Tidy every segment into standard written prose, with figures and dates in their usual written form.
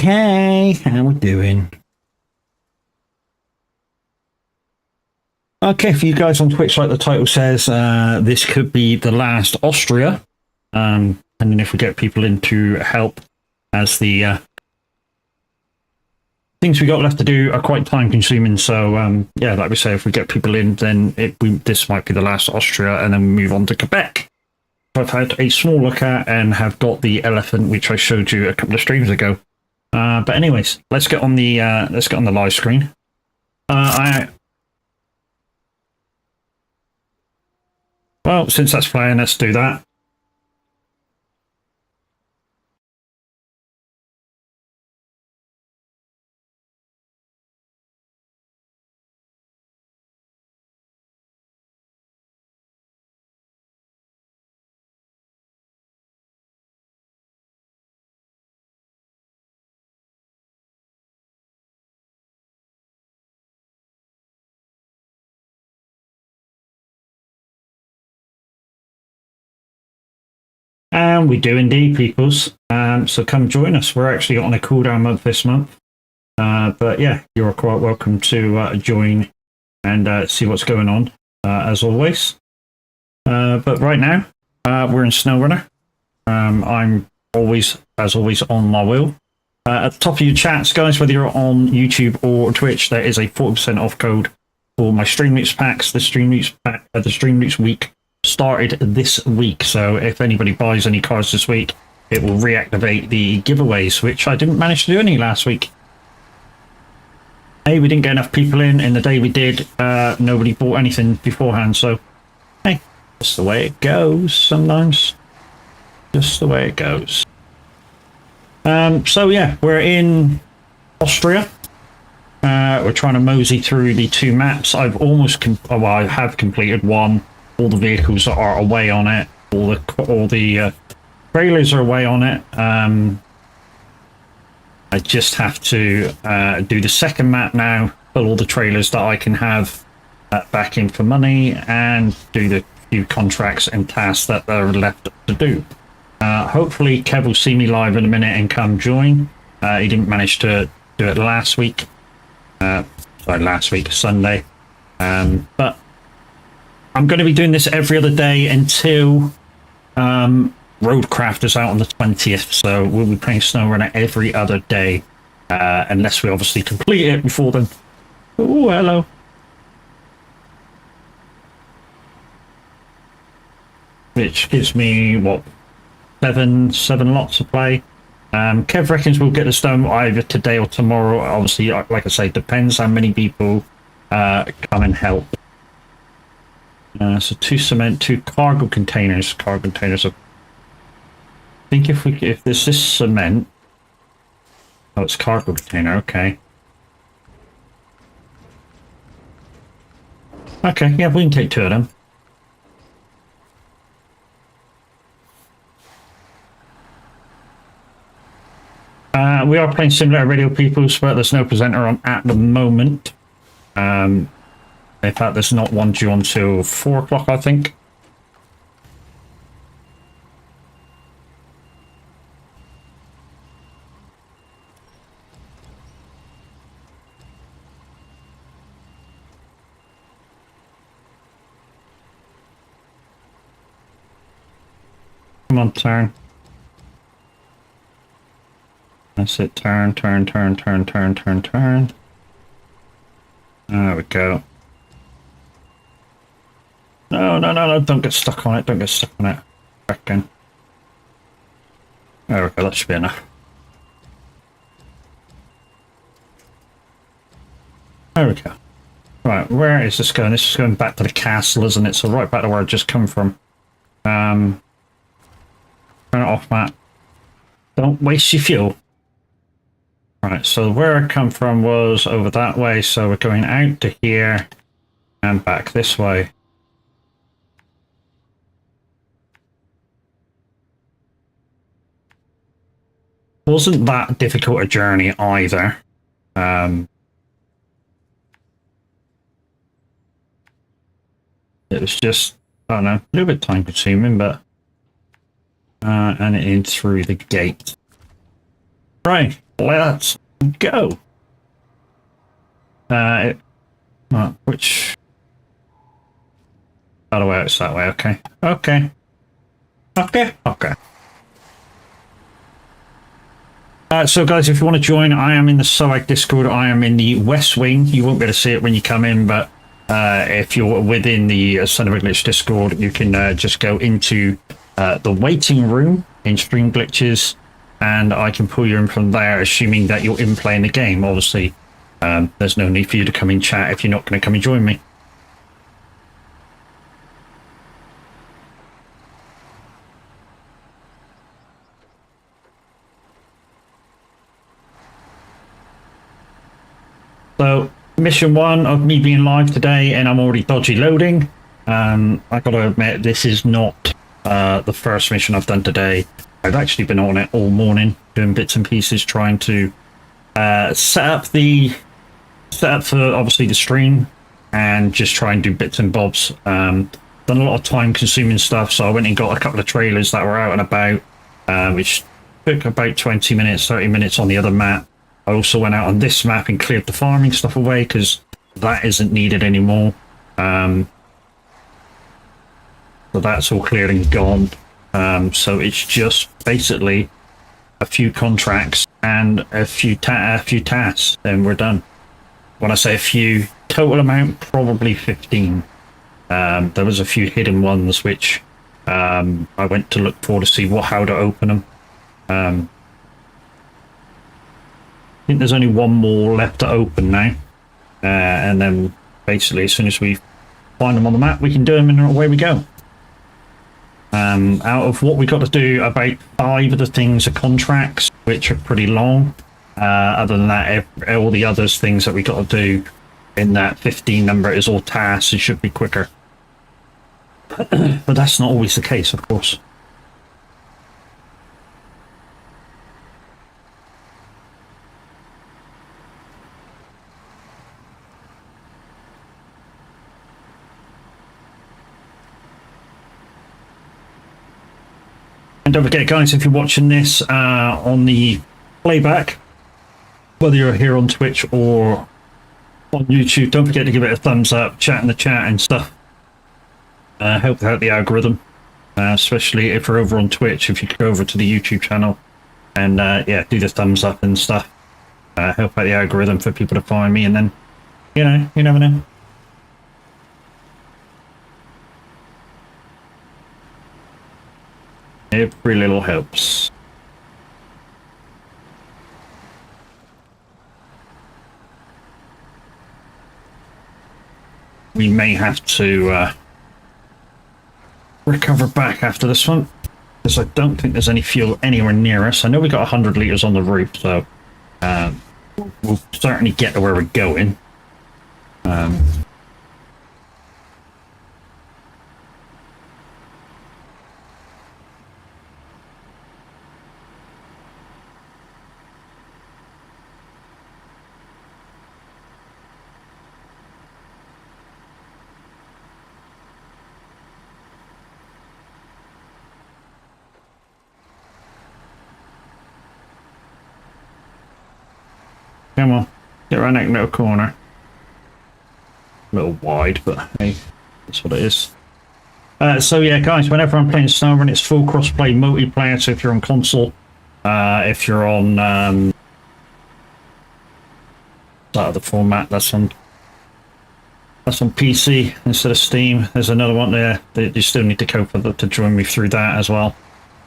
Okay, how we doing? Okay, for you guys on Twitch, like the title says, this could be the last Austria. And then if we get people in to help, as the things we got left to do are quite time consuming. So yeah, like we say, if we get people in, then this might be the last Austria, and then we move on to Quebec. I've had a small look at and have got the elephant, which I showed you a couple of streams ago. But anyways, let's get on the live screen. Well, since that's playing, let's do that. And we do indeed, peoples. So come join us. We're actually on a cooldown month this month. But yeah, you're quite welcome to join and see what's going on, as always. But right now, we're in Snowrunner. I'm always, as always, on my wheel. At the top of your chats, guys, whether you're on YouTube or Twitch, there is a 40% off code for my Stream Loops packs. The Stream Loops week started this week, so if anybody buys any cards this week, it will reactivate the giveaways, which I didn't manage to do any last week. Hey, we didn't get enough people in the day we did. Nobody bought anything beforehand, so hey, that's the way it goes sometimes. Just the way it goes. So yeah, we're in Austria. We're trying to mosey through the two maps. I've almost I have completed one. All the vehicles are away on it. All the trailers are away on it. I just have to do the second map now. Put all the trailers that I can have back in for money, and do the few contracts and tasks that are left to do. Hopefully Kev will see me live in a minute and come join. He didn't manage to do it last week. Sunday. But I'm going to be doing this every other day until Roadcraft is out on the 20th. So we'll be playing Snowrunner every other day, unless we obviously complete it before then. Oh, hello. Which gives me, what, seven lots to play. Kev reckons we'll get this done either today or tomorrow. Obviously, like I say, depends how many people come and help. So 2 cement, 2 cargo containers. Cargo containers are... I think if there's this cement... Oh, it's cargo container, okay. Okay, yeah, we can take 2 of them. We are playing Simulator Radio, peoples, but there's no presenter on at the moment. In fact, there's not one due until 4 o'clock, I think. Come on, turn. That's it, turn. There we go. No, don't get stuck on it, Reckon. There we go, that should be enough. There we go. Right, where is this going? This is going back to the castle, isn't it? So right back to where I just come from. Turn it off, Matt. Don't waste your fuel. Right, so where I come from was over that way, so we're going out to here and back this way. Wasn't that difficult a journey either. It was just, I don't know, a little bit time consuming, but and in through the gate. Right, let's go. Which? By the way, it's that way. Okay. Okay. Okay. Okay. So guys, if you want to join, I am in the SOAG Discord. I am in the West Wing. You won't be able to see it when you come in, but if you're within the Son of a Glitch Discord, you can just go into the waiting room in Stream Glitches, and I can pull you in from there, assuming that you're in playing the game. Obviously, there's no need for you to come in chat if you're not going to come and join me. So, mission 1 of me being live today, and I'm already dodgy loading. I gotta admit, this is not the first mission I've done today. I've actually been on it all morning, doing bits and pieces, trying to set up for obviously the stream, and just try and do bits and bobs. Done a lot of time consuming stuff, so I went and got a couple of trailers that were out and about, which took about 20 minutes, 30 minutes on the other map. I also went out on this map and cleared the farming stuff away because that isn't needed anymore. So that's all cleared and gone. So it's just basically a few contracts and a few tasks, and we're done. When I say a few, total amount probably 15. There was a few hidden ones which I went to look for to see how to open them. I think there's only one more left to open now, and then basically as soon as we find them on the map, we can do them and away we go. Out of what we got to do, about 5 of the things are contracts, which are pretty long. Other than that, all the others things that we got to do in that 15 number is all tasks. It should be quicker, but that's not always the case, of course. And don't forget, guys, if you're watching this on the playback, whether you're here on Twitch or on YouTube, don't forget to give it a thumbs up, chat in the chat and stuff. Help out the algorithm, especially if you're over on Twitch. If you could go over to the YouTube channel and yeah, do the thumbs up and stuff. Help out the algorithm for people to find me, and then, you know, you never know. Every little helps. We may have to recover back after this one, because I don't think there's any fuel anywhere near us. I know we got 100 litres on the roof, so we'll certainly get to where we're going. Come on, get around that little corner. A little wide, but hey, that's what it is. So yeah, guys, whenever I'm playing Snowrunner, it's full crossplay multiplayer. So if you're on console, if you're on that other format, that's on PC instead of Steam. There's another one there that you still need to code to join me through that as well.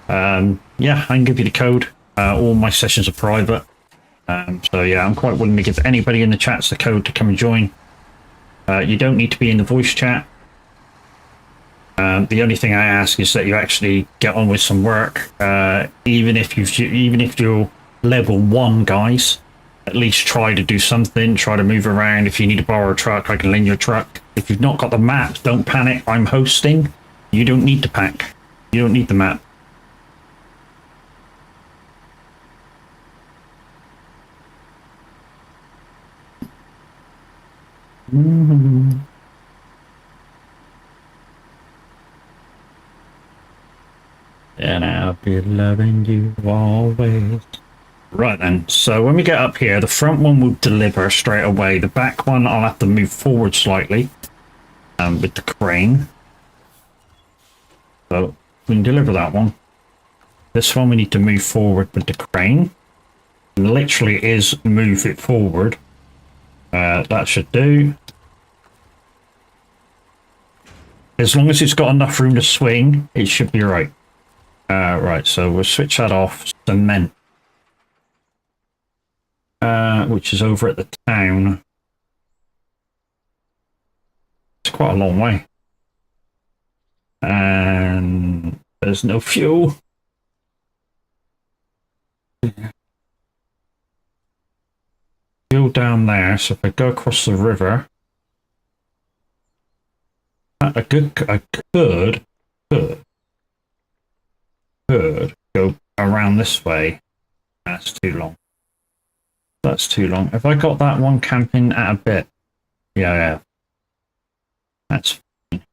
Yeah, I can give you the code. All my sessions are private. So yeah, I'm quite willing to give anybody in the chats the code to come and join. You don't need to be in the voice chat. The only thing I ask is that you actually get on with some work. Even if you're level 1, guys, at least try to do something. Try to move around. If you need to borrow a truck, I can lend you a truck. If you've not got the map, don't panic. I'm hosting. You don't need to pack. You don't need the map. Mm-hmm. And I'll be loving you always. Right then, so when we get up here, the front one will deliver straight away. The back one, I'll have to move forward slightly with the crane. So we can deliver that one. This one we need to move forward with the crane. And literally is move it forward. That should do. As long as it's got enough room to swing, it should be right. Right, so we'll switch that off. Cement. Which is over at the town. It's quite a long way. And there's no fuel. Fuel down there, so if I go across the river, I could go around this way. That's too long. That's too long. Have I got that one camping at a bit? Yeah. That's fine.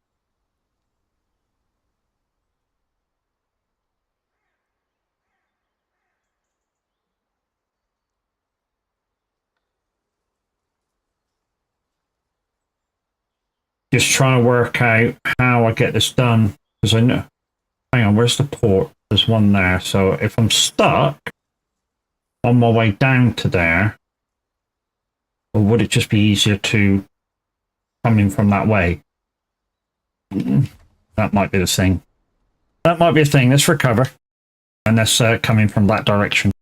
Just trying to work out how I get this done. Because I know... Hang on, where's the port? There's one there. So if I'm stuck on my way down to there, or would it just be easier to come in from that way? That might be the thing. That might be a thing. Let's recover. And let's come in from that direction.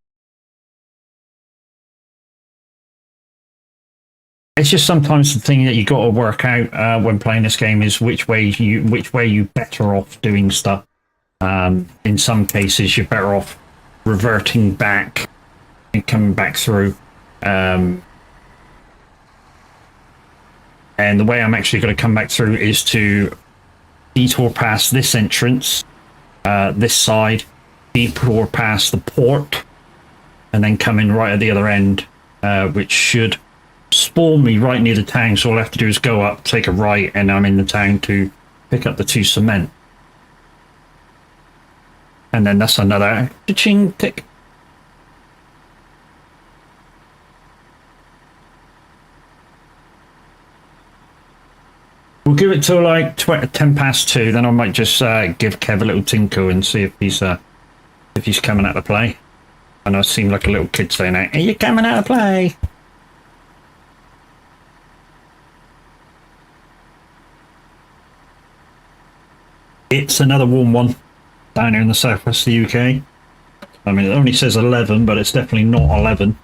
It's just sometimes the thing that you got to work out when playing this game is which way you better off doing stuff. In some cases, you're better off reverting back and coming back through. And the way I'm actually going to come back through is to detour past this entrance, this side, detour past the port, and then come in right at the other end, which should spawn me right near the town. So all I have to do is go up, take a right, and I'm in the town to pick up the 2 cement. And then that's another ching tick. We'll give it till like 10 past 2, then I might just give Kev a little tinkle and see if he's coming out to play. And I seem like a little kid saying, "Are you coming out to play?" It's another warm one down here in the southwest of the UK. I mean, it only says 11, but it's definitely not 11.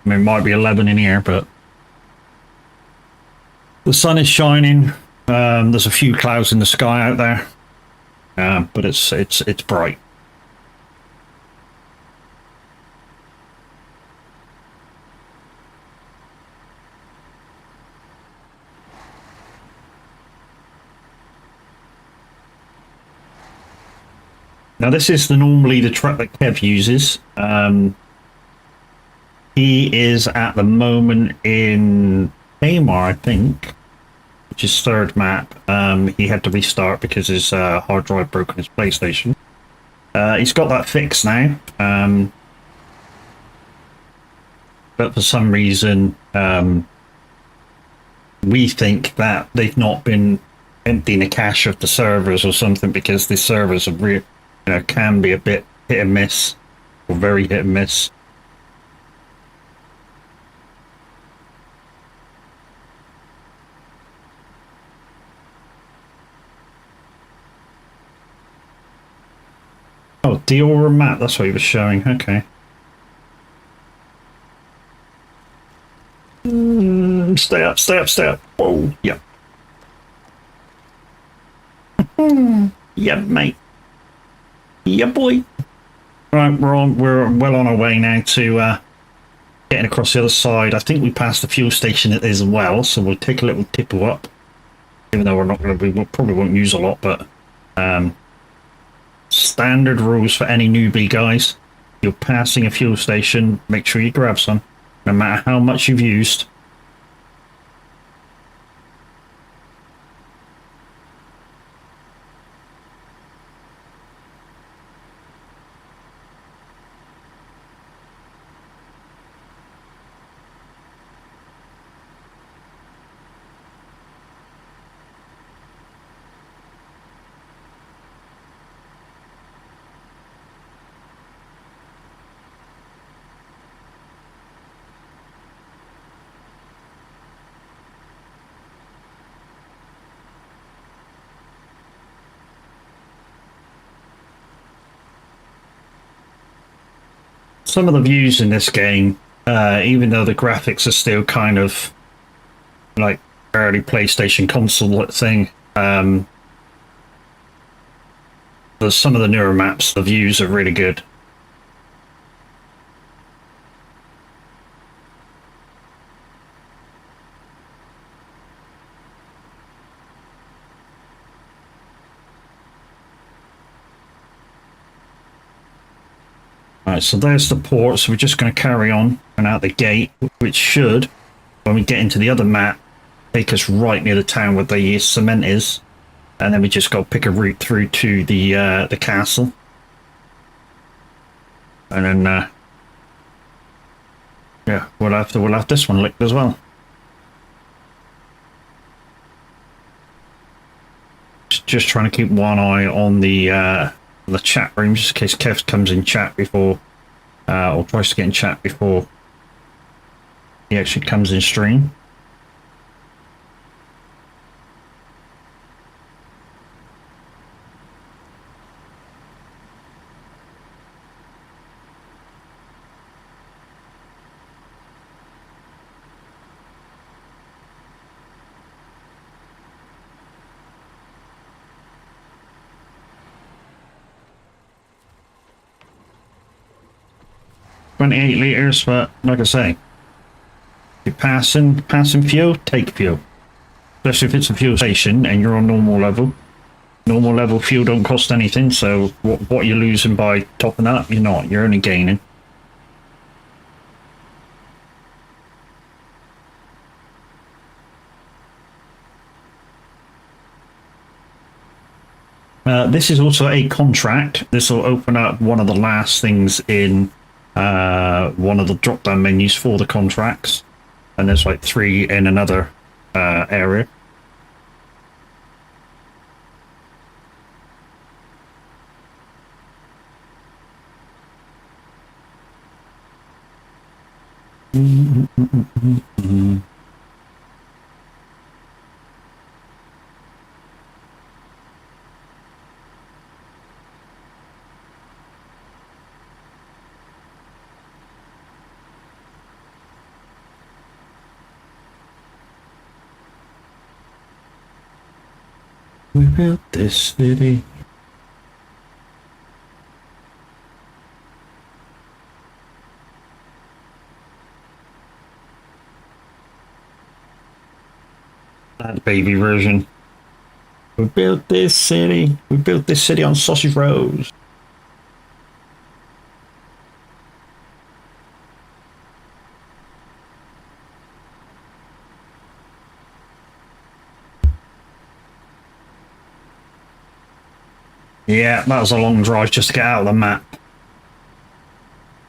I mean, it might be 11 in here, but the sun is shining. There's a few clouds in the sky out there, but it's bright. Now this is normally the truck that Kev uses. He is at the moment in Tamar, I think, which is third map. He had to restart because his hard drive broke on his PlayStation. He's got that fixed now, but for some reason we think that they've not been emptying the cache of the servers or something, because the servers are can be a bit hit and miss, or very hit and miss. Oh, Diora map, that's what he was showing. Okay. Stay up, stay up, stay up. Whoa, yep. Yep, mate. Yeah, boy. Right, we're well on our way now to getting across the other side. I think we passed the fuel station as well, so we'll take a little tipple up. Even though we probably won't use a lot, but standard rules for any newbie, guys. You're passing a fuel station, make sure you grab some, no matter how much you've used. some of the views in this game, even though the graphics are still kind of like early PlayStation console thing, some of the newer maps, the views are really good. Right, so there's the port, so we're just going to carry on and out the gate, which should, when we get into the other map, take us right near the town where the cement is, and then we just got to pick a route through to the castle, and then yeah, we'll have this one licked as well. Just trying to keep one eye on the chat room, just in case Kev comes in chat before, or tries to get in chat before he actually comes in stream. $28 liters, but like I say, if you're passing fuel, take fuel. Especially if it's a fuel station and you're on normal level. Normal level fuel don't cost anything, so what you're losing by topping up, you're not. You're only gaining. This is also a contract. This will open up one of the last things in one of the drop-down menus for the contracts, and there's like 3 in another area. We built this city. That baby version. We built this city. We built this city on sausage rolls. Yeah, that was a long drive just to get out of the map.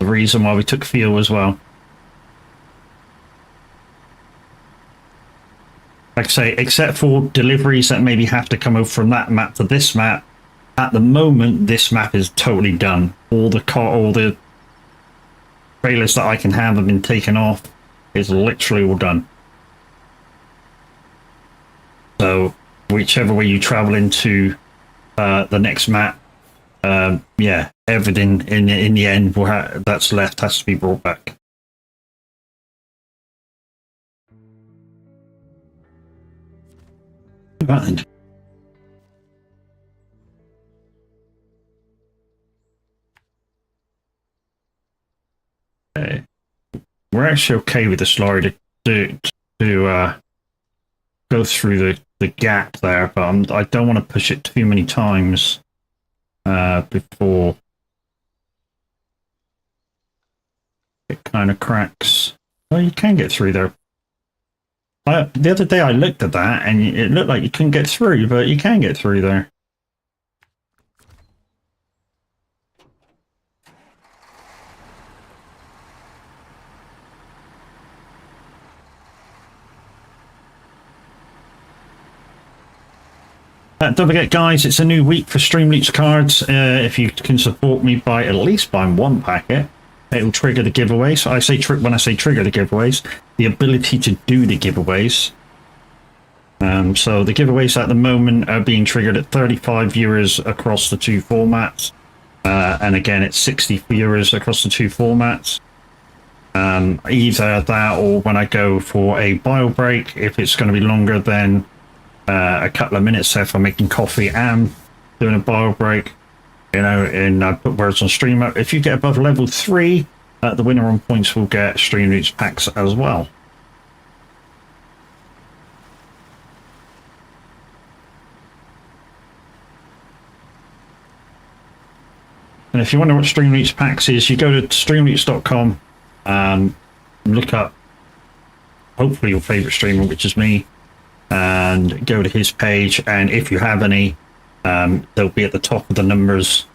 The reason why we took fuel as well. Like I say, except for deliveries that maybe have to come over from that map to this map, at the moment this map is totally done. All the trailers that I can have been taken off. It's literally all done. So whichever way you travel into the next map, yeah, everything in the end that's left has to be brought back. Right. Okay. We're actually okay with this lorry to go through the gap there, but I don't want to push it too many times before it kind of cracks. Well, you can get through there. The other day I looked at that and it looked like you couldn't get through, but you can get through there. Don't forget, guys, it's a new week for Streamleech cards. If you can support me by at least buying 1 packet, it will trigger the giveaways. When I say trigger the giveaways, the ability to do the giveaways. So the giveaways at the moment are being triggered at 35 viewers across the 2 formats. And again, it's 60 euros across the two formats. Either that or when I go for a bio break, if it's going to be longer than a couple of minutes, so if I'm making coffee and doing a bio break, you know, and I put words on streamer. If you get above level 3, the winner on points will get Stream Roots packs as well. And if you wonder what Stream Roots packs is, you go to streamroots.com, look up hopefully your favorite streamer, which is me, and go to his page. And if you have any, they'll be at the top of the numbers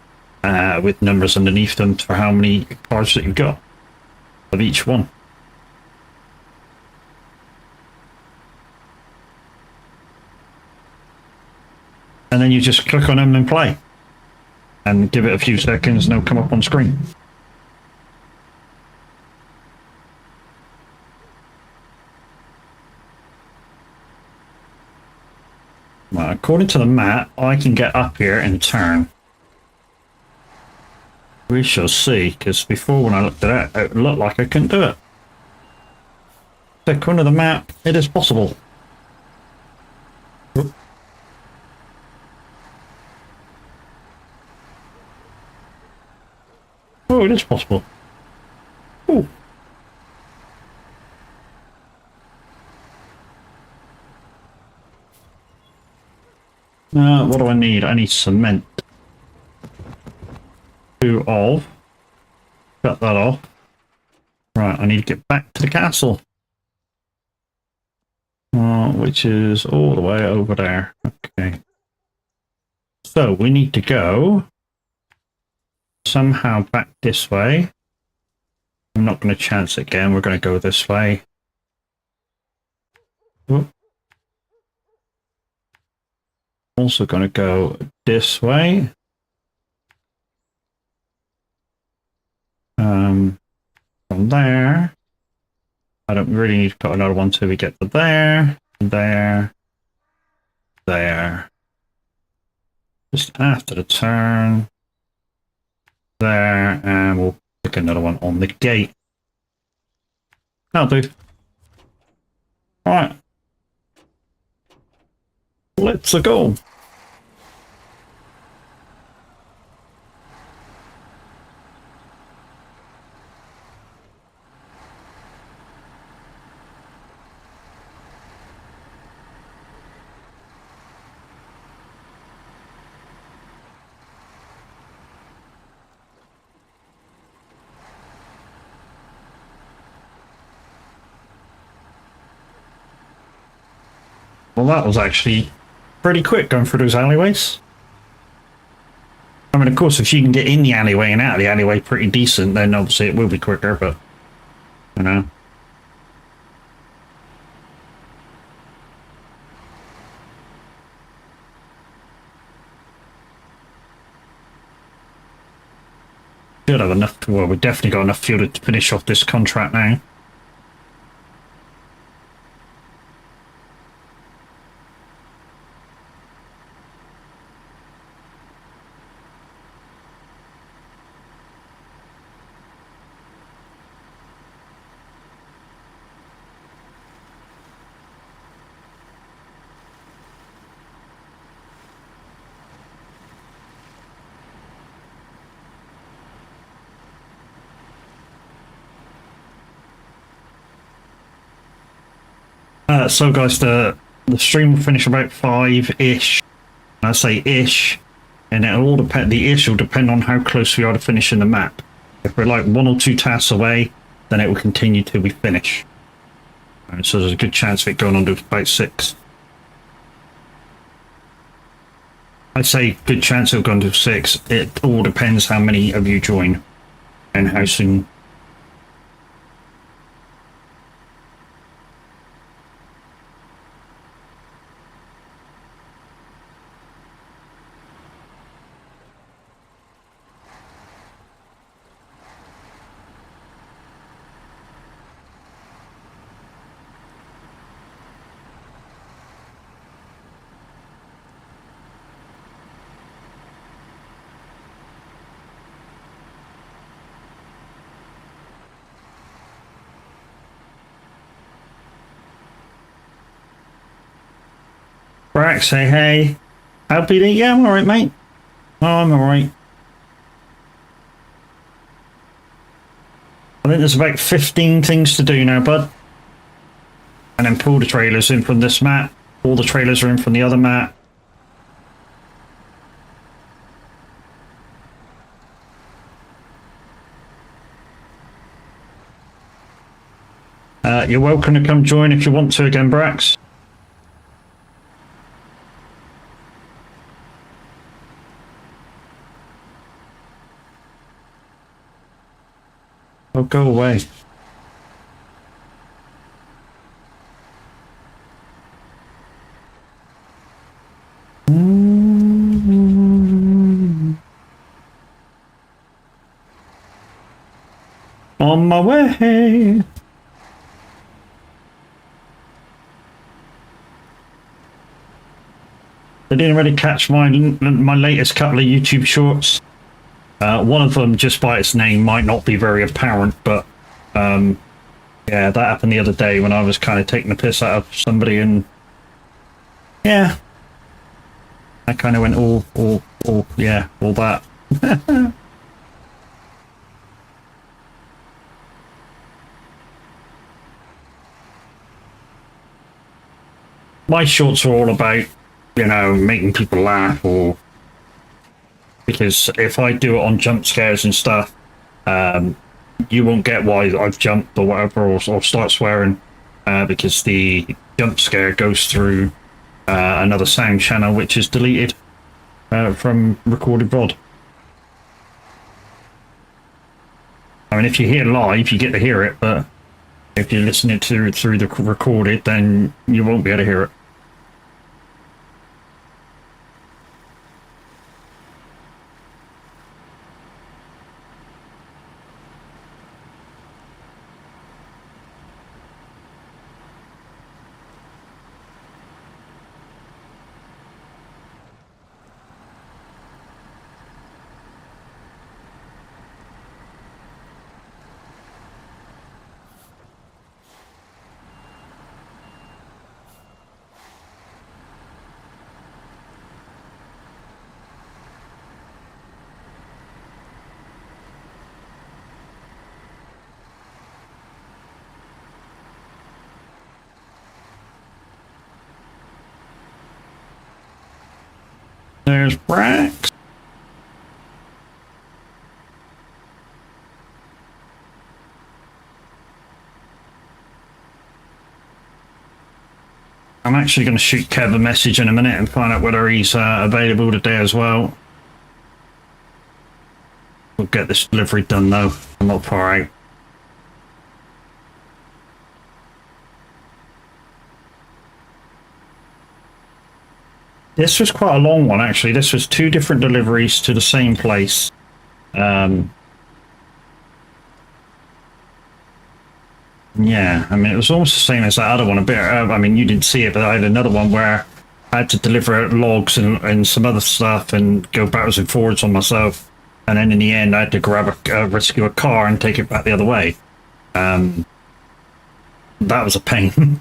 with numbers underneath them for how many cards that you've got of each one. And then you just click on them and play. And give it a few seconds and they'll come up on screen. Well, according to the map, I can get up here and turn. We shall see, because before when I looked at it, it looked like I couldn't do it. So according to the map, it is possible. Oop. Oh, it is possible. Ooh. What do I need? I need cement. 2 of. Cut that off. Right, I need to get back to the castle. Which is all the way over there. Okay. So we need to go somehow back this way. I'm not going to chance it again. We're going to go this way. Whoop. Also going to go this way. From there. I don't really need to put another one till we get to there, there, there. Just after the turn. There, and we'll pick another one on the gate. That'll do. Alright. Let's go. Well, that was actually pretty quick going through those alleyways. I mean, of course, if you can get in the alleyway and out of the alleyway pretty decent, then obviously it will be quicker, but, you know. Should have enough, well, we've definitely got enough fuel to finish off this contract now. So guys, the stream will finish about 5-ish. I say ish, and it'll all depend. The ish will depend on how close we are to finishing the map. If we're like 1 or 2 tasks away, then it will continue till we finish. So there's a good chance of it going on to about 6. I'd say good chance it'll go on to 6. It all depends how many of you join and how soon. Brax, say hey. How PD? Yeah, I'm alright, mate. Oh, I'm alright. I think there's about 15 things to do now, bud. And then pull the trailers in from this map. All the trailers are in from the other map. You're welcome to come join if you want to again, Brax. Oh, go away. On my way. They didn't really catch my latest couple of YouTube shorts. One of them, just by its name, might not be very apparent, but yeah, that happened the other day when I was kind of taking the piss out of somebody, and yeah, I kind of went all yeah, all that. My shorts are all about, you know, making people laugh, or because if I do it on jump scares and stuff, you won't get why I've jumped or whatever, or start swearing, because the jump scare goes through another sound channel, which is deleted from recorded VOD. I mean, if you hear live, you get to hear it, but if you're listening to through the recorded, then you won't be able to hear it. There's Brax. I'm actually going to shoot Kev a message in a minute and find out whether he's available today as well. We'll get this delivery done though. I'm not far out. This was quite a long one, actually. This was 2 different deliveries to the same place. Yeah, I mean, it was almost the same as that other one. A bit. I mean, you didn't see it, but I had another one where I had to deliver logs and some other stuff and go backwards and forwards on myself. And then in the end, I had to grab rescue a car and take it back the other way. That was a pain.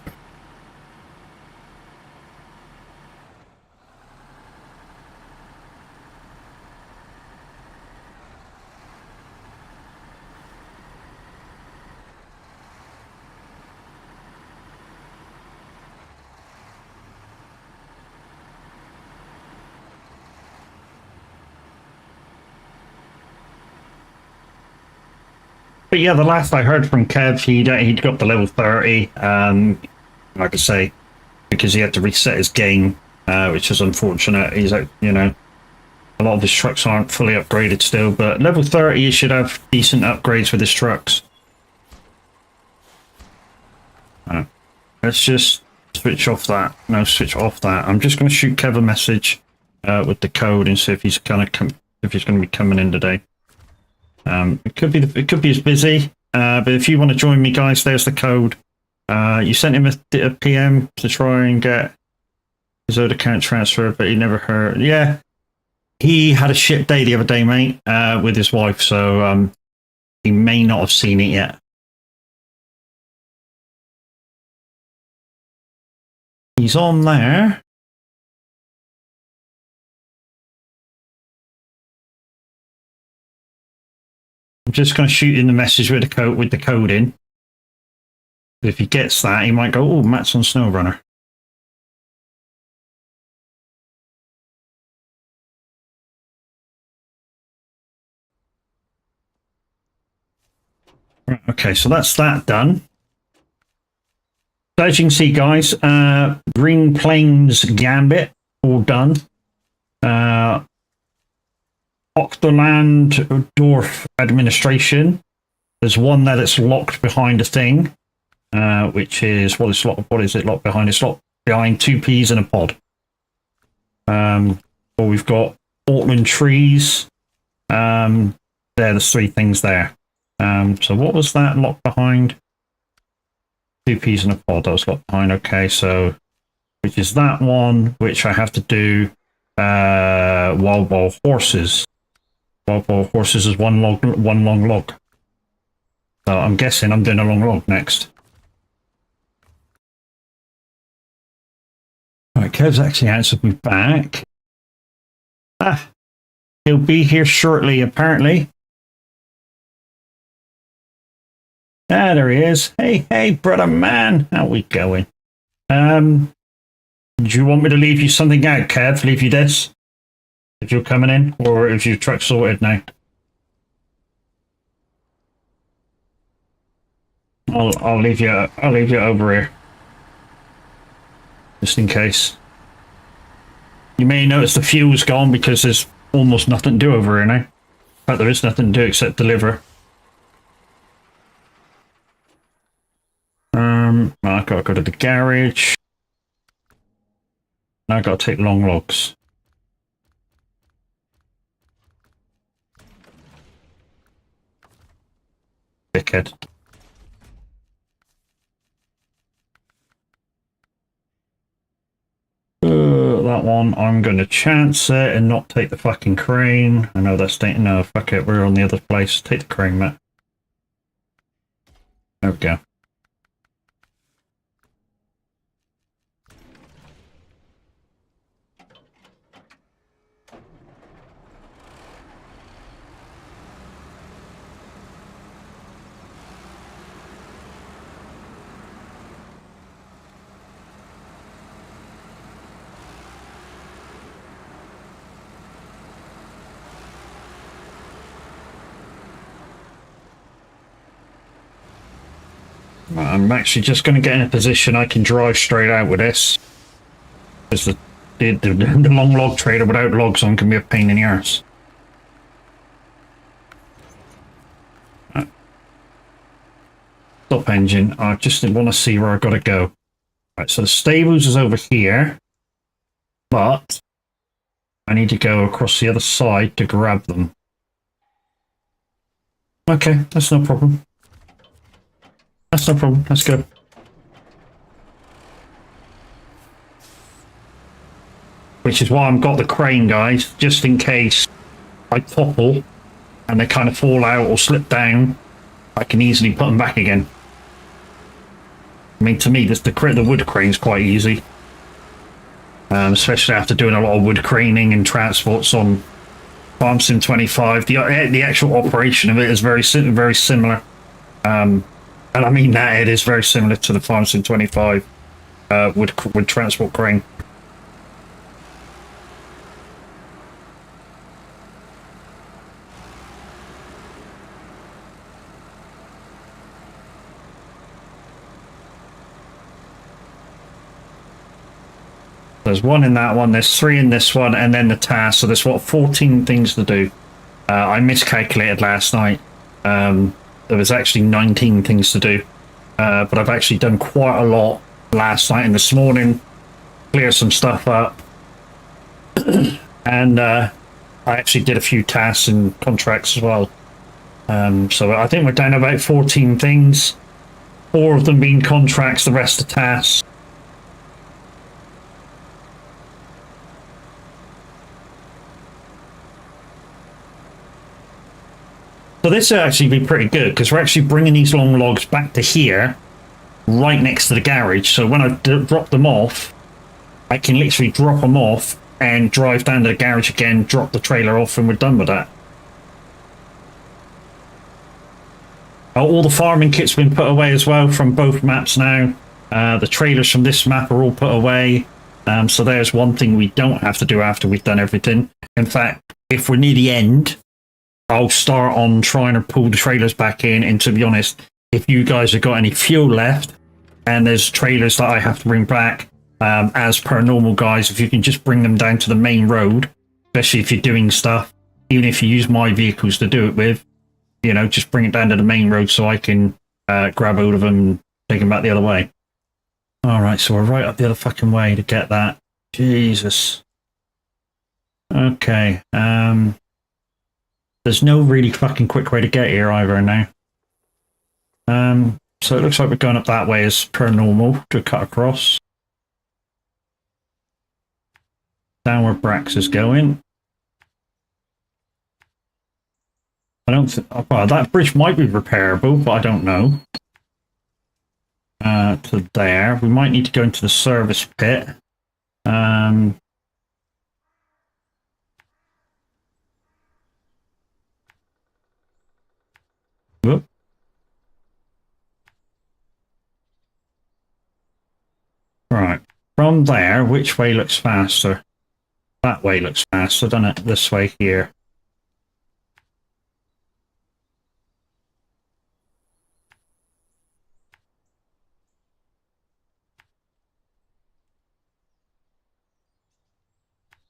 But yeah, the last I heard from Kev, he'd got the level 30. Like I say, because he had to reset his game, which is unfortunate. He's like, you know, a lot of his trucks aren't fully upgraded still, but level 30, you should have decent upgrades with his trucks. Let's just switch off that. No, switch off that. I'm just going to shoot Kev a message with the code and see if he's going to be coming in today. It could be as busy, but if you want to join me, guys, there's the code. You sent him a PM to try and get his old account transferred, but he never heard. Yeah, he had a shit day the other day, mate, with his wife, so he may not have seen it yet. He's on there. I'm just going to shoot in the message with the code in. If he gets that, he might go, "Oh, Matt's on SnowRunner." Right, okay, so that's that done. So as you can see, guys, Green Plains Gambit all done. Octoland Dorf Administration. There's one that it's locked behind a thing, which is what is it locked behind? It's locked behind 2 peas in a pod. Well, we've got Portland trees. There's 3 things there. So what was that locked behind? 2 peas in a pod. That was locked behind. Okay, so which is that one, which I have to do. Wild Ball Horses. Wild Ball Horses is one long log. So I'm guessing I'm doing a long log next. Alright, Kev's actually answered me back. He'll be here shortly, apparently. There he is. Hey, brother man. How we going? Do you want me to leave you something out, Kev? Leave you this? If you're coming in, or if your truck's sorted now? I'll leave you over here. Just in case. You may notice the fuel's gone because there's almost nothing to do over here now. In fact, there is nothing to do except deliver. I've got to go to the garage. Now I've got to take long logs. Dickhead. That one, I'm going to chance it and not take the fucking crane. I know that's no, fuck it, we're on the other place. Take the crane, Matt. There we go. I'm actually just going to get in a position I can drive straight out with this. Because the long log trailer without logs on can be a pain in the arse. Stop engine. I just want to see where I've got to go. Right, so the stables is over here. But I need to go across the other side to grab them. Okay, that's no problem. That's no problem. Let's go. Which is why I've got the crane, guys, just in case I topple and they kind of fall out or slip down. I can easily put them back again. I mean, to me, the wood crane's quite easy, especially after doing a lot of wood craning and transports on Farm Sim 25. The actual operation of it is very similar. And I mean that it is very similar to the Farm Sim 25 wood transport crane. There's one in that one, there's 3 in this one, and then the task. So there's 14 things to do. I miscalculated last night. There was actually 19 things to do, but I've actually done quite a lot last night and this morning, clear some stuff up, and I actually did a few tasks and contracts as well. So I think we're down about 14 things, 4 of them being contracts, the rest are tasks. So this will actually be pretty good because we're actually bringing these long logs back to here, right next to the garage. So when I drop them off, I can literally drop them off and drive down to the garage again, drop the trailer off, and we're done with that. All the farming kit's been put away as well from both maps now. The trailers from this map are all put away. So there's one thing we don't have to do after we've done everything. In fact, if we're near the end, I'll start on trying to pull the trailers back in. And to be honest, if you guys have got any fuel left and there's trailers that I have to bring back, as per normal, guys, if you can just bring them down to the main road, especially if you're doing stuff, even if you use my vehicles to do it with, you know, just bring it down to the main road so I can grab hold of them and take them back the other way. All right, so we're right up the other fucking way to get that. Jesus. Okay. There's no really fucking quick way to get here either now. So it looks like we're going up that way as per normal to cut across. Down where Brax is going. I don't think... Well, that bridge might be repairable, but I don't know. To there. We might need to go into the service pit. Whoop. Right. From there, which way looks faster? That way looks faster, doesn't it? This way here.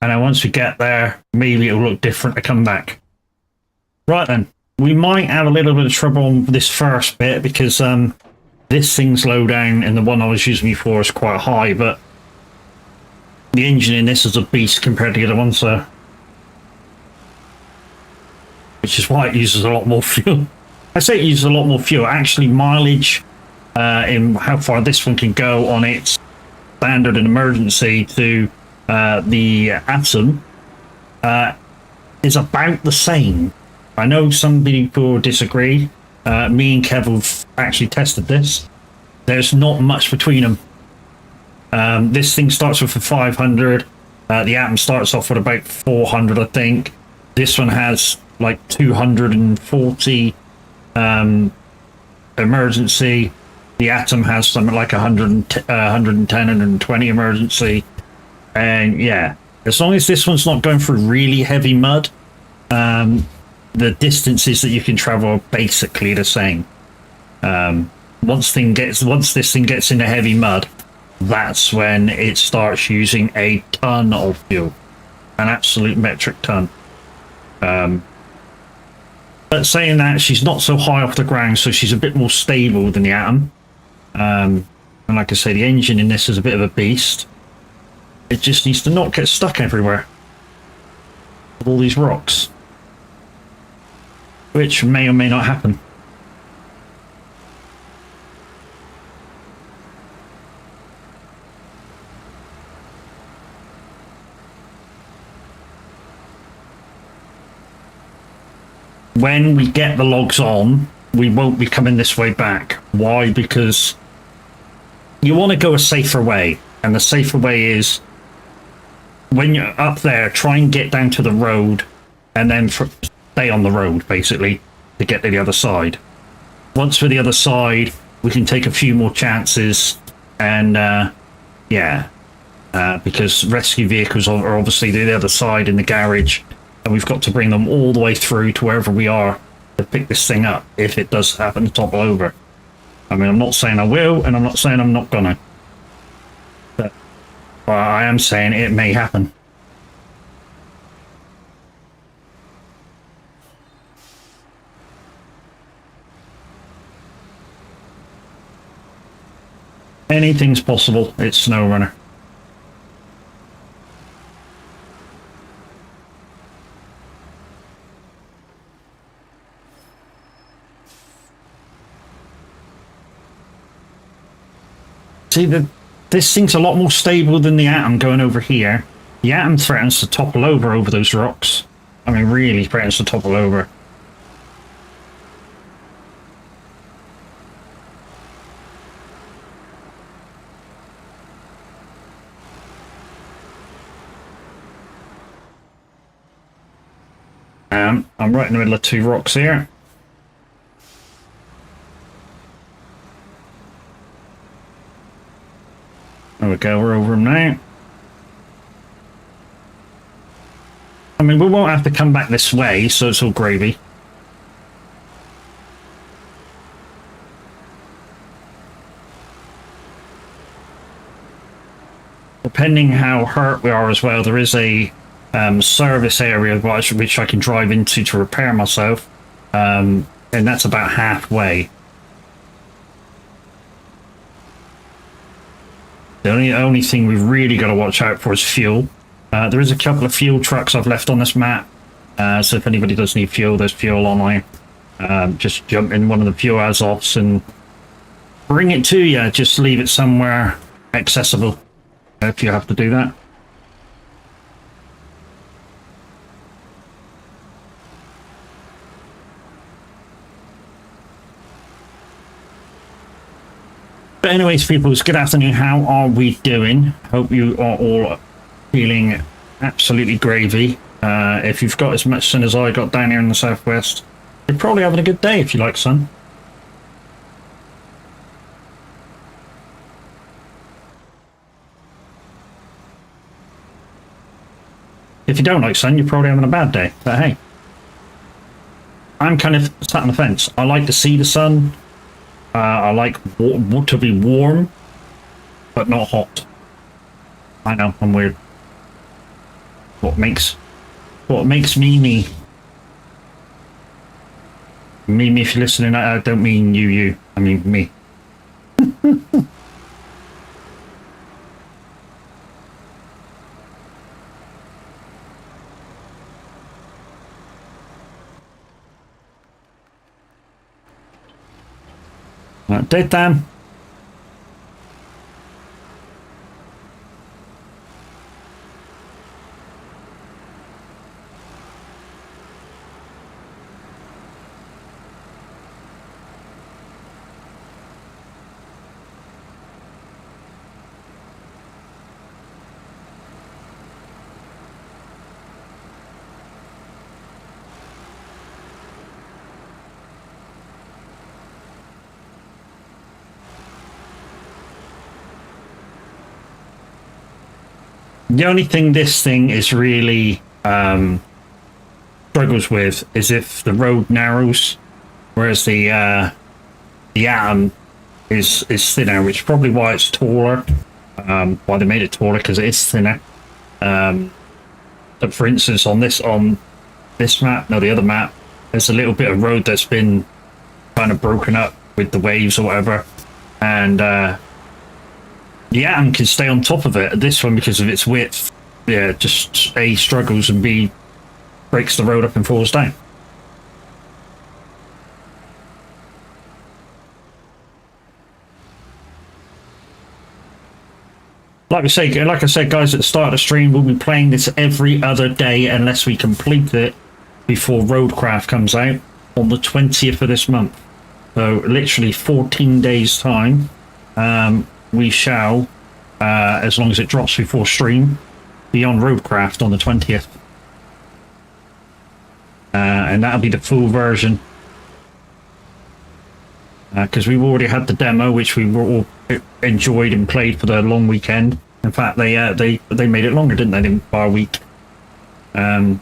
And then once we get there, maybe it'll look different to come back. Right then, we might have a little bit of trouble on this first bit because this thing's low down and the one I was using before is quite high, but the engine in this is a beast compared to the other ones, so which is why it uses a lot more fuel. I say it uses a lot more fuel. Actually, mileage in how far this one can go on its standard and emergency to the Atom is about the same. I know some people disagree. Me and Kev have actually tested this. There's not much between them. This thing starts with a 500. The Atom starts off with about 400, I think. This one has like 240 emergency. The Atom has something like 110, 120 emergency. And yeah, as long as this one's not going through really heavy mud, the distances that you can travel are basically the same. Once this thing gets into heavy mud, that's when it starts using a ton of fuel, an absolute metric ton. But saying that, she's not so high off the ground, so she's a bit more stable than the Atom. And like I say, the engine in this is a bit of a beast. It just needs to not get stuck everywhere with all these rocks, which may or may not happen. When we get the logs on, we won't be coming this way back. Why? Because you want to go a safer way, and the safer way is when you're up there, try and get down to the road and then stay on the road, basically, to get to the other side. Once we're the other side, we can take a few more chances and, because rescue vehicles are obviously the other side in the garage, and we've got to bring them all the way through to wherever we are to pick this thing up if it does happen to topple over. I mean, I'm not saying I will, and I'm not saying I'm not gonna. But I am saying it may happen. Anything's possible. It's Snowrunner. See, this thing's a lot more stable than the Atom going over here. The Atom threatens to topple over those rocks. I mean, really threatens to topple over. I'm right in the middle of two rocks here. There we go, we're over them now. I mean, we won't have to come back this way, so it's all gravy. Depending how hurt we are as well, there is a service area which I can drive into to repair myself, and that's about halfway. The only thing we've really got to watch out for is fuel. There is a couple of fuel trucks I've left on this map, so if anybody does need fuel, there's fuel online. Just jump in one of the fuel Azovs and bring it to you. Just leave it somewhere accessible if you have to do that. But anyways, peoples, good afternoon. How are we doing? Hope you are all feeling absolutely gravy. If you've got as much sun as I got down here in the southwest, you're probably having a good day if you like sun. If you don't like sun, you're probably having a bad day. But hey, I'm kind of sat on the fence. I like to see the sun. I like to be warm, but not hot. I know, I'm weird. What makes me me? Me, if you're listening, I don't mean you. I mean me. Daytime. The only thing this thing is really struggles with is if the road narrows, whereas the Atom is thinner, which is probably why it's taller. Why they made it taller, because it is thinner. But for instance, on this map, no, the other map, there's a little bit of road that's been kind of broken up with the waves or whatever, and the Atom can stay on top of it. This one, because of its width, yeah, just A, struggles, and B, breaks the road up and falls down. Like I said, guys, at the start of the stream, we'll be playing this every other day unless we complete it before Roadcraft comes out on the 20th of this month. So literally 14 days time. We shall, as long as it drops before stream, be on Roadcraft on the 20th. And that'll be the full version. Because we've already had the demo, which we all enjoyed and played for the long weekend. In fact, they made it longer, didn't they, by a week? I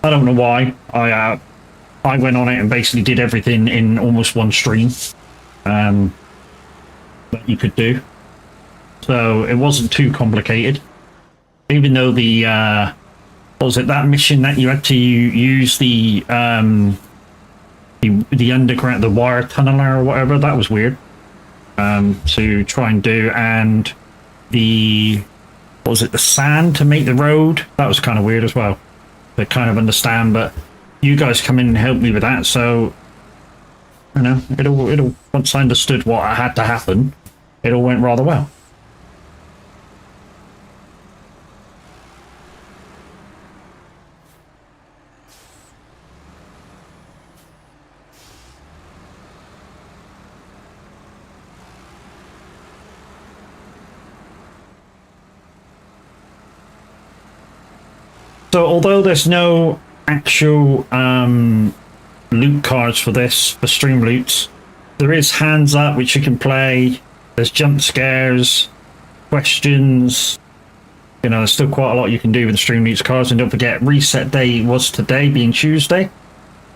don't know why. I went on it and basically did everything in almost one stream. That you could do, so it wasn't too complicated. Even though the what was it, that mission that you had to use the underground, the wire tunneler or whatever, that was weird to try and do, and the what was it, the sand to make the road, that was kind of weird as well to kind of understand. But you guys come in and help me with that, so you know, it all once I understood what had to happen, it all went rather well. So although there's no actual loot cards for this, for stream loots, there is hands up which you can play, there's jump scares, questions, you know, there's still quite a lot you can do with the Stream Leaks cards. And don't forget, reset day was today, being Tuesday.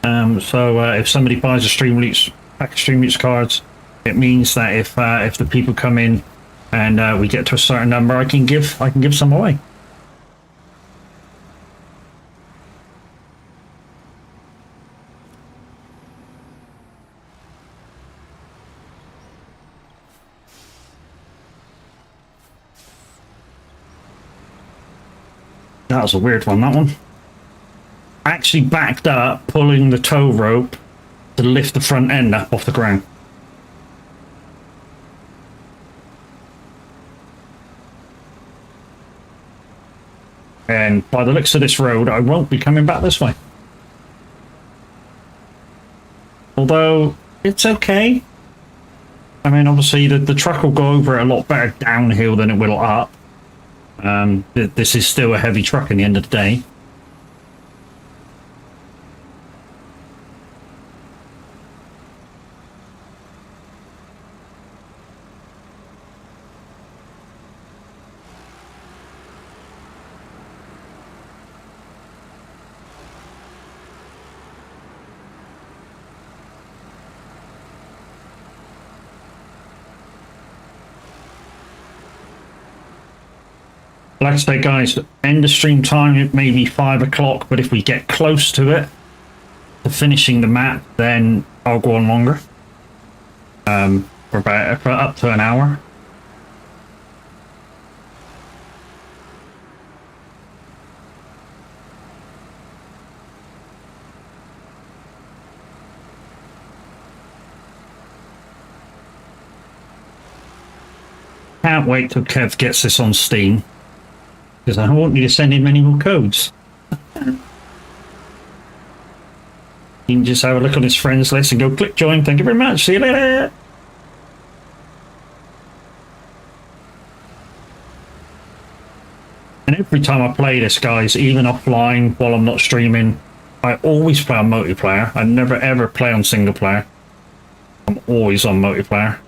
So if somebody buys a Stream Leaks pack of Stream Leaks cards, it means that if the people come in and we get to a certain number, I can give some away. That was a weird one, that one. I actually backed up, pulling the tow rope to lift the front end up off the ground. And by the looks of this road, I won't be coming back this way. Although, it's okay. I mean, obviously, the truck will go over it a lot better downhill than it will up. This is still a heavy truck in the end of the day. Like I say, guys, end of stream time, it may be 5 o'clock, but if we get close to it, to finishing the map, then I'll go on longer. For up to an hour. Can't wait till Kev gets this on Steam, because I won't need to send him any more codes. You can just have a look on his friends list and go click join. Thank you very much. See you later. And every time I play this, guys, even offline while I'm not streaming, I always play on multiplayer. I never ever play on single player. I'm always on multiplayer.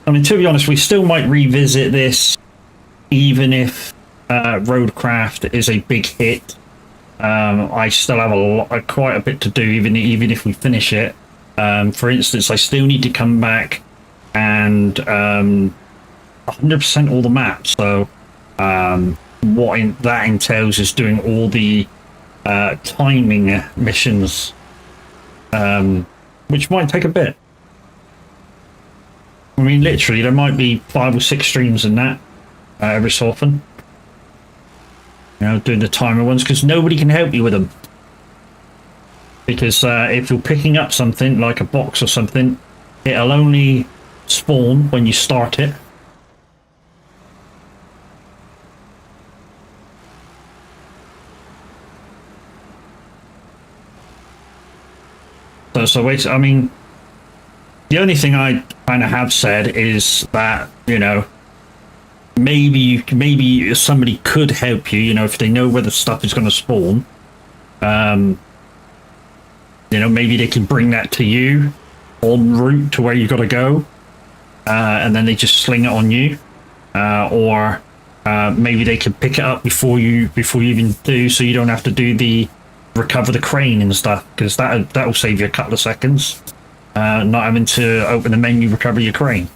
I mean, to be honest, we still might revisit this even if Roadcraft is a big hit. I still have quite a bit to do, even if we finish it. For instance, I still need to come back and 100% all the maps. So what that entails is doing all the timing missions, which might take a bit. I mean, literally, there might be 5 or 6 streams in that every so often. You know, doing the timer ones, because nobody can help you with them. Because if you're picking up something, like a box or something, it'll only spawn when you start it. So wait, I mean, the only thing I kind of have said is that, you know, maybe somebody could help you, you know, if they know where the stuff is going to spawn. You know, maybe they can bring that to you en route to where you got to go, and then they just sling it on you, or maybe they can pick it up before you even do, so you don't have to do the recover the crane and stuff, because that'll save you a couple of seconds, not having to open the menu, recover your crane.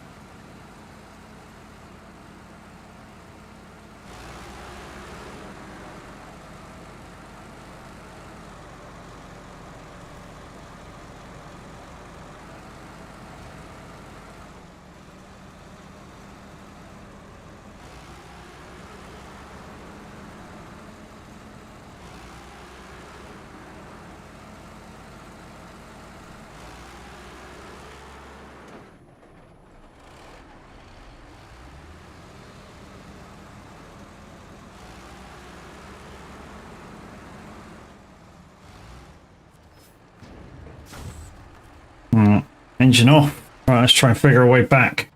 Engine off. Right, let's try and figure a way back.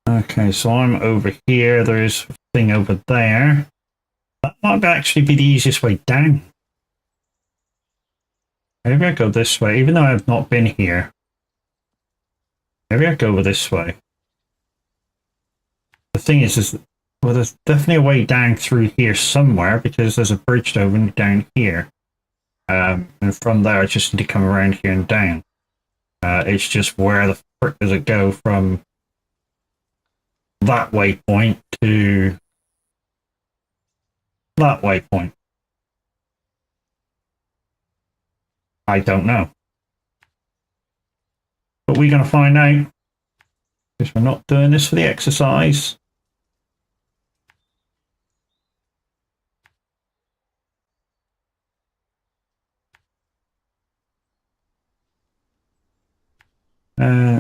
Okay, so I'm over here. There's a thing over there. That might actually be the easiest way down. Maybe I go this way, even though I've not been here. Maybe I go over this way. the thing is, well, there's definitely a way down through here somewhere because there's a bridge over down here. And from there, I just need to come around here and down. It's just where the frick does it go from that waypoint to that waypoint? I don't know. But we're going to find out because we're not doing this for the exercise.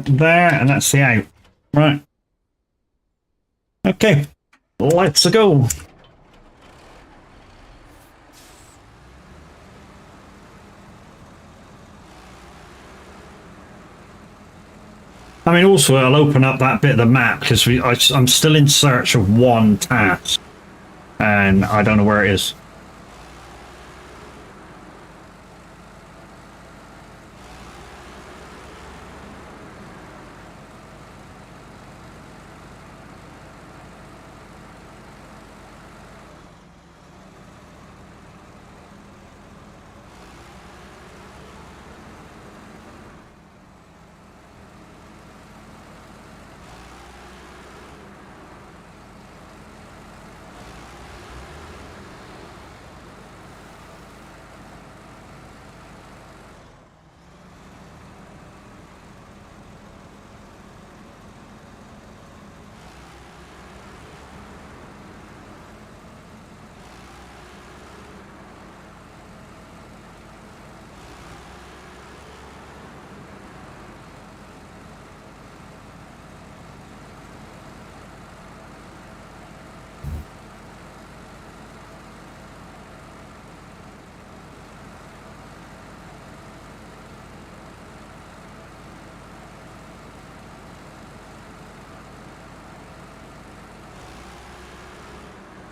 There, and that's the out. Right. Okay, let's go. I mean, also, I'll open up that bit of the map because I'm still in search of one task, and I don't know where it is.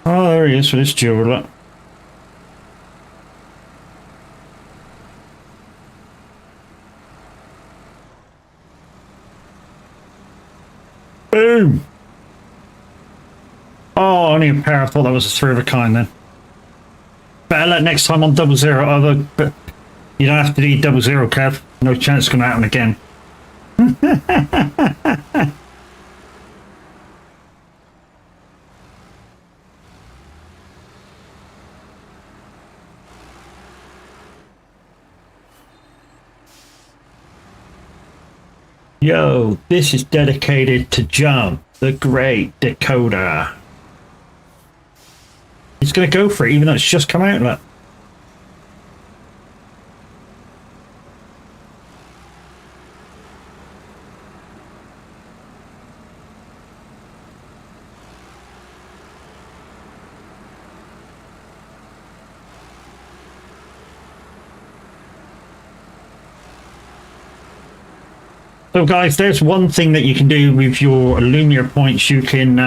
Oh, there he is for this jeweler. Boom! Oh, only a pair. I thought that was a three of a kind then. Better luck next time on 00. Although, but you don't have to do 00, Kev. No chance it's going to happen again. Yo, this is dedicated to Jump, the Great Dakota. He's going to go for it, even though it's just come out. Look. So guys, there's one thing that you can do with your Lumia points. You can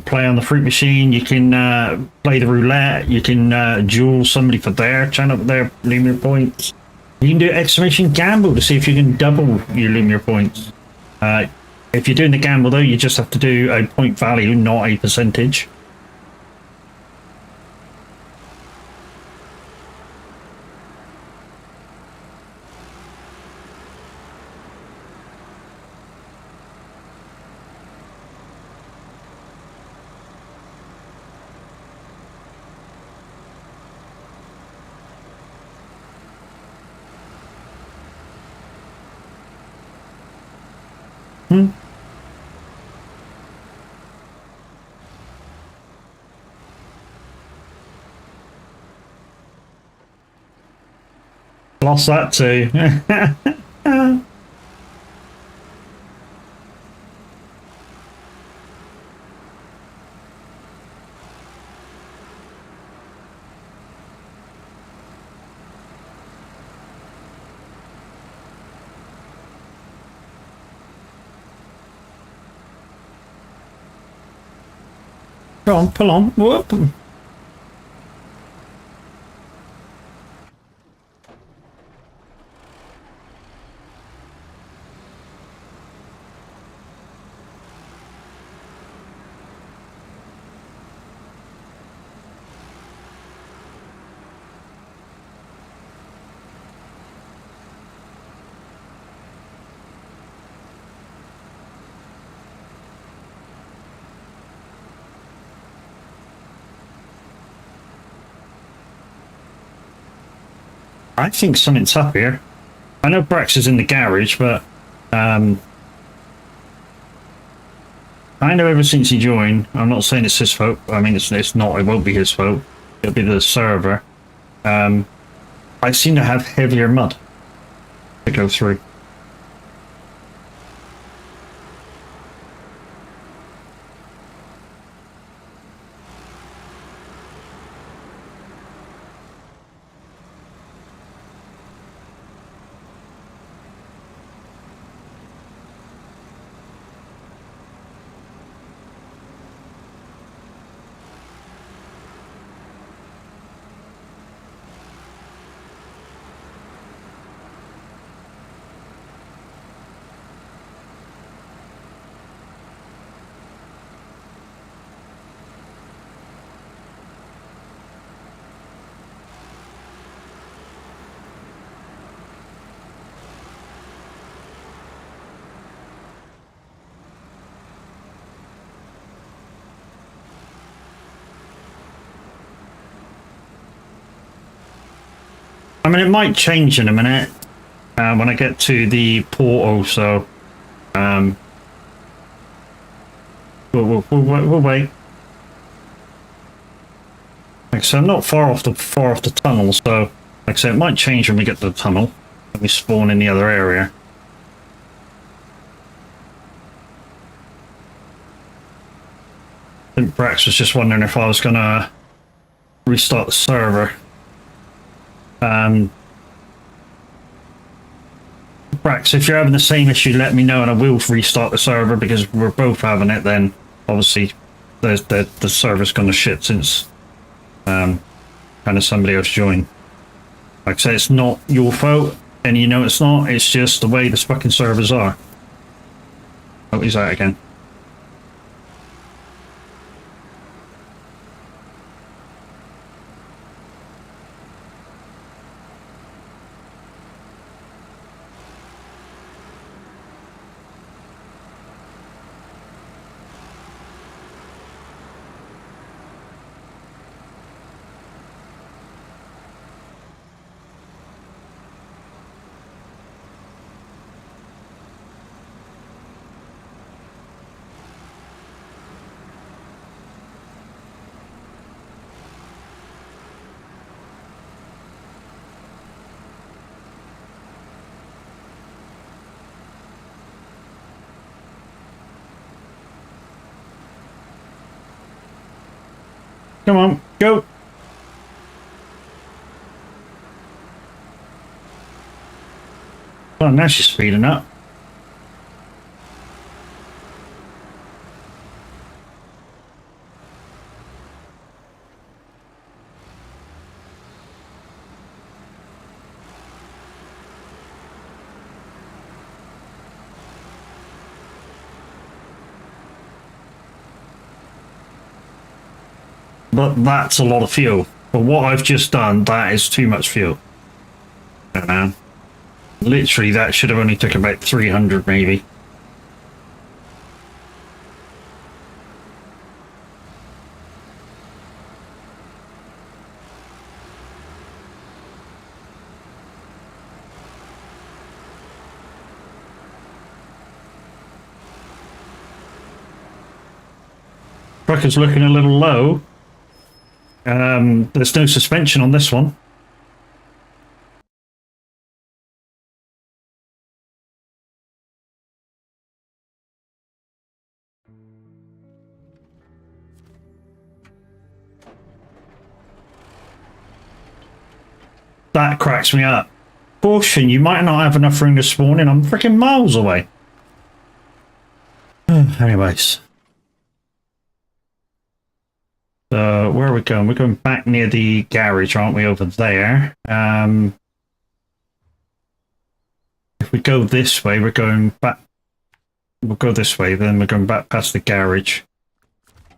play on the fruit machine, you can play the roulette, you can duel somebody for their channel, their Lumia points. You can do exclamation gamble to see if you can double your Lumia points. If you're doing the gamble though, you just have to do a point value, not a percentage. Lost that too. Go on, pull on. Whoop. I think something's up here. I know Brax is in the garage, but I know ever since he joined, I'm not saying it's his fault. I mean, it's not. It won't be his fault. It'll be the server. I seem to have heavier mud to go through. I mean, it might change in a minute when I get to the portal, so we'll wait. Like I said, I'm not far off the tunnel, so like I said, it might change when we get to the tunnel. When we spawn in the other area. I think Brax was just wondering if I was gonna restart the server. Brax, if you're having the same issue, let me know and I will restart the server, because we're both having it. Then obviously the server's gonna shit since kind of somebody else joined. Like I say, it's not your fault, and you know it's not. It's just the way the fucking servers are. Oh, he's out again. Come on, go! Oh, now she's speeding up. But that's a lot of fuel. For what I've just done, that is too much fuel. I don't know. Literally, that should have only took about 300 maybe. Truck is looking a little low. There's no suspension on this one. That cracks me up. Caution, you might not have enough room to spawn in. I'm freaking miles away. Anyways. So, where are we going? We're going back near the garage, aren't we, over there? If we go this way, we're going back. We'll go this way, then we're going back past the garage.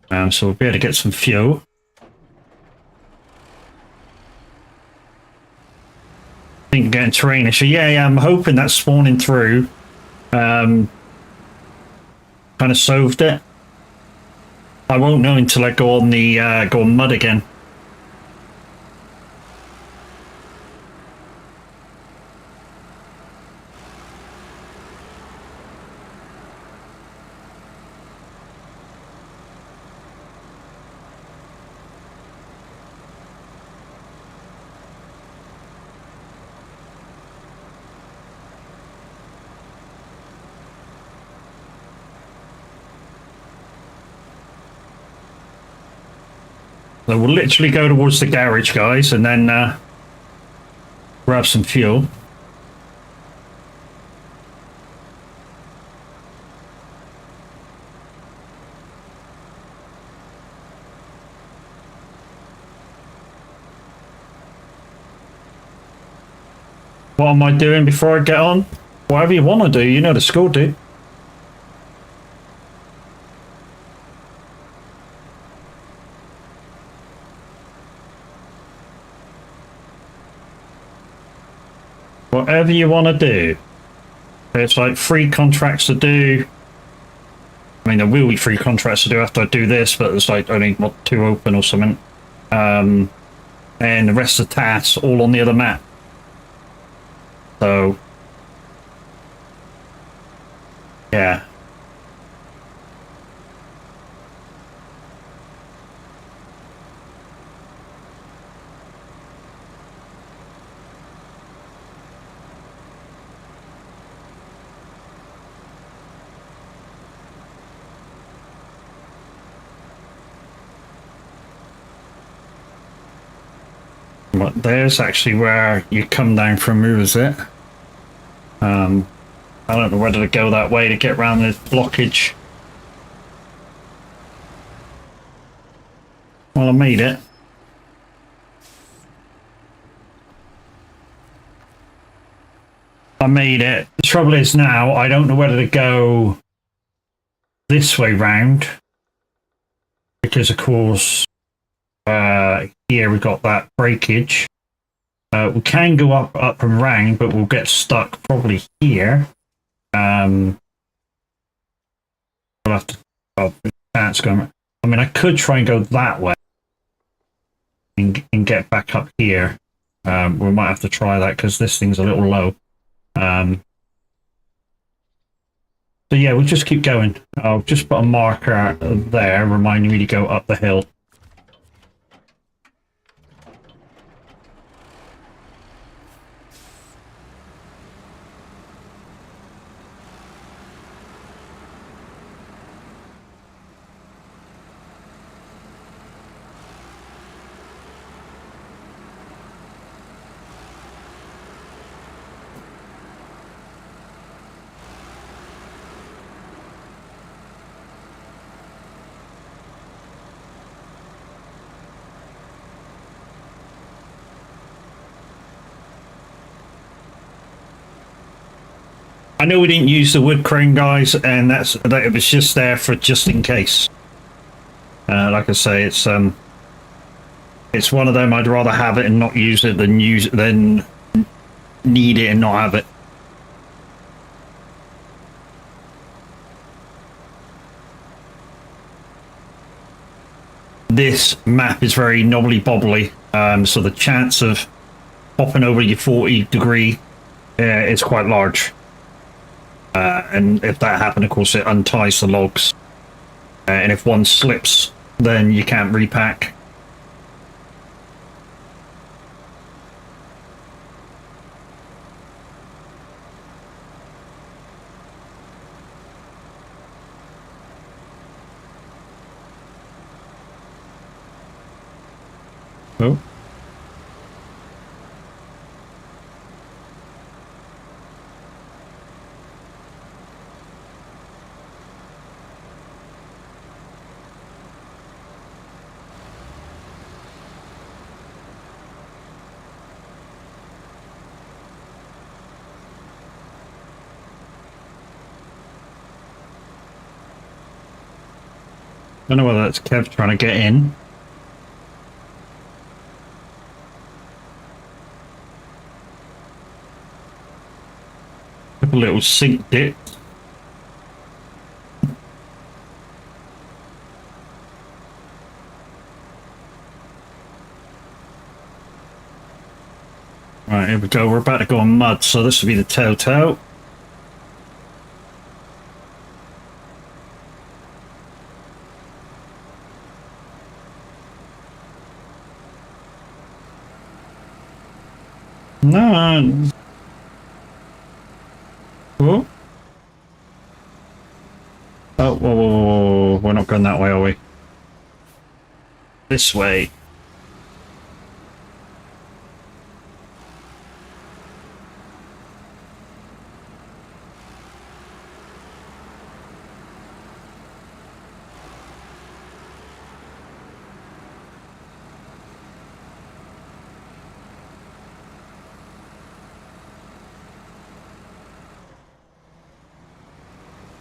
So we'll be able to get some fuel. I think getting terrain issue. Yeah, I'm hoping that spawning through kind of solved it. I won't know until I go on the go on mud again. So we'll literally go towards the garage, guys, and then grab some fuel. What am I doing before I get on? Whatever you want to do, you know the score, dude. Whatever you want to do. It's like 3 contracts to do. I mean, there will be 3 contracts to do after I do this, but there's like only 2 open or something. And the rest of the tasks all on the other map. So, yeah. But there's actually where you come down from, who is it? I don't know whether to go that way to get around this blockage. Well, I made it. I made it. The trouble is now, I don't know whether to go this way round. Because, of course, here we got that breakage. We can go up and round, but we'll get stuck probably here. We'll have to. Oh, that's going. I mean, I could try and go that way and get back up here. We might have to try that because this thing's a little low. So yeah, we'll just keep going. I'll just put a marker there, reminding me to go up the hill. I know we didn't use the wood crane, guys, and that it was just there for just in case. Like I say, it's one of them. I'd rather have it and not use it than need it and not have it. This map is very knobbly bobbly, so the chance of popping over your 40-degree is quite large. And if that happened, of course, it unties the logs. And if one slips, then you can't repack. Oh. I don't know whether that's Kev trying to get in. A little sink dip. Right, here we go. We're about to go on mud, so this will be the telltale. No. Oh. Oh, whoa, whoa, whoa, whoa. We're not going that way, are we? This way.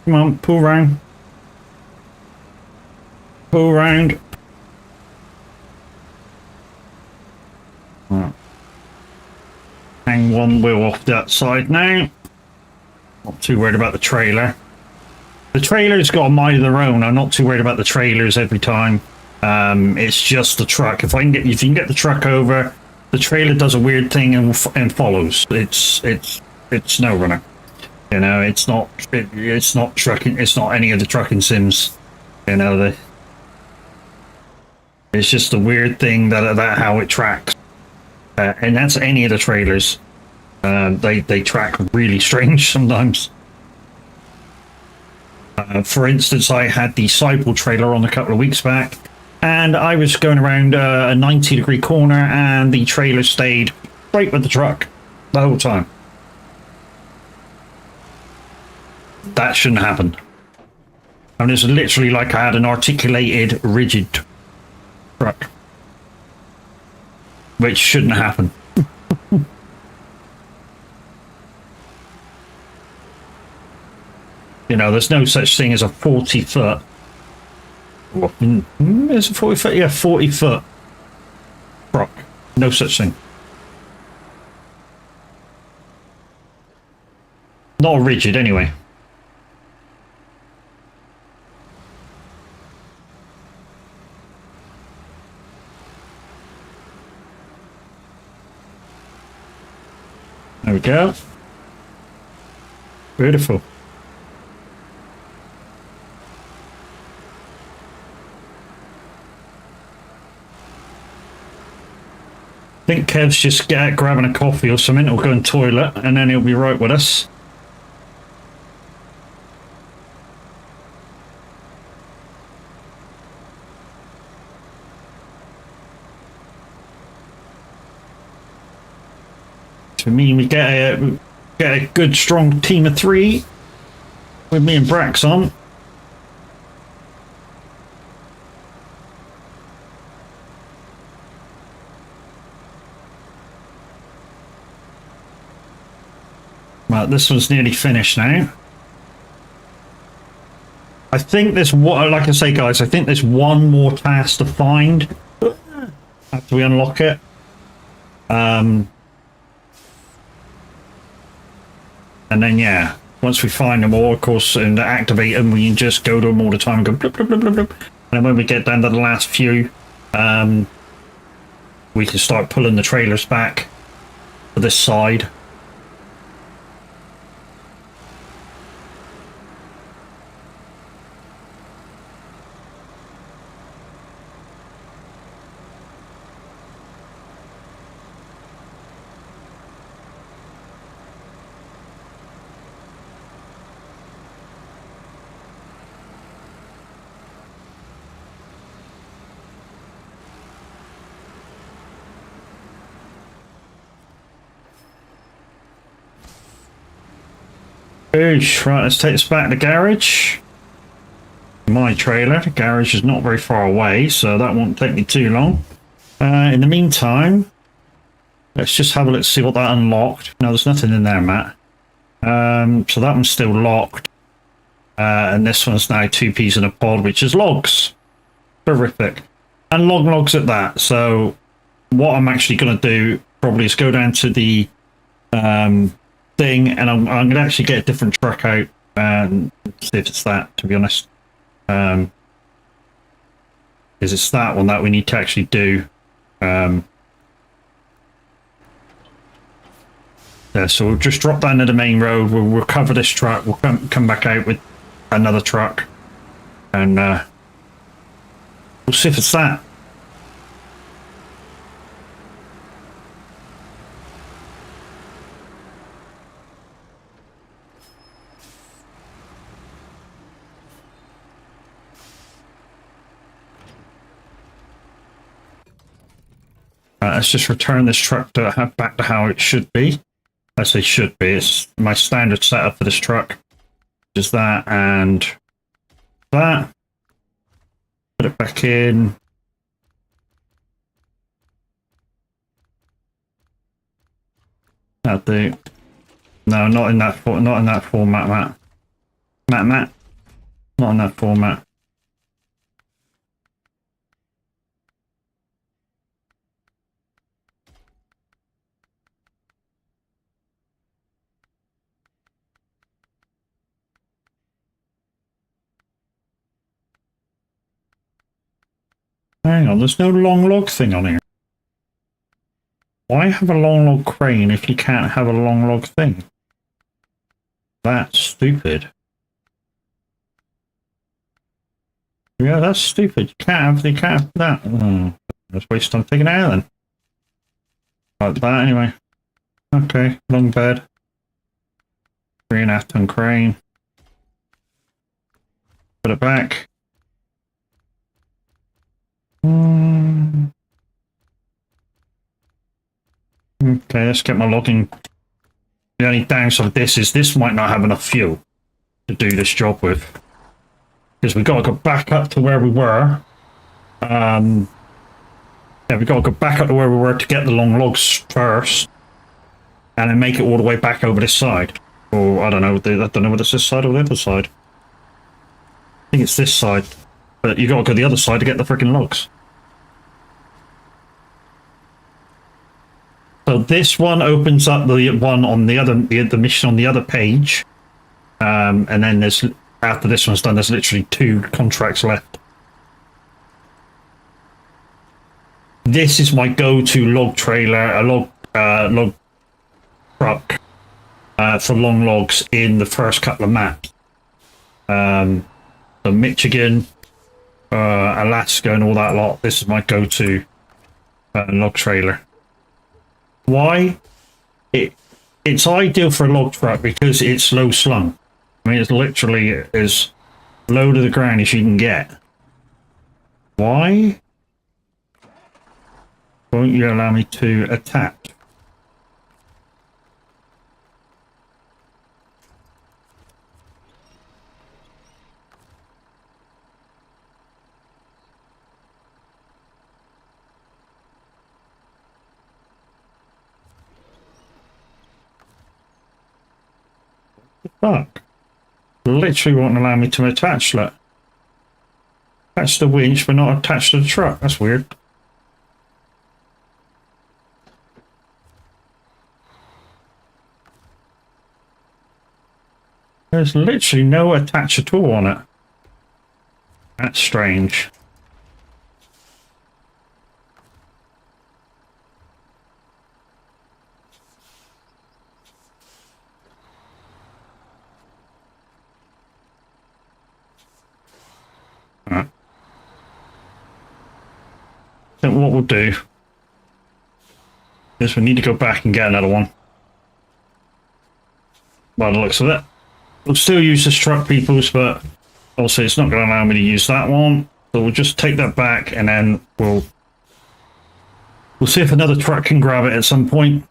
Come on, pull round. Pull round. Right. Hang one wheel off that side now. Not too worried about the trailer. The trailer's got a mind of their own. I'm not too worried about the trailers every time. It's just the truck. If you can get the truck over, the trailer does a weird thing and follows. It's Snowrunner. You know, it's not trucking. It's not any of the trucking sims. You know, it's just a weird thing that how it tracks, and that's any of the trailers. They track really strange sometimes. For instance, I had the Cycle trailer on a couple of weeks back, and I was going around a 90-degree corner, and the trailer stayed straight with the truck the whole time. That shouldn't happen. And it's literally like I had an articulated, rigid truck, which shouldn't happen. You know, there's no such thing as a 40-foot. Is it 40 foot? Yeah, 40-foot truck. No such thing. Not rigid, anyway. There we go. Beautiful. I think Kev's just grabbing a coffee or something, or going to the toilet, and then he'll be right with us. To me, we get a good strong team of 3 with me and Brax on. Right, this one's nearly finished now. I think there's one, like I say, guys, I think there's one more task to find after we unlock it. And then, yeah, once we find them all, of course, and activate them, we can just go to them all the time and go blip, blip, blip, blip, blip. And then when we get down to the last few, we can start pulling the trailers back to this side. Right, let's take this back to the garage. My trailer. The garage is not very far away, so that won't take me too long. In the meantime, let's just have a look, see what that unlocked. No, there's nothing in there, Matt. So that one's still locked. And this one's now 2 peas in a pod, which is logs. Terrific. And logs at that. So what I'm actually going to do probably is go down to the thing, and I'm going to actually get a different truck out and see if it's that, to be honest. Because it's that one that we need to actually do. Yeah, so we'll just drop down to the main road, we'll recover this truck, we'll come back out with another truck, and we'll see if it's that. Let's just return this truck to back to how it should be. I say should be. It's my standard setup for this truck. Just that and that. Put it back in. That'll do. No, not in that format, Matt. Matt. Not in that format. Hang on, there's no long log thing on here. Why have a long log crane if you can't have a long log thing? That's stupid. Yeah, that's stupid. You can't have that. Just waste time taking it out then. Like that anyway. Okay, long bed. 3.5 ton crane. Put it back. Okay, let's get my logging. The only downside of this is this might not have enough fuel to do this job with. Because we've got to go back up to where we were. Yeah, we've got to go back up to where we were to get the long logs first. And then make it all the way back over this side. Or, I don't know, whether it's this side or the other side. I think it's this side. But you got to go the other side to get the freaking logs. So this one opens up the one on the other, the mission on the other page. And then there's, after this one's done, there's literally 2 contracts left. This is my go-to log trailer, a log truck for long logs in the first couple of maps. So Michigan, Alaska, and all that lot. This is my go-to log trailer. Why? It's ideal for a log truck because it's low slung. I mean, it's literally as low to the ground as you can get. Why won't you allow me to attach? Fuck. Literally won't allow me to attach that. Attach the winch, but not attached to the truck. That's weird. There's literally no attach at all on it. That's strange. Right. I think what we'll do is we need to go back and get another one. By the looks of it. We'll still use this truck, peoples, but also it's not going to allow me to use that one. So we'll just take that back and then we'll see if another truck can grab it at some point.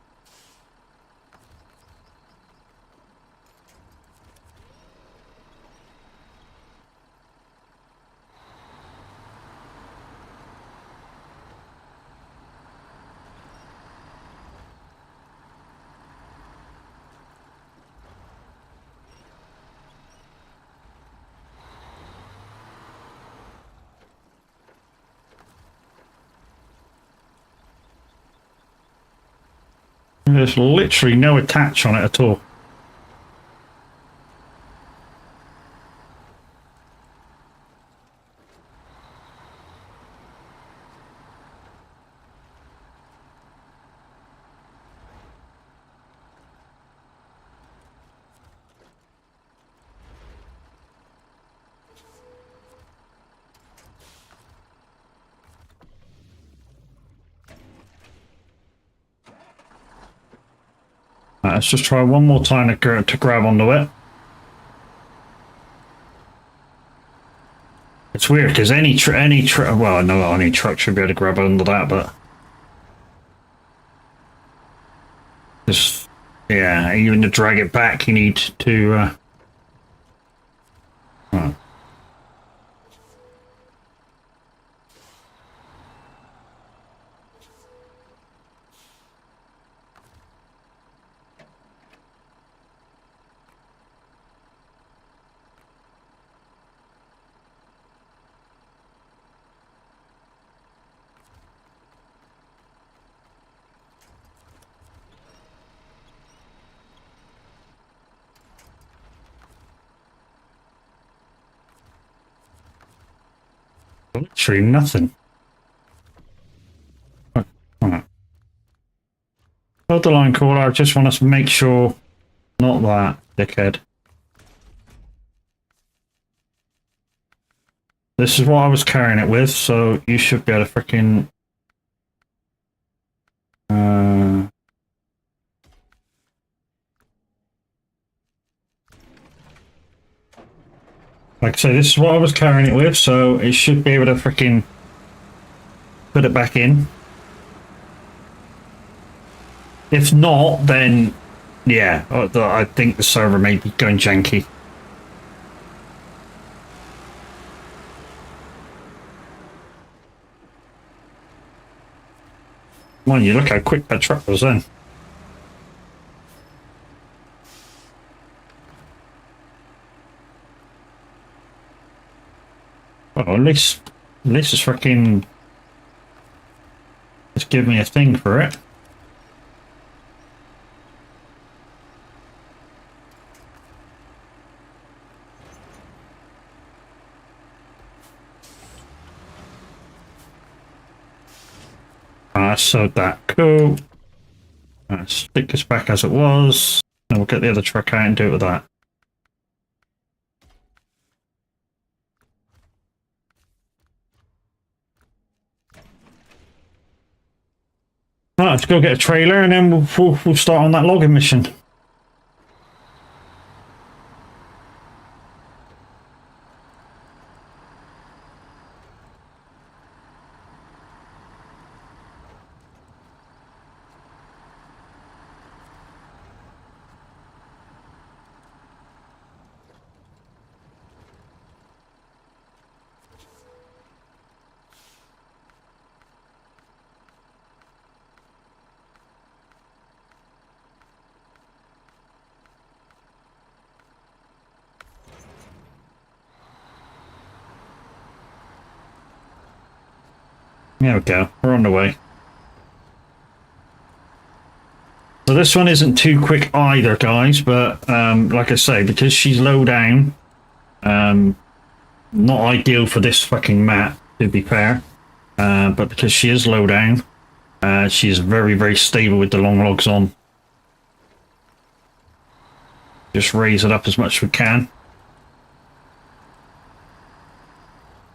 There's literally no attach on it at all. Let's just try one more time to grab onto it. It's weird because any truck should be able to grab onto that, but just yeah, even to drag it back, you need to. Oh. Literally nothing. Right. Hold the line caller, I just want us to make sure. Not that, dickhead. This is what I was carrying it with, so you should be able to freaking... Like I say, this is what I was carrying it with, so it should be able to freaking put it back in. If not, then yeah, I think the server may be going janky. Mind you, look how quick that truck was then. Well, at least it's freaking... Just give me a thing for it. So that cool. Stick this back as it was. And we'll get the other truck out and do it with that. Right, let's go get a trailer and then we'll start on that logging mission. There we go, we're on the way. So this one isn't too quick either, guys, but like I say, because she's low down, not ideal for this fucking map, to be fair, but because she is low down, she's very, very stable with the long logs on. Just raise it up as much as we can.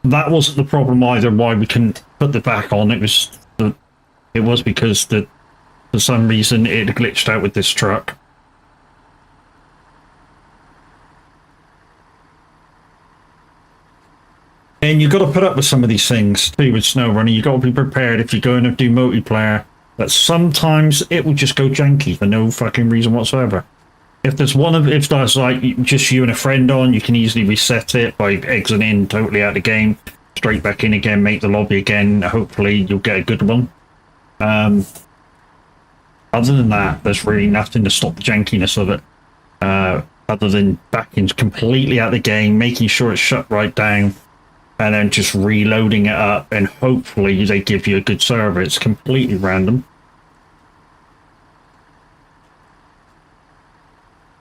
That wasn't the problem either, why we couldn't put the back on. It was because for some reason it glitched out with this truck. And you've got to put up with some of these things too with SnowRunner. You've got to be prepared if you're going to do multiplayer that sometimes it will just go janky for no fucking reason whatsoever. If there's like just you and a friend on, you can easily reset it by exiting totally out of the game, straight back in again, make the lobby again. Hopefully you'll get a good one. Other than that, there's really nothing to stop the jankiness of it. Other than backing completely out of the game, making sure it's shut right down, and then just reloading it up, and hopefully they give you a good server. It's completely random.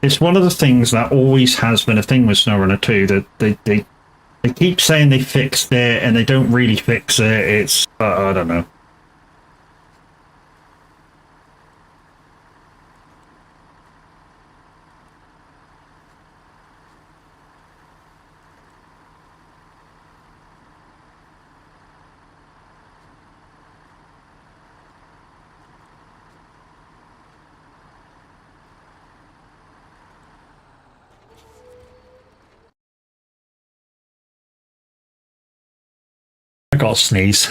It's one of the things that always has been a thing with SnowRunner 2, that they keep saying they fixed it, and they don't really fix it. It's, I don't know. I got a sneeze.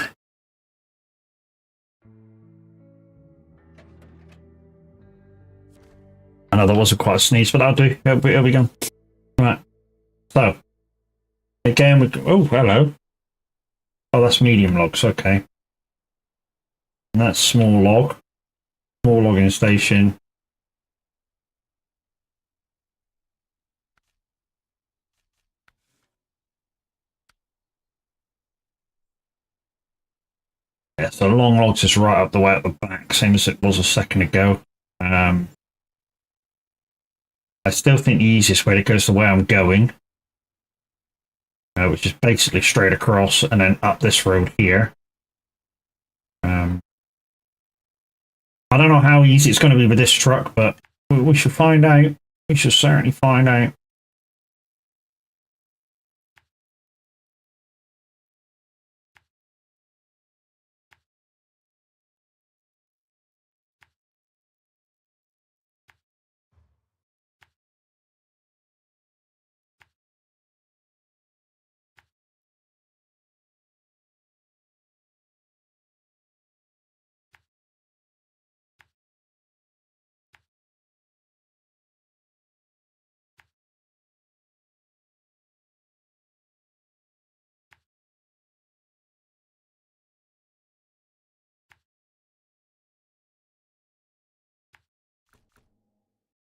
I know that wasn't quite a sneeze, but that'll do. Here we go. Right. So, again, oh, hello. Oh, that's medium logs, okay. And that's small log. Small logging station. Yeah, so long logs is right up the way at the back, same as it was a second ago. I still think the easiest way to go is the way I'm going. which is basically straight across and then up this road here. I don't know how easy it's going to be with this truck, but we should find out. We should certainly find out.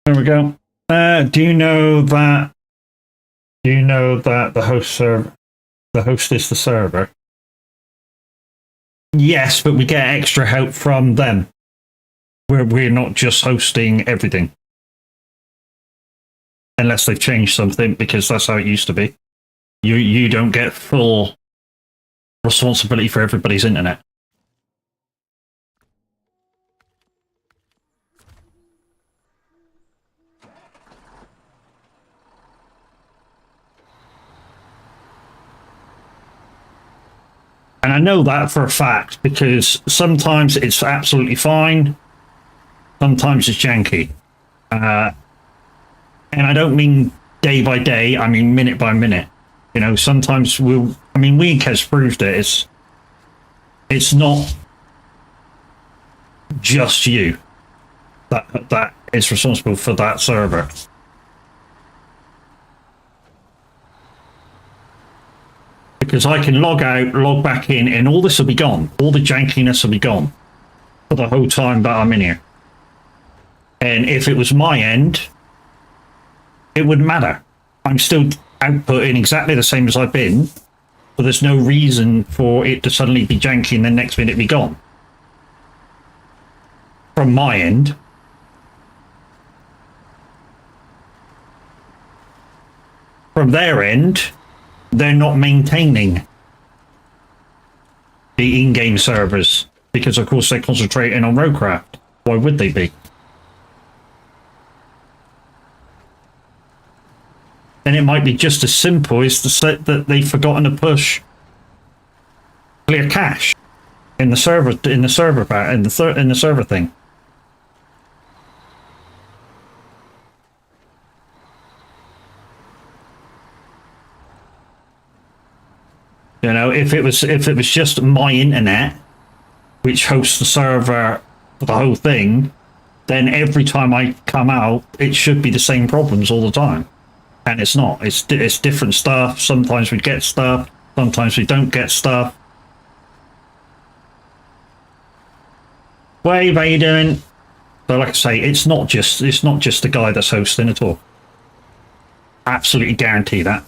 There we go. Do you know that? Do you know that the host is the server? Yes, but we get extra help from them. We're not just hosting everything, unless they've changed something, because that's how it used to be. You don't get full responsibility for everybody's internet. And I know that for a fact, because sometimes it's absolutely fine, sometimes it's janky. And I don't mean day by day, I mean minute by minute. You know, sometimes Week has proved it. It's not just you that is responsible for that server. Because I can log out, log back in, and all this will be gone. All the jankiness will be gone for the whole time that I'm in here. And if it was my end, it wouldn't matter. I'm still outputting exactly the same as I've been, but there's no reason for it to suddenly be janky and then next minute be gone. From my end. From their end, they're not maintaining the in-game servers because, of course, they're concentrating on roadcraft. Why would they be? And it might be just as simple as the set that they've forgotten to push clear cache in the server thing. You know, if it was just my internet, which hosts the server for the whole thing, then every time I come out, it should be the same problems all the time. And it's not. It's different stuff. Sometimes we get stuff. Sometimes we don't get stuff. Wave, how you doing? So, like I say, it's not just the guy that's hosting at all. Absolutely guarantee that.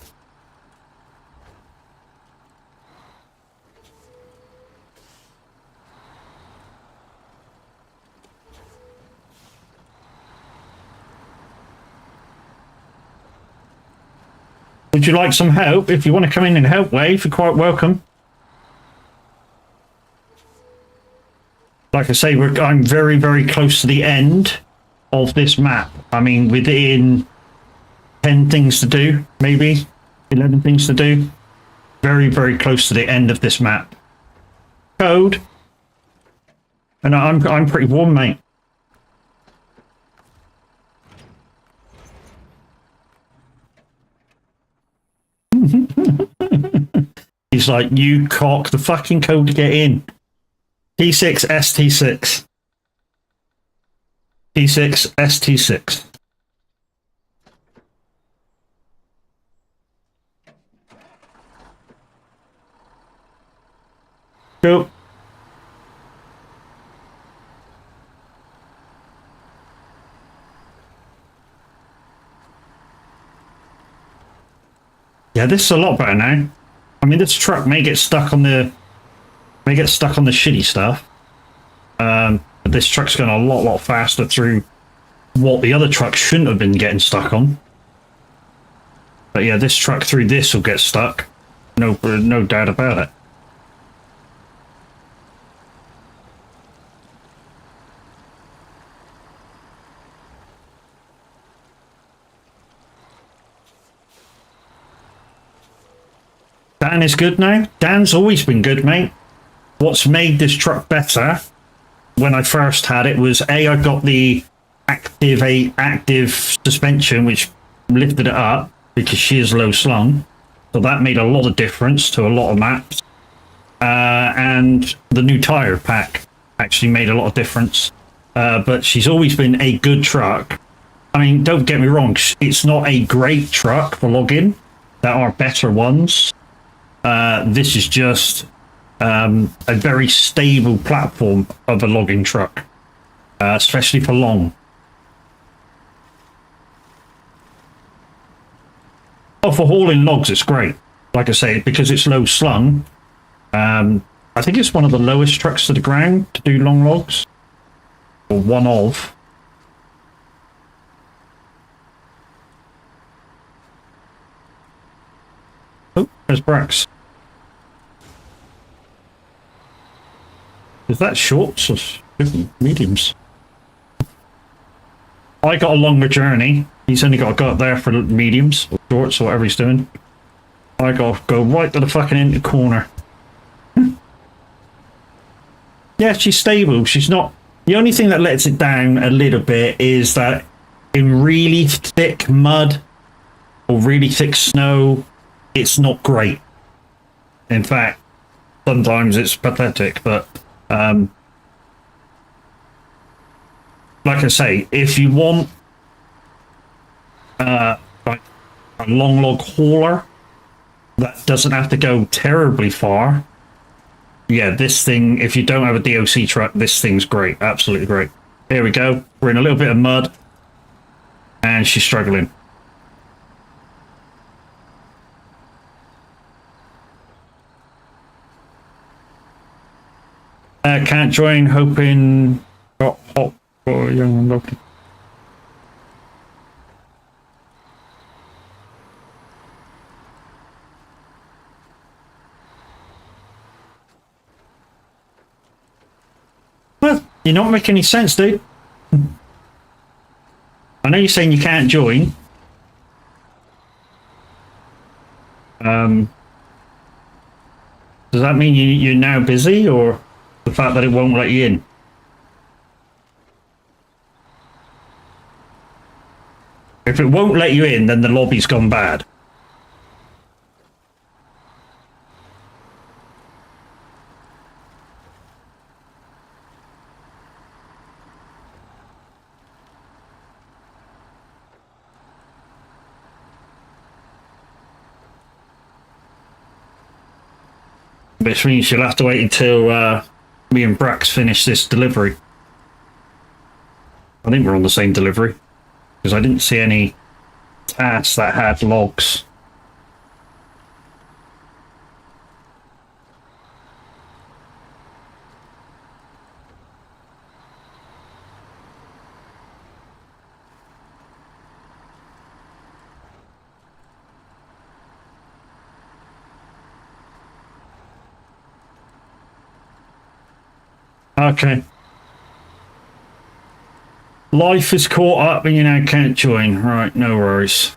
Would you like some help? If you want to come in and help, Wave, you're quite welcome. Like I say, I'm very, very close to the end of this map. I mean, within 10 things to do, maybe 11 things to do. Very, very close to the end of this map. Code. And I'm pretty warm, mate. He's like, you cock, the fucking code to get in. T6 ST6. T6 ST6. Go. Yeah, this is a lot better now. I mean, this truck may get stuck on the shitty stuff. But this truck's going a lot faster through what the other truck shouldn't have been getting stuck on. But yeah, this truck through this will get stuck. no doubt about it. Dan is good now. Dan's always been good, mate. What's made this truck better when I first had it was I got the active suspension, which lifted it up because she is low slung, so that made a lot of difference to a lot of maps. And the new tire pack actually made a lot of difference. But she's always been a good truck. I mean, don't get me wrong, it's not a great truck for logging. There are better ones. This is just a very stable platform of a logging truck, especially for long. Oh, for hauling logs, it's great. Like I say, because it's low slung. I think it's one of the lowest trucks to the ground to do long logs, or one of. Oh, there's Brax. Is that shorts or mediums? I got a longer journey. He's only got to go up there for mediums or shorts or whatever he's doing. I got to go right to the fucking end corner. Yeah, she's stable. She's not... The only thing that lets it down a little bit is that in really thick mud or really thick snow, it's not great. In fact, sometimes it's pathetic, but... like I say, if you want like a long log hauler that doesn't have to go terribly far, yeah, this thing, if you don't have a DOC truck, this thing's great. Absolutely great. Here we go. We're in a little bit of mud and she's struggling. Can't join, hoping got hot for young and lovely. Well, you're not making any sense, dude. I know you're saying you can't join. Does that mean you're now busy, or the fact that it won't let you in? If it won't let you in, then the lobby's gone bad. Which means you'll have to wait until me and Brax finish this delivery. I think we're on the same delivery, because I didn't see any tasks that had logs. Okay. Life is caught up and you now can't join. Right, no worries.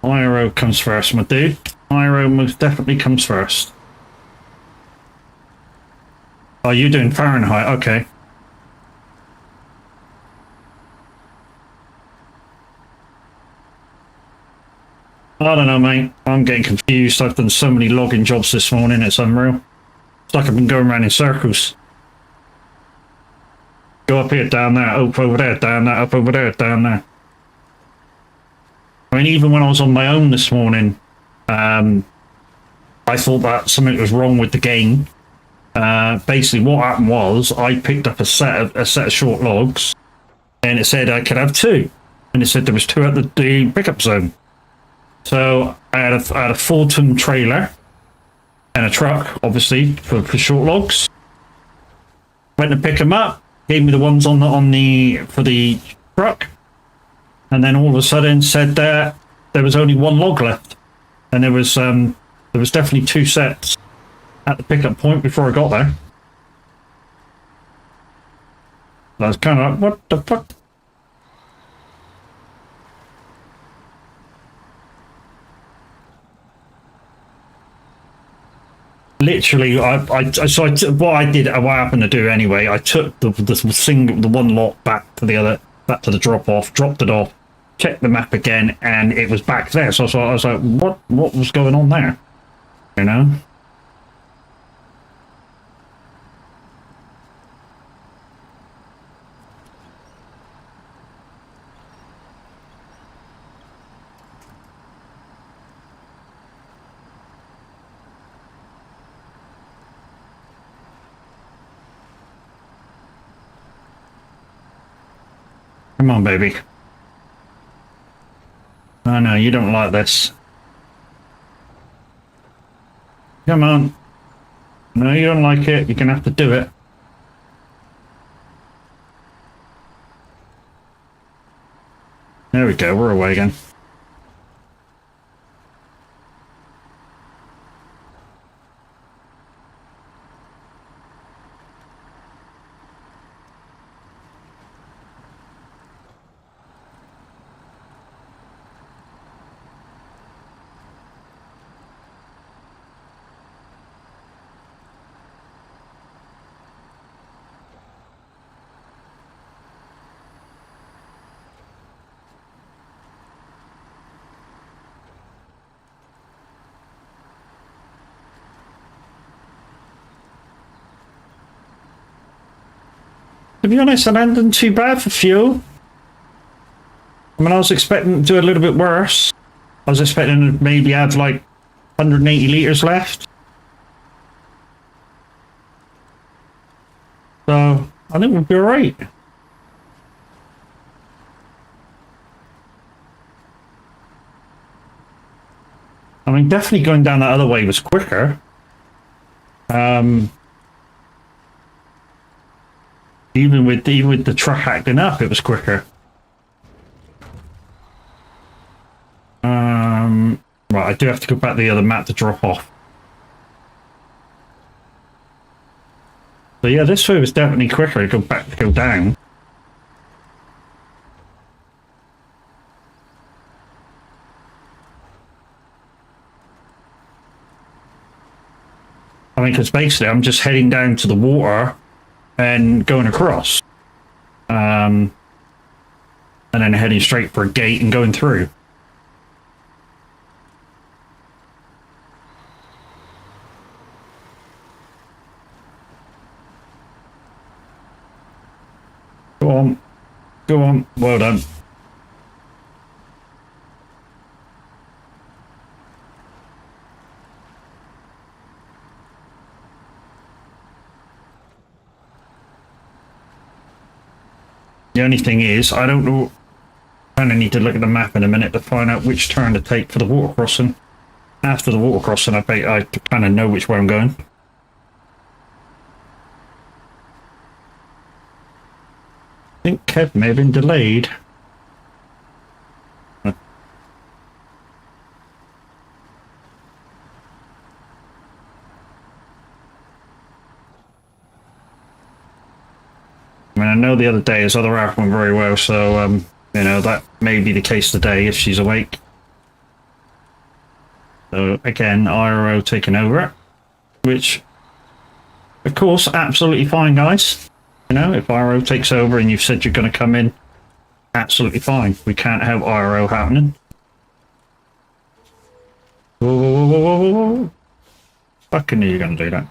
IRO comes first, my dude. IRO most definitely comes first. Oh, you're doing Fahrenheit, okay. I don't know, mate. I'm getting confused. I've done so many logging jobs this morning, it's unreal. It's like I've been going around in circles. Go up here, down there, up over there, down there, up over there, down there. I mean, even when I was on my own this morning, I thought that something was wrong with the game. Basically, what happened was I picked up a set of short logs, and it said I could have two, and it said there was two at the pickup zone. So I had a full-ton trailer and a truck, obviously, for short logs. Went to pick them up, gave me the ones for the truck, and then all of a sudden said that there was only one log left. and there was definitely 2 sets at the pickup point before I got there. I was kind of like, what the fuck? Literally, what happened to do anyway, I took the one lot back to the drop off, dropped it off, checked the map again, and it was back there. So I was like, what was going on there? You know? Come on, baby. Oh no, you don't like this. Come on. No, you don't like it. You're gonna have to do it. There we go, we're away again. To be honest, I hadn't done too bad for fuel. I mean, I was expecting to do a little bit worse. I was expecting to maybe have like 180 litres left. So, I think we'll be alright. I mean, definitely going down that other way was quicker. Even with the truck acting up, it was quicker. Right, I do have to go back to the other map to drop off. So yeah, this way was definitely quicker to go down. I mean, because basically I'm just heading down to the water and going across. And then heading straight for a gate and going through. Go on. Go on. Well done. The only thing is, I don't know. I kind of need to look at the map in a minute to find out which turn to take for the water crossing. After the water crossing, I kind of know which way I'm going. I think Kev may have been delayed. I mean, I know the other day his other half went very well, so, you know, that may be the case today if she's awake. So, again, IRO taking over it, which, of course, absolutely fine, guys. You know, if IRO takes over and you've said you're going to come in, absolutely fine. We can't have IRO happening. Whoa, whoa, whoa, whoa, whoa, whoa. Fucking knew you were going to do that.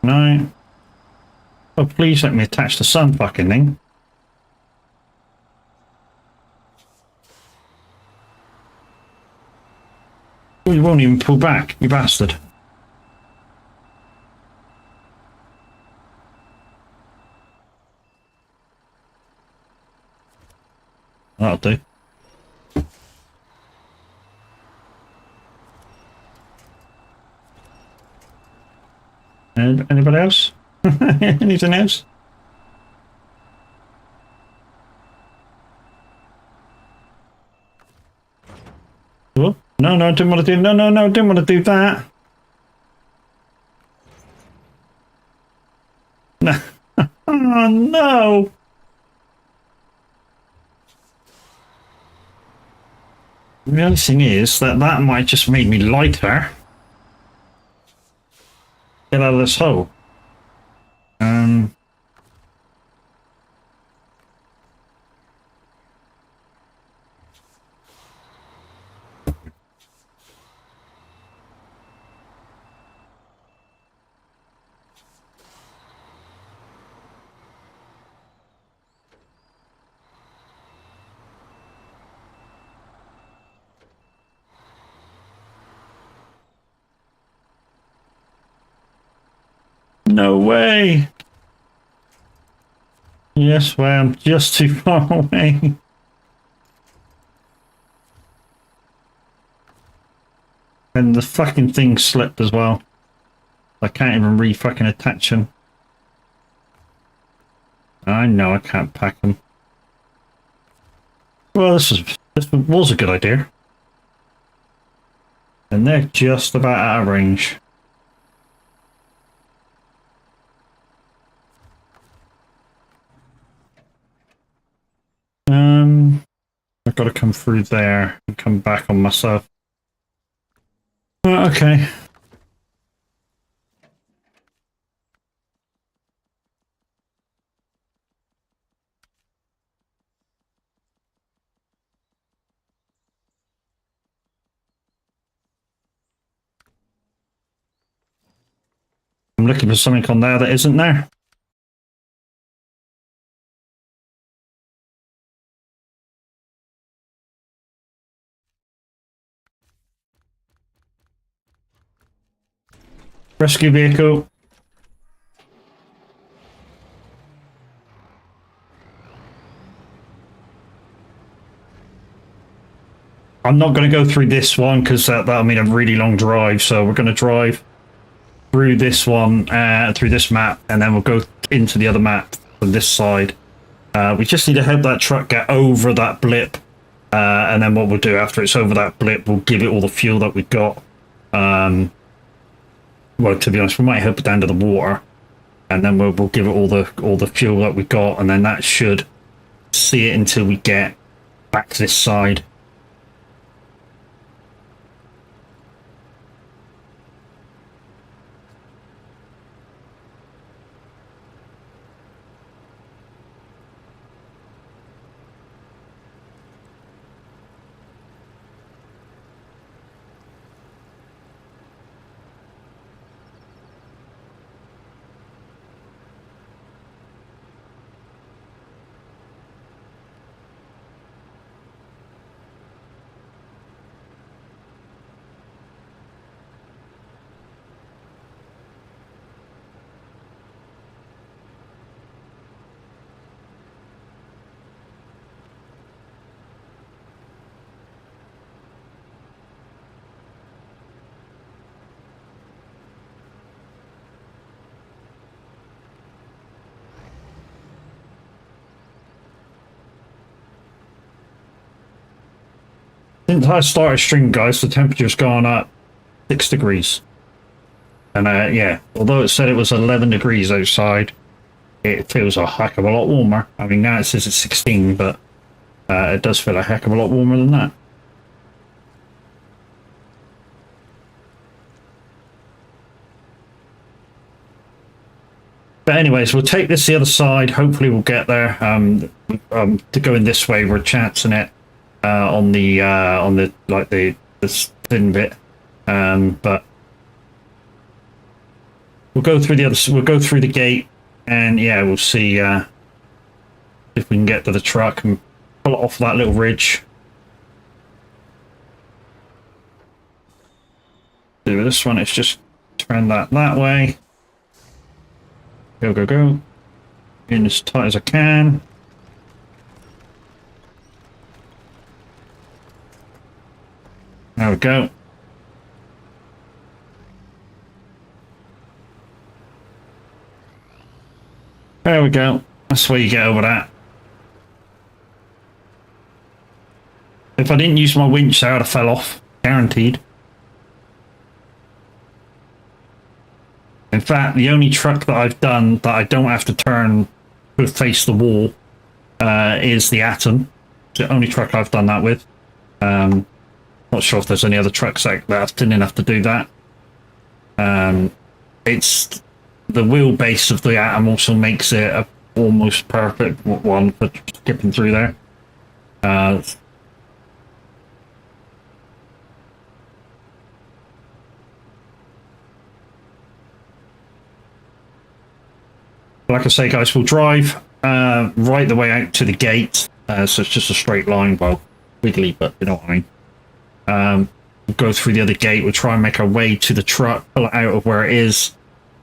No. Oh, please let me attach the sun fucking thing. Oh, you won't even pull back, you bastard. That'll do. And anybody else? Anything else? Oh, no, no, I didn't want to do. No, no, no, I didn't want to do that. No. Oh no. The only thing is that that might just make me lighter. Get out of this hole. No way. Yes, well, I'm just too far away. And the fucking thing slipped as well. I can't even re-fucking attach them. I know I can't pack them. Well, this was a good idea. And they're just about out of range. I've got to come through there and come back on myself. Okay. I'm looking for something on there that isn't there. Rescue vehicle. I'm not going to go through this one because that'll mean a really long drive. So we're going to drive through this one, through this map, and then we'll go into the other map from this side. We just need to help that truck get over that blip. And then what we'll do after it's over that blip, we'll give it all the fuel that we've got. Well, to be honest, we might help it down to the water, and then we'll give it all the fuel that we've got, and then that should see it until we get back to this side. Since I started stream, guys, the temperature's gone up 6 degrees. And yeah, although it said it was 11 degrees outside, it feels a heck of a lot warmer. I mean, now it says it's 16, but it does feel a heck of a lot warmer than that. But anyways, we'll take this the other side. Hopefully we'll get there. To go in this way, we're chancing it on the like the thin bit. But we'll go through the other. We'll go through the gate, and yeah, we'll see if we can get to the truck and pull it off that little ridge. Do this one. It's just turn that way. Go, go, go. In as tight as I can. There we go. There we go. That's where you get over that. If I didn't use my winch there, I'd have fell off. guaranteed. In fact, the only truck that I've done that I don't have to turn to face the wall is the Atom. It's the only truck I've done that with. Not sure if there's any other trucks that didn't have to do that. It's the wheelbase of the Atom also makes it a almost perfect one for skipping through there. Like I say, guys, we'll drive right the way out to the gate. So it's just a straight line, well, wiggly, but you know what I mean. We'll go through the other gate. We'll try and make our way to the truck, pull it out of where it is,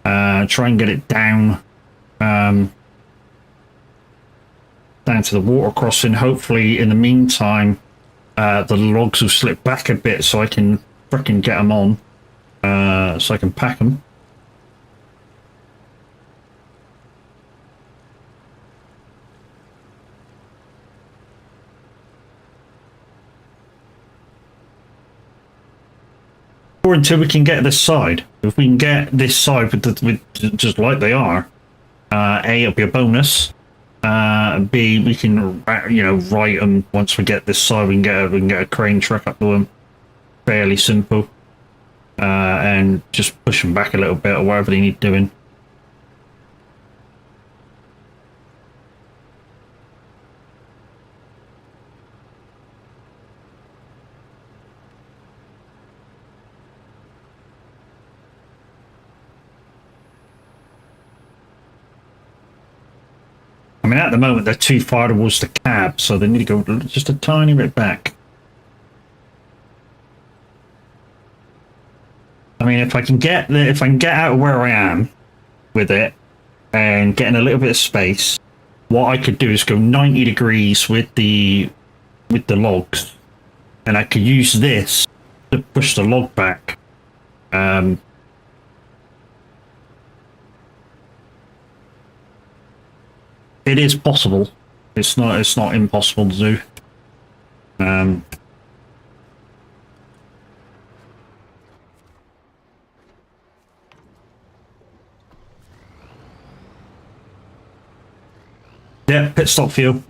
try and get it down, down to the water crossing. Hopefully, in the meantime, the logs will slip back a bit so I can frickin' get them on, so I can pack them. Or until we can get this side. If we can get this side with just like they are, A, it'll be a bonus. B, we can right them once we get this side. We can get a crane truck up to them. Fairly simple, and just push them back a little bit or whatever they need doing. I mean, at the moment, they're too far towards the cab, so they need to go just a tiny bit back. I mean, if I can get out of where I am with it and getting a little bit of space, what I could do is go 90 degrees with the logs, and I could use this to push the log back. It is possible. It's not impossible to do. Yeah, pit stop fuel.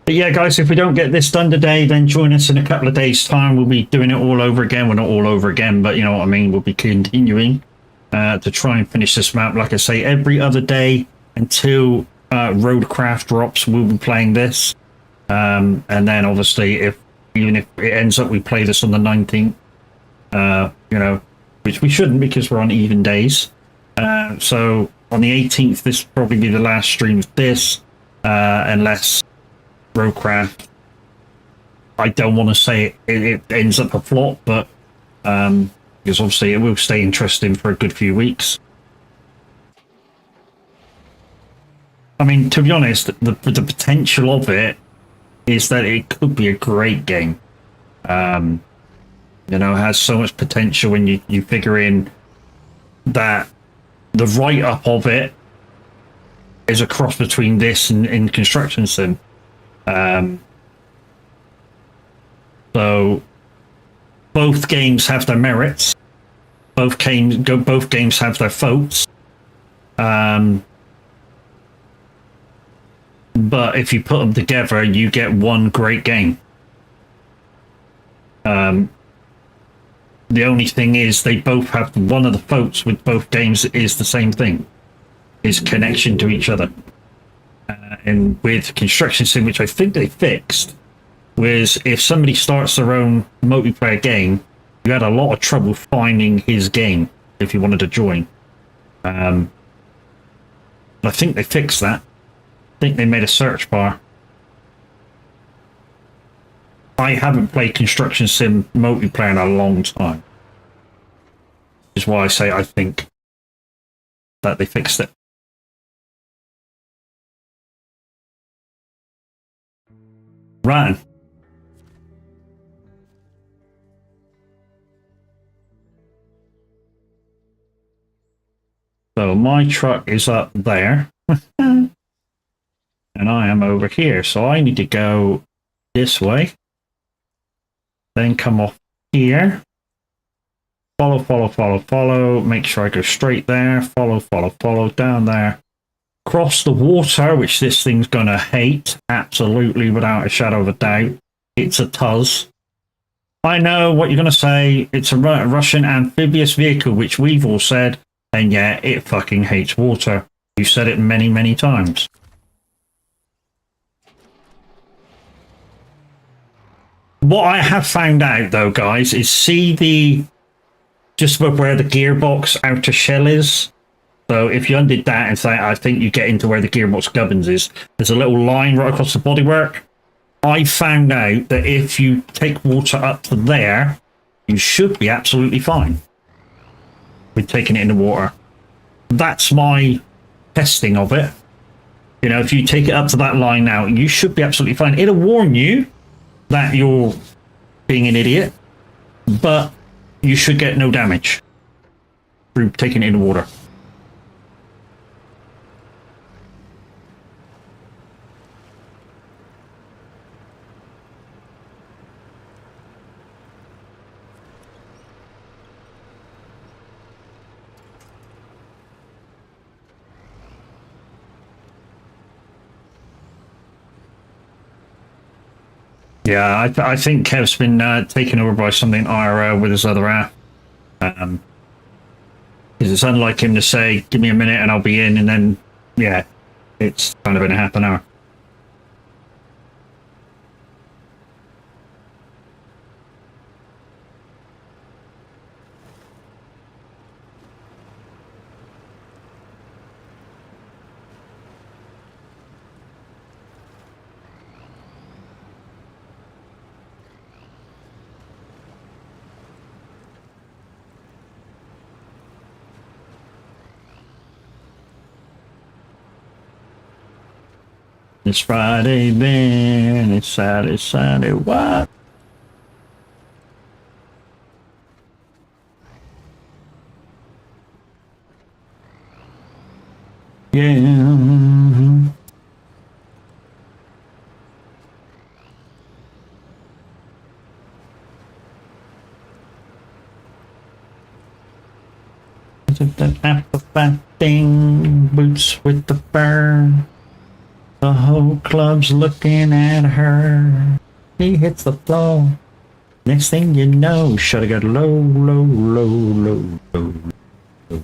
But yeah, guys, if we don't get this done today, then join us in a couple of days' time. We'll be doing it all over again. Well, not all over again, but you know what I mean. We'll be continuing to try and finish this map. Like I say, every other day until Roadcraft drops, we'll be playing this. And then obviously, even if it ends up we play this on the 19th, which we shouldn't because we're on even days. So on the 18th, this will probably be the last stream of this, unless Roadcraft, I don't want to say it ends up a flop, but because obviously it will stay interesting for a good few weeks. I mean, to be honest, the potential of it is that it could be a great game. It has so much potential when you figure in that the write-up of it is a cross between this and Construction Sim. So both games have their merits. Both games have their faults. But if you put them together, you get one great game. The only thing is they both have one of the faults with both games is the same thing, is connection to each other. And with Construction Sim, which I think they fixed, was if somebody starts their own multiplayer game, you had a lot of trouble finding his game if you wanted to join. I think they fixed that. I think they made a search bar. I haven't played Construction Sim multiplayer in a long time. Which is why I say I think that they fixed it. Run. So my truck is up there. And I am over here. So I need to go this way. Then come off here. Follow, follow, follow, follow. Make sure I go straight there. Follow, follow, follow. Down there. Cross the water, which this thing's going to hate. Absolutely, without a shadow of a doubt. It's a Tuz. I know what you're going to say. It's a Russian amphibious vehicle, which we've all said. And yeah, it fucking hates water. You said it many, many times. What I have found out, though, guys, is see the... just above where the gearbox outer shell is. So if you undid that and say, I think you get into where the gearbox gubbins is, there's a little line right across the bodywork. I found out that if you take water up to there, you should be absolutely fine with taking it in the water. That's my testing of it. You know, if you take it up to that line now, you should be absolutely fine. It'll warn you that you're being an idiot, but you should get no damage through taking it in the water. Yeah, I think Kev's been taken over by something IRL with his other half. Because it's unlike him to say, give me a minute and I'll be in, and then, yeah, it's kind of in a half an hour. It's Friday then, it's Saturday, what? Yeah. That apple fat thing, boots with the fur. The whole club's looking at her. He hits the floor. Next thing you know, shoulda got low, low, low, low, low, low.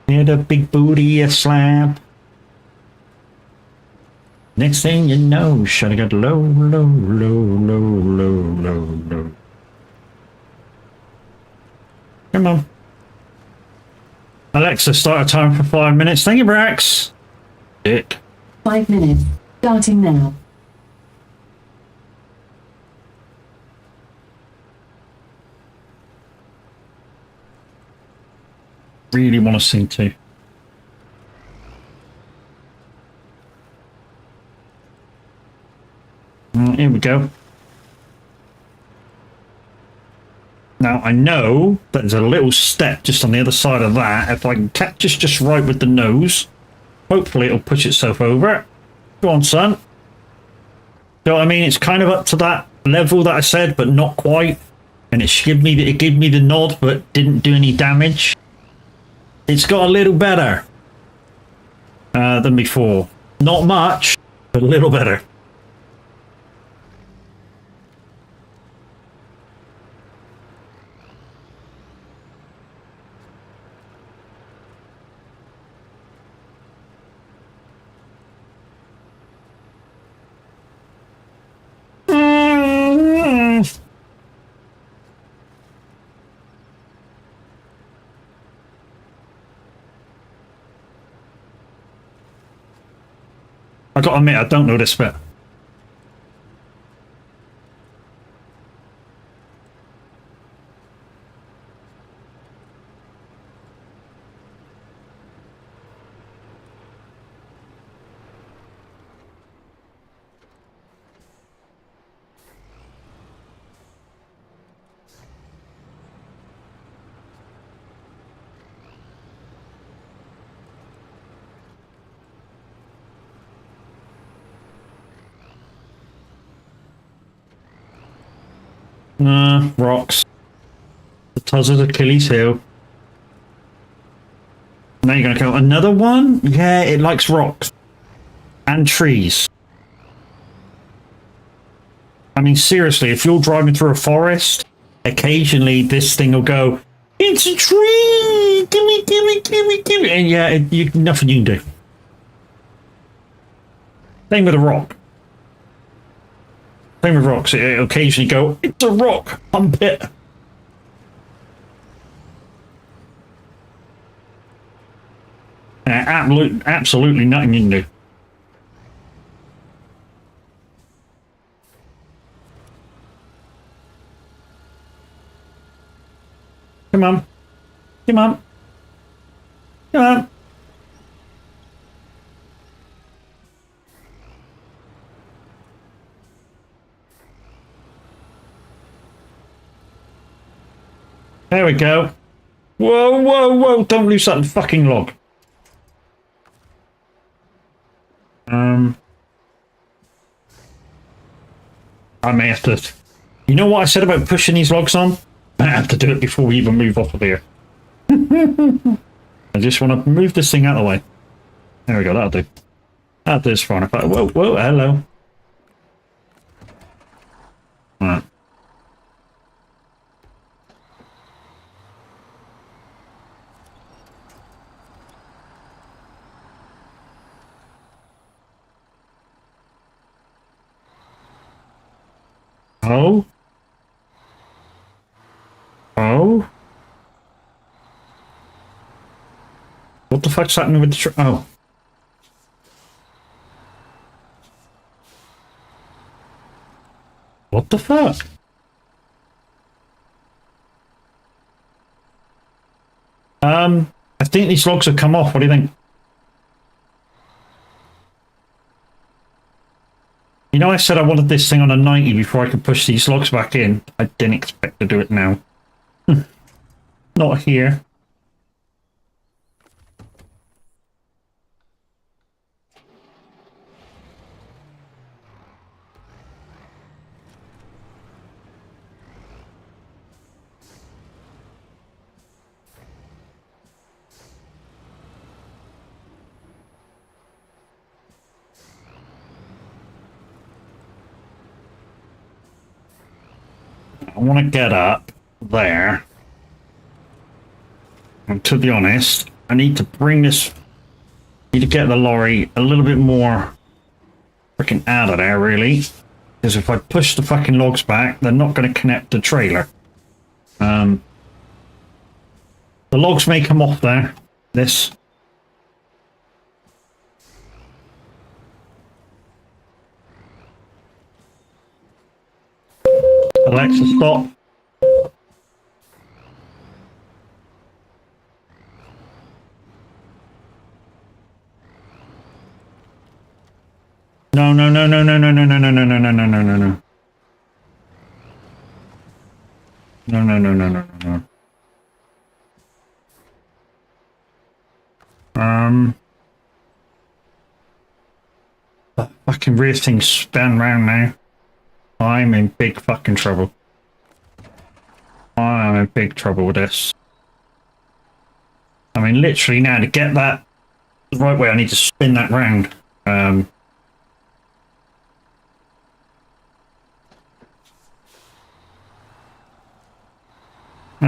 Hit a big booty a slap. Next thing you know, shoulda got low, low, low, low, low, low, low. Come on. Alexa, start a time for 5 minutes. Thank you, Brax. Dick. 5 minutes. Starting now. Really want to sing too. Here we go. Now I know that there's a little step just on the other side of that. If I can catch just right with the nose, hopefully it'll push itself over it. Go on, son. So I mean, it's kind of up to that level that I said, but not quite. And it gave me the nod, but didn't do any damage. It's got a little better than before. Not much, but a little better. I gotta admit, I don't know this bit. rocks. The Tuzzle's Achilles heel. Now you're going to kill another one? Yeah, it likes rocks. And trees. I mean, seriously, if you're driving through a forest, occasionally this thing will go, it's a tree! Gimme, gimme, gimme, gimme! And yeah, nothing you can do. Same with a rock. Same with rocks. It'll occasionally go, it's a rock! Pump it! Absolutely nothing you can do. Come on. Come on. Come on. There we go. Whoa, whoa, whoa. Don't lose that fucking log. I may have to... You know what I said about pushing these logs on? I have to do it before we even move off of here. I just want to move this thing out of the way. There we go, that'll do. That'll do this far enough. Whoa, whoa, hello. Alright. Oh? Oh? What the fuck's happening with the oh. What the fuck? I think these logs have come off. What do you think? You know, I said I wanted this thing on a 90 before I could push these logs back in. I didn't expect to do it now. Not here. I want to get up there. And to be honest, I need to bring this... I need to get the lorry a little bit more freaking out of there, really. Because if I push the fucking logs back, they're not going to connect the trailer. The logs may come off there. This. Alexa, stop. No, no, no, no, no, no, no, no, no, no, no, no, no, no, no, no. No, no, no, no, no, no, no. The fucking rear thing's spun round now. I'm in big fucking trouble. I'm in big trouble with this. I mean, literally now, to get that the right way, I need to spin that round. I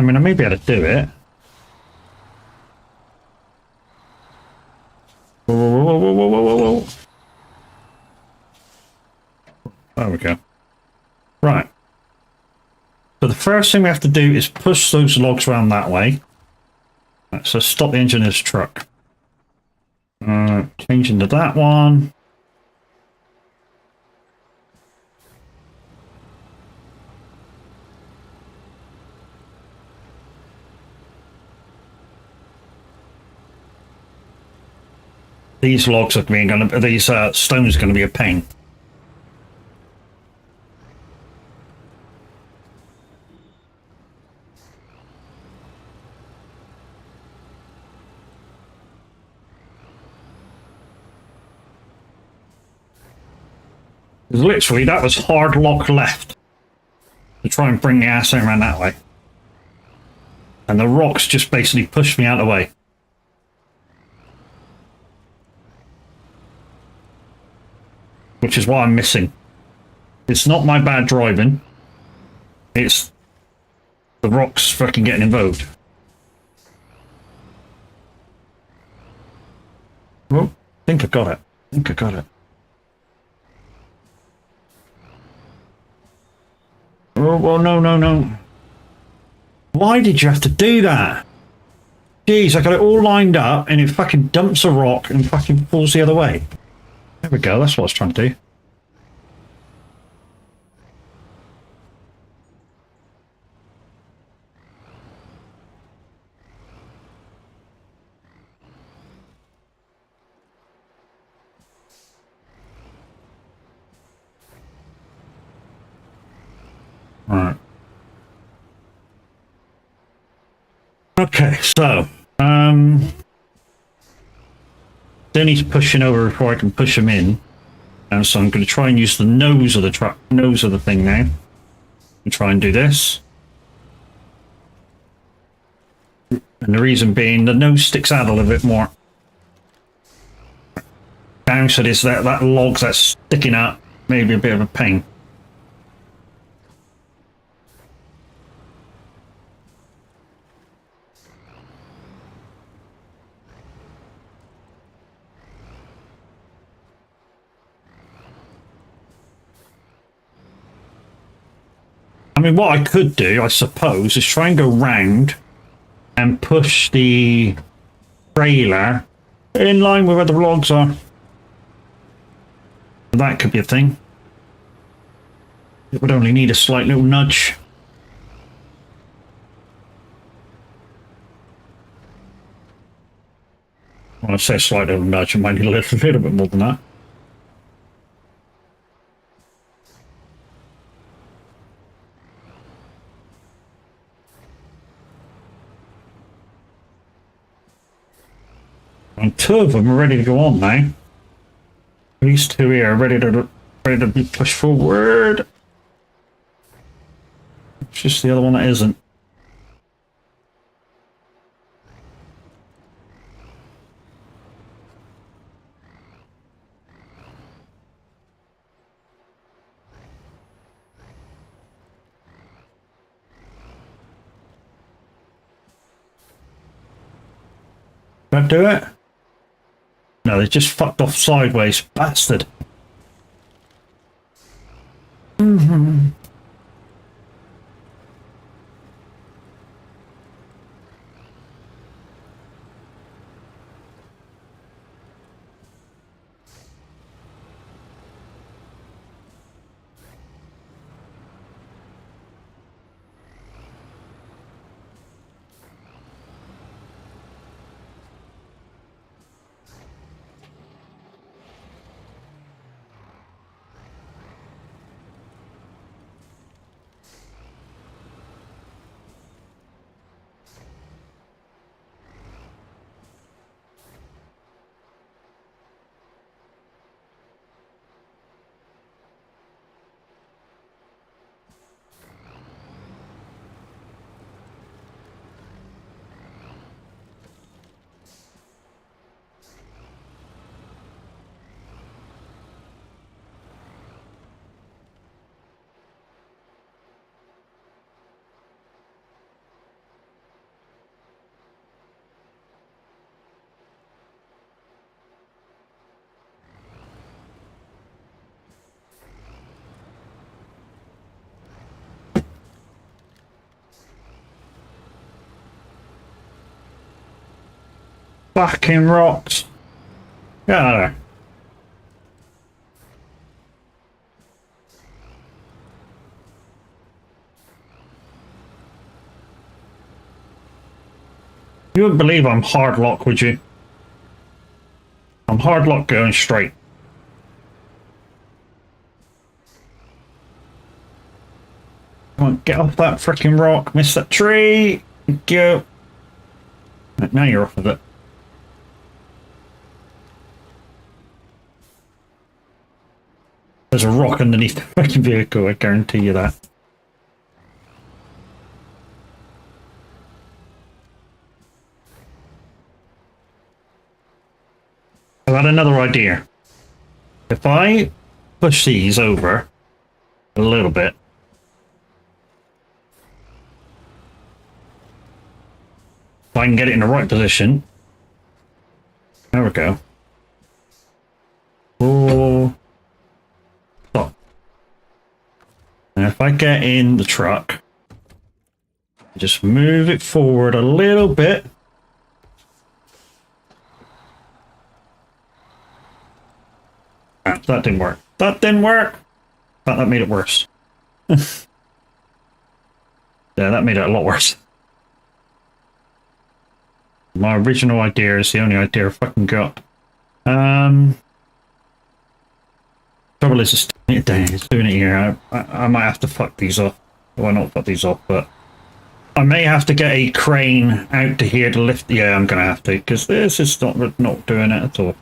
mean, I may be able to do it. Whoa, whoa, whoa, whoa, whoa, whoa, whoa, whoa. There we go. Right. So the first thing we have to do is push those logs around that way. Right, so stop the engine of this truck. Change into that one. These logs are going to, these stones are going to be a pain. Literally, that was hard lock left. to try and bring the ass around that way. And the rocks just basically pushed me out of the way. Which is what I'm missing. It's not my bad driving. It's the rocks fucking getting involved. Oh, I think I got it. Oh, well, no. Why did you have to do that? Jeez, I got it all lined up and it fucking dumps a rock and fucking falls the other way. There we go, that's what I was trying to do. Alright. Okay, so Denny's pushing over before I can push him in. And so I'm going to try and use the nose of the truck, nose of the thing now. And try and do this. And the reason being, the nose sticks out a little bit more. Down, so there's that log that's sticking out, maybe a bit of a pain. I mean, what I could do, I suppose, is try and go round and push the trailer in line with where the logs are. That could be a thing. It would only need a slight little nudge. When I say a slight little nudge, I might need a little bit more than that. And two of them are ready to go on now. These two here are ready to be pushed forward. It's just the other one that isn't. Did I do it? No, they just fucked off sideways, bastard. Fucking rocks. Get out of there. You wouldn't believe I'm hard lock, would you? I'm hard lock going straight. Come on, get off that freaking rock. Miss that tree. Thank you. Right, now you're off of it. There's a rock underneath the fucking vehicle, I guarantee you that. I had another idea. If I push these over a little bit, if I can get it in the right position. There we go. Oh, stop. And if I get in the truck, just move it forward a little bit. Ah, that didn't work. That didn't work. That made it worse. Yeah, that made it a lot worse. My original idea is the only idea I fucking got. Trouble is, it's doing it here. I might have to fuck these off. Well, not fuck these off, but I may have to get a crane out to here to lift. Yeah, I'm gonna have to, because this is not doing it at all.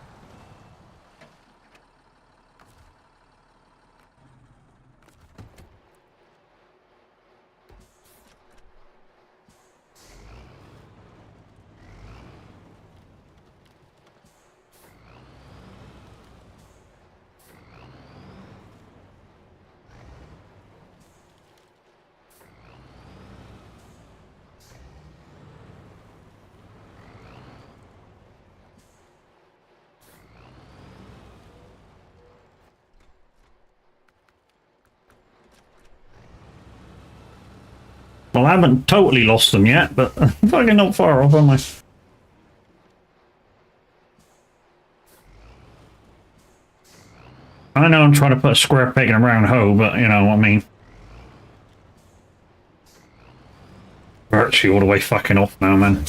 Well, I haven't totally lost them yet, but fucking not far off, am I? I know I'm trying to put a square peg in a round hole, but you know what I mean. We're actually all the way fucking off now, man.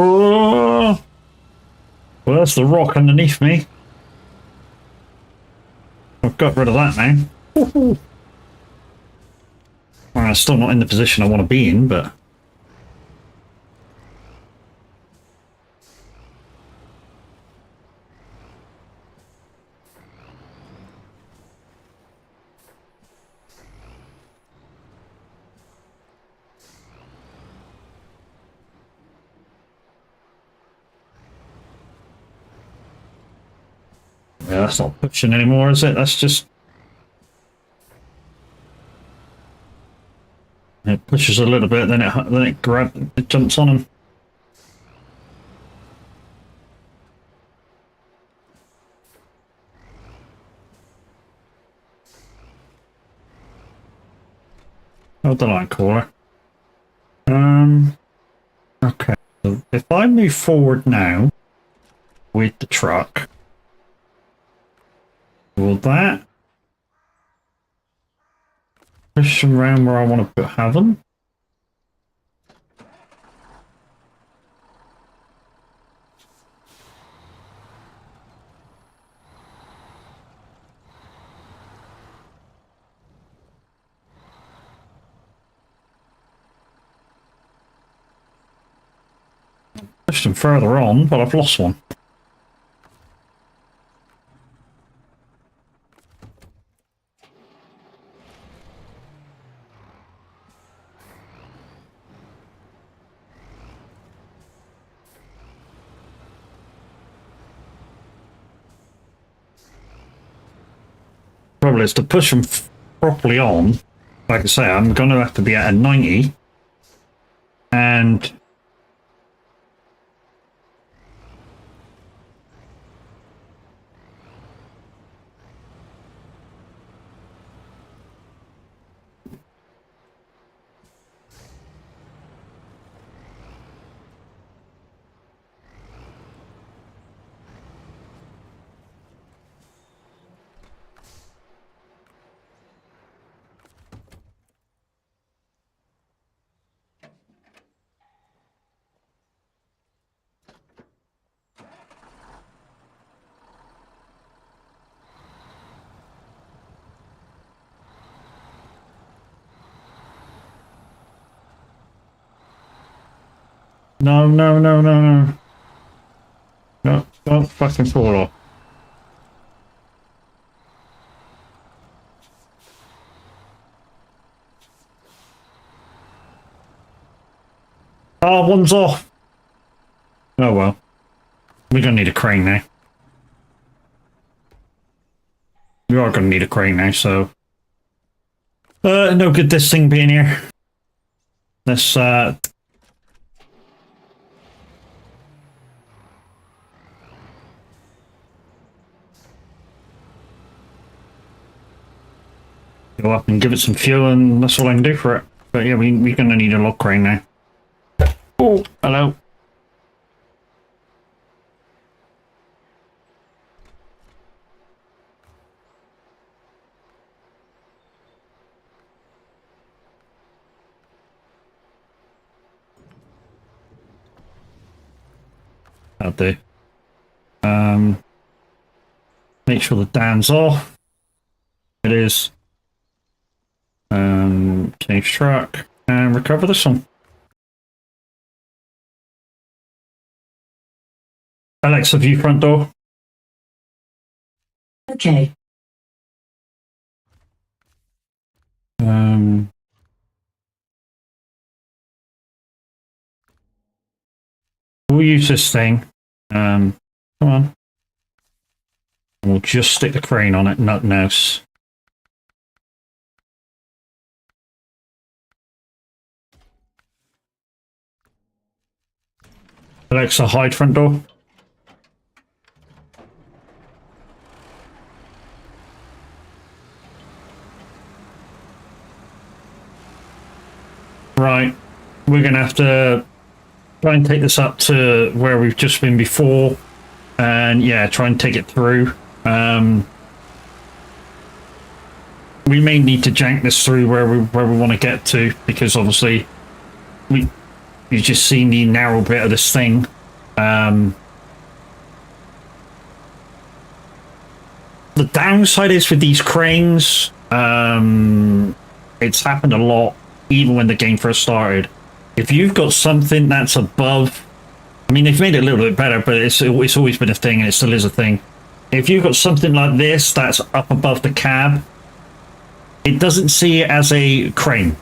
Oh! Well, that's the rock underneath me. I've got rid of that now. Well, I'm still not in the position I want to be in, but... yeah, that's not pushing anymore, is it? That's just... It pushes a little bit, then it jumps on him. Hold the line, caller. Okay. So if I move forward now with the truck, will that push them around where I want to have them? Push them further on, but I've lost one. Problem is to push them properly on. Like I say, I'm going to have to be at a 90, and no, no, no, no, no. No, don't fucking fall off. Oh, one's off. Oh well. We're gonna need a crane now. We are gonna need a crane now, so no good this thing being here. Let's go up and give it some fuel, and that's all I can do for it. But yeah, we're gonna need a log crane now. Oh, hello. That'll do. Make sure the dam's off. It is. Change truck and recover this one. Alexa, view front door. Okay. We'll use this thing. Come on. We'll just stick the crane on it, nothing else. Alexa, hide front door. Right, we're gonna have to try and take this up to where we've just been before, and yeah, try and take it through. We may need to jank this through where we want to get to, because obviously you've just seen the narrow bit of this thing. The downside is with these cranes, it's happened a lot even when the game first started. If you've got something that's above, I mean, they've made it a little bit better, but it's always been a thing, and it still is a thing. If you've got something like this that's up above the cab, it doesn't see it as a crane.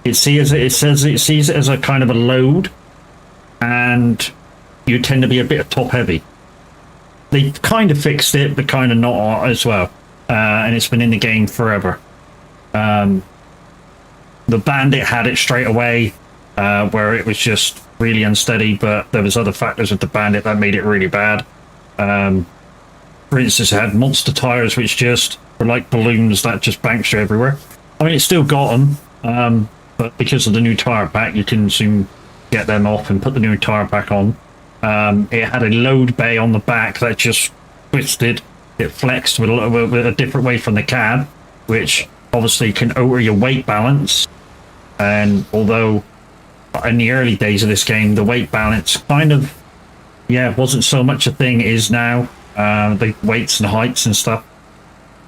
It sees it as a kind of a load, and you tend to be a bit top heavy. They kind of fixed it, but kind of not as well, and it's been in the game forever. The Bandit had it straight away, where it was just really unsteady, but there was other factors with the Bandit that made it really bad. For instance, it had monster tires, which just were like balloons that just bounced you everywhere. I mean, it still got them, but because of the new tire pack, you can soon get them off and put the new tire pack on. It had a load bay on the back that just twisted. It flexed with a different way from the cab, which obviously can alter your weight balance. And although in the early days of this game, the weight balance kind of, wasn't so much a thing, it is now. The weights and heights and stuff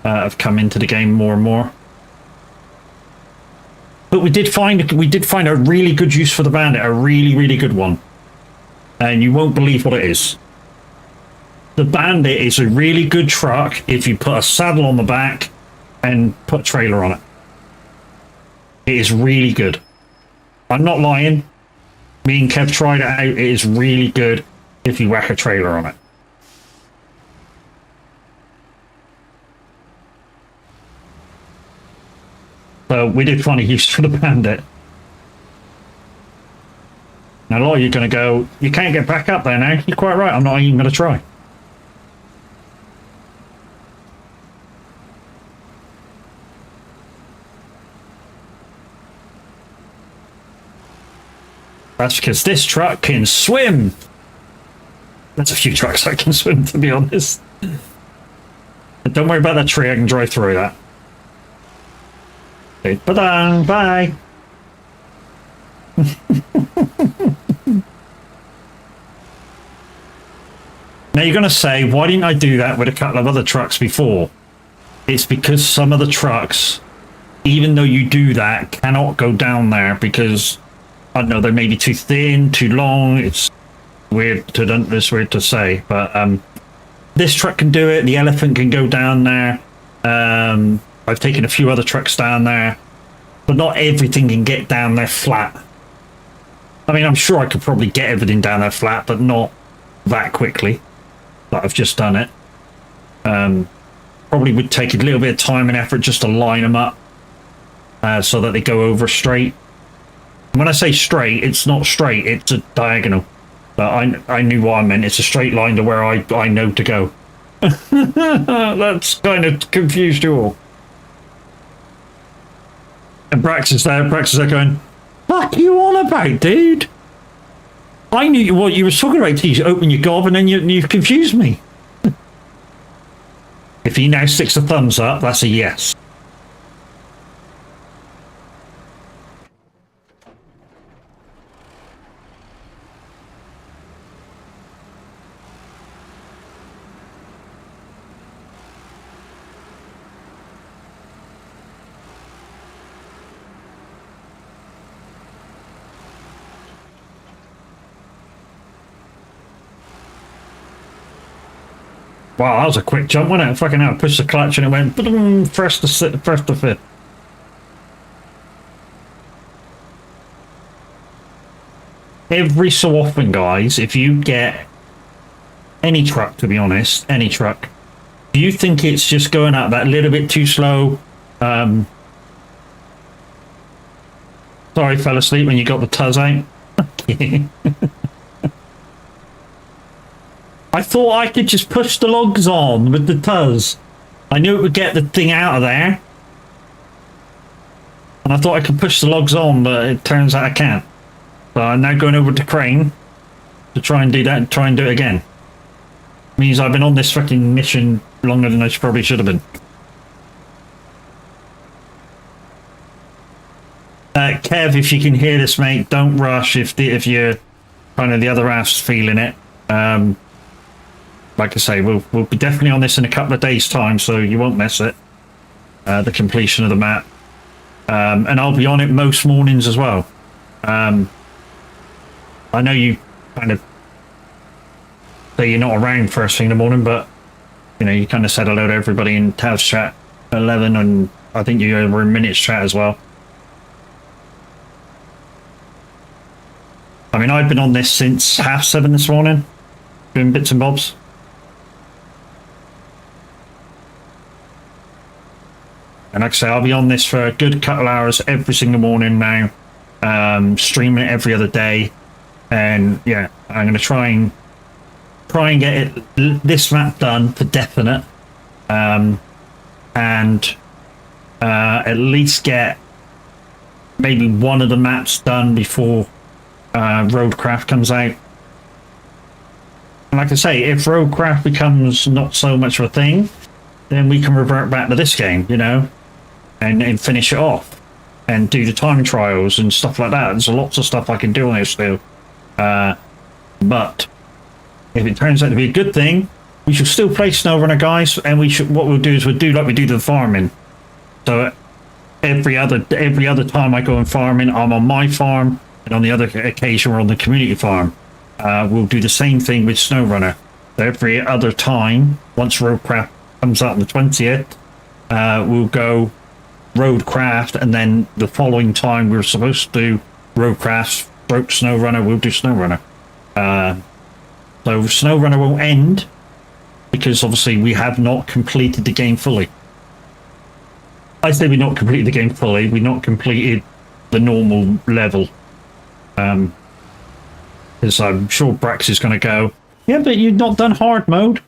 have come into the game more and more. But we did find a really good use for the Bandit, a really, really good one. And you won't believe what it is. The Bandit is a really good truck if you put a saddle on the back and put a trailer on it. It is really good. I'm not lying. Me and Kev tried it out. It is really good if you whack a trailer on it. So we did find a use for the Bandit. Now a lot of you are going to go, you can't get back up there now. You're quite right. I'm not even going to try. That's because this truck can swim. There's a few trucks that can swim, to be honest. And don't worry about that tree. I can drive through that. Okay, bye. Now you're going to say, why didn't I do that with a couple of other trucks before? It's because some of the trucks, even though you do that, cannot go down there because, I don't know, they may be too thin, too long. It's weird to say, but this truck can do it. The Elephant can go down there. I've taken a few other trucks down there, but not everything can get down there flat. I mean, I'm sure I could probably get everything down there flat, but not that quickly. Like I've just done it. Probably would take a little bit of time and effort just to line them up so that they go over straight. When I say straight, it's not straight, it's a diagonal. But I knew what I meant. It's a straight line to where I know to go. That's kind of confused you all. And Brax is there going, fuck you on about, dude? I knew what you were talking about till you open your gob and then you've confused me. If he now sticks a thumbs up, that's a yes. Wow, that was a quick jump, wasn't it? Fucking hell, I pushed the clutch and it went boom, first to fifth. Every so often, guys, if you get any truck, to be honest, any truck, do you think it's just going up that little bit too slow? Sorry, fell asleep when you got the tuzz out. I thought I could just push the logs on with the tuzz. I knew it would get the thing out of there. And I thought I could push the logs on, but it turns out I can't. So I'm now going over to Crane to try and do that and try and do it again. Means I've been on this fucking mission longer than I probably should have been. Kev, if you can hear this, mate, don't rush if you're kind of the other half's feeling it. Like I say, we'll be definitely on this in a couple of days' time, so you won't miss it. The completion of the map. And I'll be on it most mornings as well. I know you kind of say you're not around first thing in the morning, but you know, you kind of said hello to everybody in Tav's chat at 11, and I think you were in Minute's chat as well. I mean, I've been on this since 7:30 this morning, doing bits and bobs. And like I say, I'll be on this for a good couple hours every single morning now, streaming it every other day. And yeah, I'm going to try and get this map done for definite, and at least get maybe one of the maps done before Roadcraft comes out. And like I say, if Roadcraft becomes not so much of a thing, then we can revert back to this game, you know, and finish it off and do the time trials and stuff like that. There's lots of stuff I can do on this still. But if it turns out to be a good thing, we should still play Snowrunner, guys, and what we'll do is we'll do like we do the farming. So every other time I go and farming, I'm on my farm, and on the other occasion we're on the community farm. We'll do the same thing with Snowrunner. So every other time, once Roadcraft comes out on the 20th, we'll go Roadcraft, and then the following time we're supposed to do Roadcraft stroke Snowrunner, we'll do Snowrunner. So Snowrunner won't end because obviously we have not completed the game fully. I say we've not completed the game fully, we've not completed the normal level. Because I'm sure Brax is going to go, yeah, but you've not done hard mode.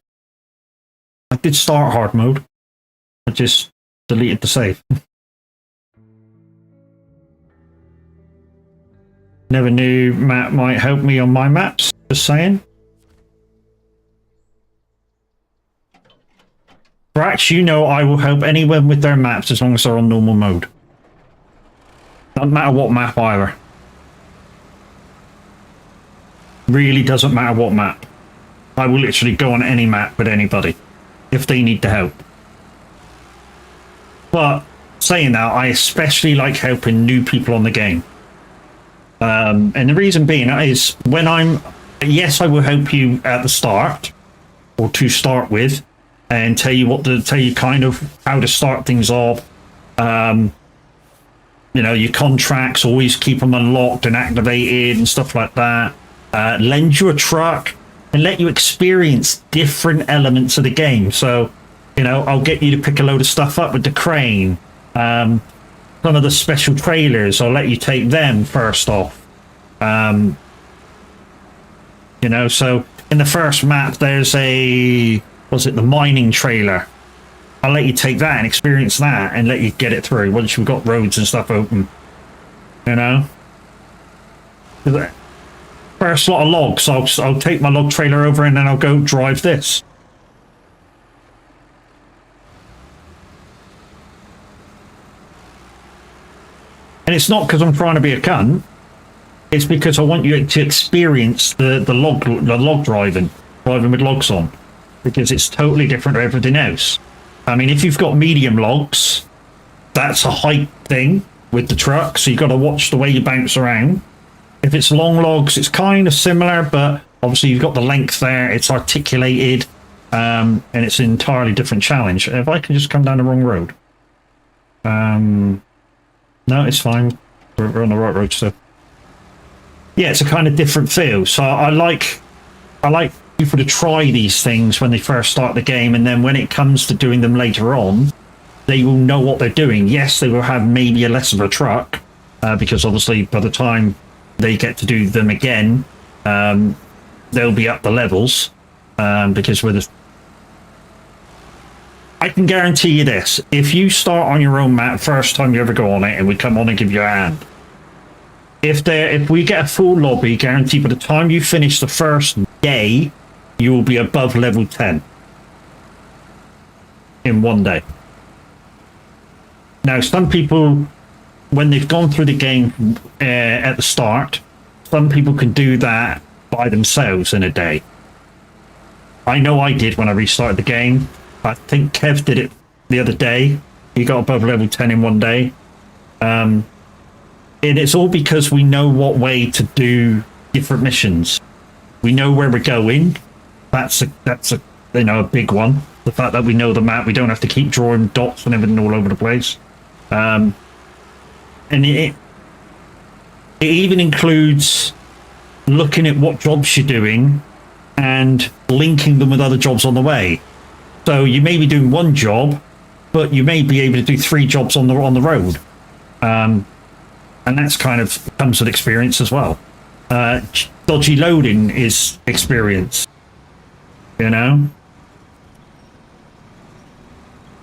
I did start hard mode. I just deleted the save. Never knew Matt might help me on my maps, just saying. Brax, you know I will help anyone with their maps as long as they're on normal mode. Doesn't matter what map either. Really doesn't matter what map. I will literally go on any map with anybody if they need the help. But saying that, I especially like helping new people on the game. And the reason being is when yes, I will help you at the start or to start with, and tell you kind of how to start things off. you know, your contracts, always keep them unlocked and activated and stuff like that. Lend you a truck and let you experience different elements of the game. So, you know, I'll get you to pick a load of stuff up with the crane. Some of the special trailers, I'll let you take them first off. You know, so in the first map, there's the mining trailer. I'll let you take that and experience that and let you get it through once you've got roads and stuff open. You know? First lot of logs, I'll take my log trailer over and then I'll go drive this. And it's not because I'm trying to be a cunt. It's because I want you to experience the log driving with logs on, because it's totally different to everything else. I mean, if you've got medium logs, that's a height thing with the truck, so you've got to watch the way you bounce around. If it's long logs, it's kind of similar, but obviously you've got the length there, it's articulated, and it's an entirely different challenge. If I can just come down the wrong road. No, it's fine. We're on the right road still. Yeah, it's a kind of different feel. So I like people to try these things when they first start the game, and then when it comes to doing them later on, they will know what they're doing. Yes, they will have maybe a less of a truck, because obviously by the time they get to do them again, they'll be up the levels, because I can guarantee you this: if you start on your own map first time you ever go on it, and we come on and give you a hand, if we get a full lobby, guaranteed by the time you finish the first day, you will be above level 10 in one day. Now, some people, when they've gone through the game at the start, some people can do that by themselves in a day. I know I did when I restarted the game. I think Kev did it the other day. He got above level 10 in one day. And it's all because we know what way to do different missions. We know where we're going. That's a a big one. The fact that we know the map, we don't have to keep drawing dots and everything all over the place. And it even includes looking at what jobs you're doing and linking them with other jobs on the way. So you may be doing one job, but you may be able to do 3 jobs on the road. And that's kind of comes with experience as well. Dodgy loading is experience, you know?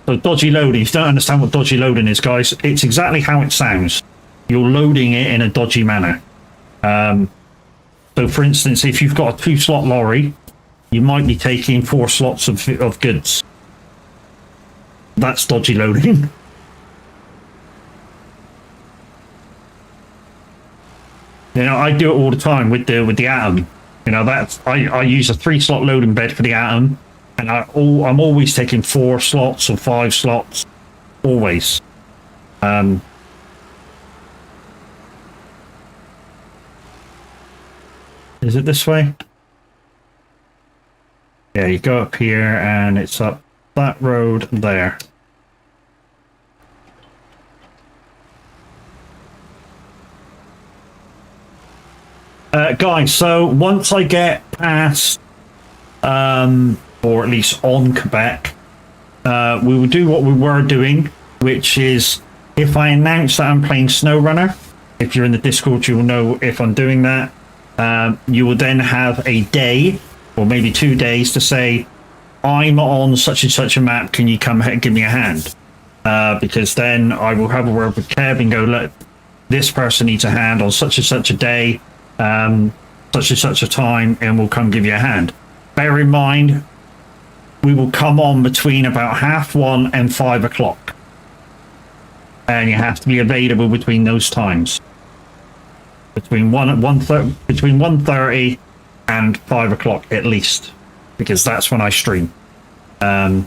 So dodgy loading, if you don't understand what dodgy loading is, guys, it's exactly how it sounds. You're loading it in a dodgy manner. So for instance, if you've got a 2-slot lorry, you might be taking 4 slots of goods. That's dodgy loading. You know, I do it all the time with the Atom. You know, I use a 3-slot loading bed for the Atom, and I'm always taking 4 slots or 5 slots, always. Is it this way? Yeah, you go up here and it's up that road there. Guys, so once I get past, or at least on Quebec, we will do what we were doing, which is if I announce that I'm playing Snowrunner, if you're in the Discord, you will know if I'm doing that. You will then have a day, or maybe 2 days, to say, I'm on such and such a map, can you come and give me a hand? Because then I will have a word with Kev and go, look, this person needs a hand on such and such a day, such and such a time, and we'll come give you a hand. Bear in mind, we will come on between about 1:30 and 5 o'clock. And you have to be available between those times. Between 1:30 and 5 o'clock at least, because that's when I stream. The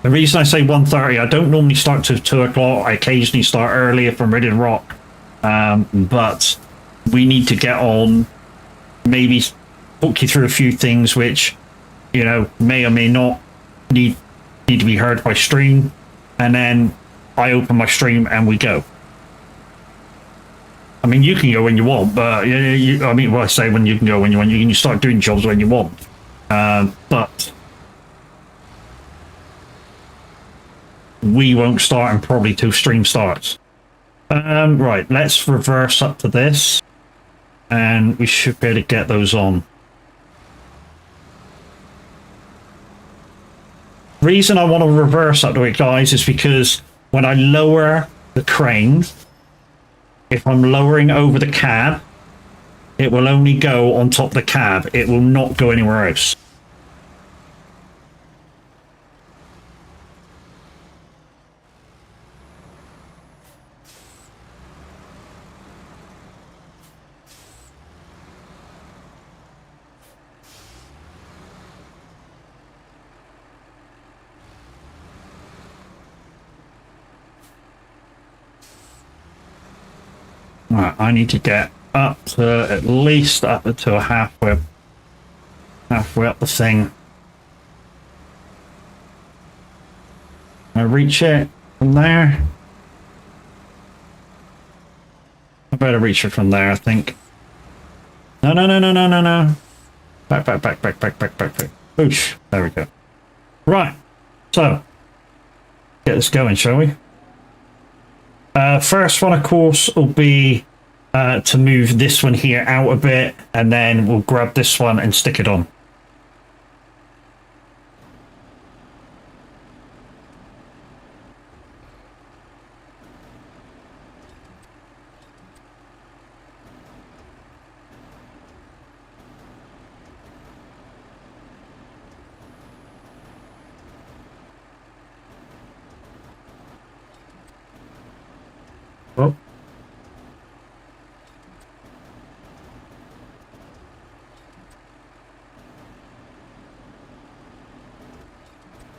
reason I say 1:30, I don't normally start till 2 o'clock. I occasionally start early if I'm ready to rock. But we need to get on, maybe talk you through a few things which, you know, may or may not need to be heard by stream, and then I open my stream and we go. I mean, you can go when you want, but I mean, well, I say when you can go when you want. You can start doing jobs when you want, but we won't start and probably till stream starts. Right, let's reverse up to this, and we should be able to get those on. Reason I want to reverse up to it, guys, is because when I lower the crane, if I'm lowering over the cab, it will only go on top of the cab. It will not go anywhere else. Right, I need to get up to at least up to halfway up the thing. I reach it from there. I better reach it from there, I think. No. Back. Boosh. There we go. Right. So, get this going, shall we? First one, of course, will be to move this one here out a bit, and then we'll grab this one and stick it on. Oh.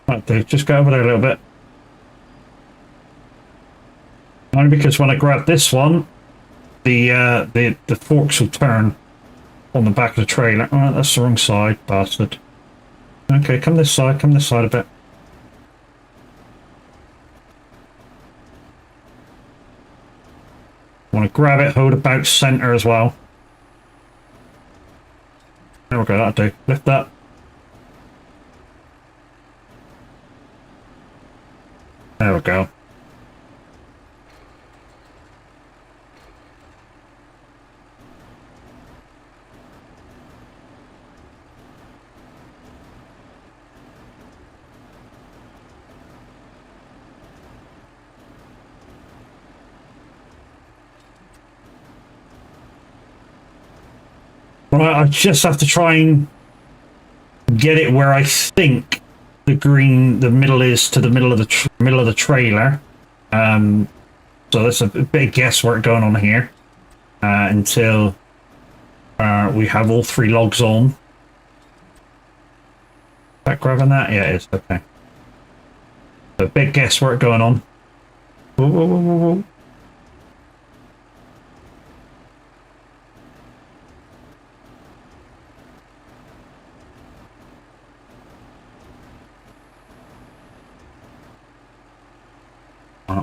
Right, Dave, just go over there a little bit. Only because when I grab this one, the forks will turn on the back of the trailer. Oh, that's the wrong side, bastard. Okay, come this side a bit. Want to grab it, hold about center as well. There we go, that'll do. Lift that. There we go. Right, I just have to try and get it where I think the middle is to the middle of the trailer. So there's a bit of guesswork going on here until we have all three logs on. Is that grabbing that? Yeah, it is. Okay. So big guesswork going on. Whoa.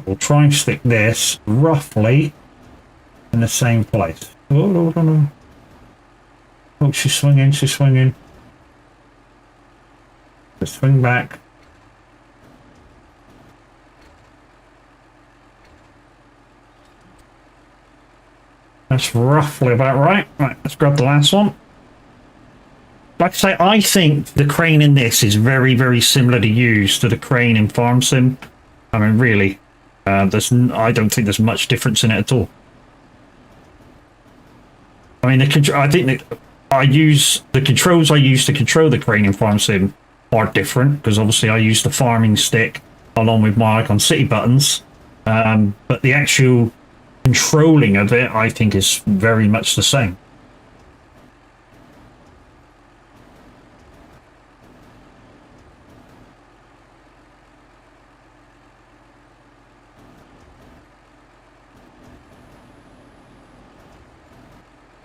We'll try and stick this roughly in the same place. Oh, she's swinging. Just swing back. That's roughly about right. Right, let's grab the last one. Like I say, I think the crane in this is very, very similar to the crane in Farm Sim. I mean, really. I don't think there's much difference in it at all. I mean, I think that the controls I use to control the crane in Farm Sim are different, because obviously I use the farming stick along with my Icon City buttons. But the actual controlling of it, I think, is very much the same.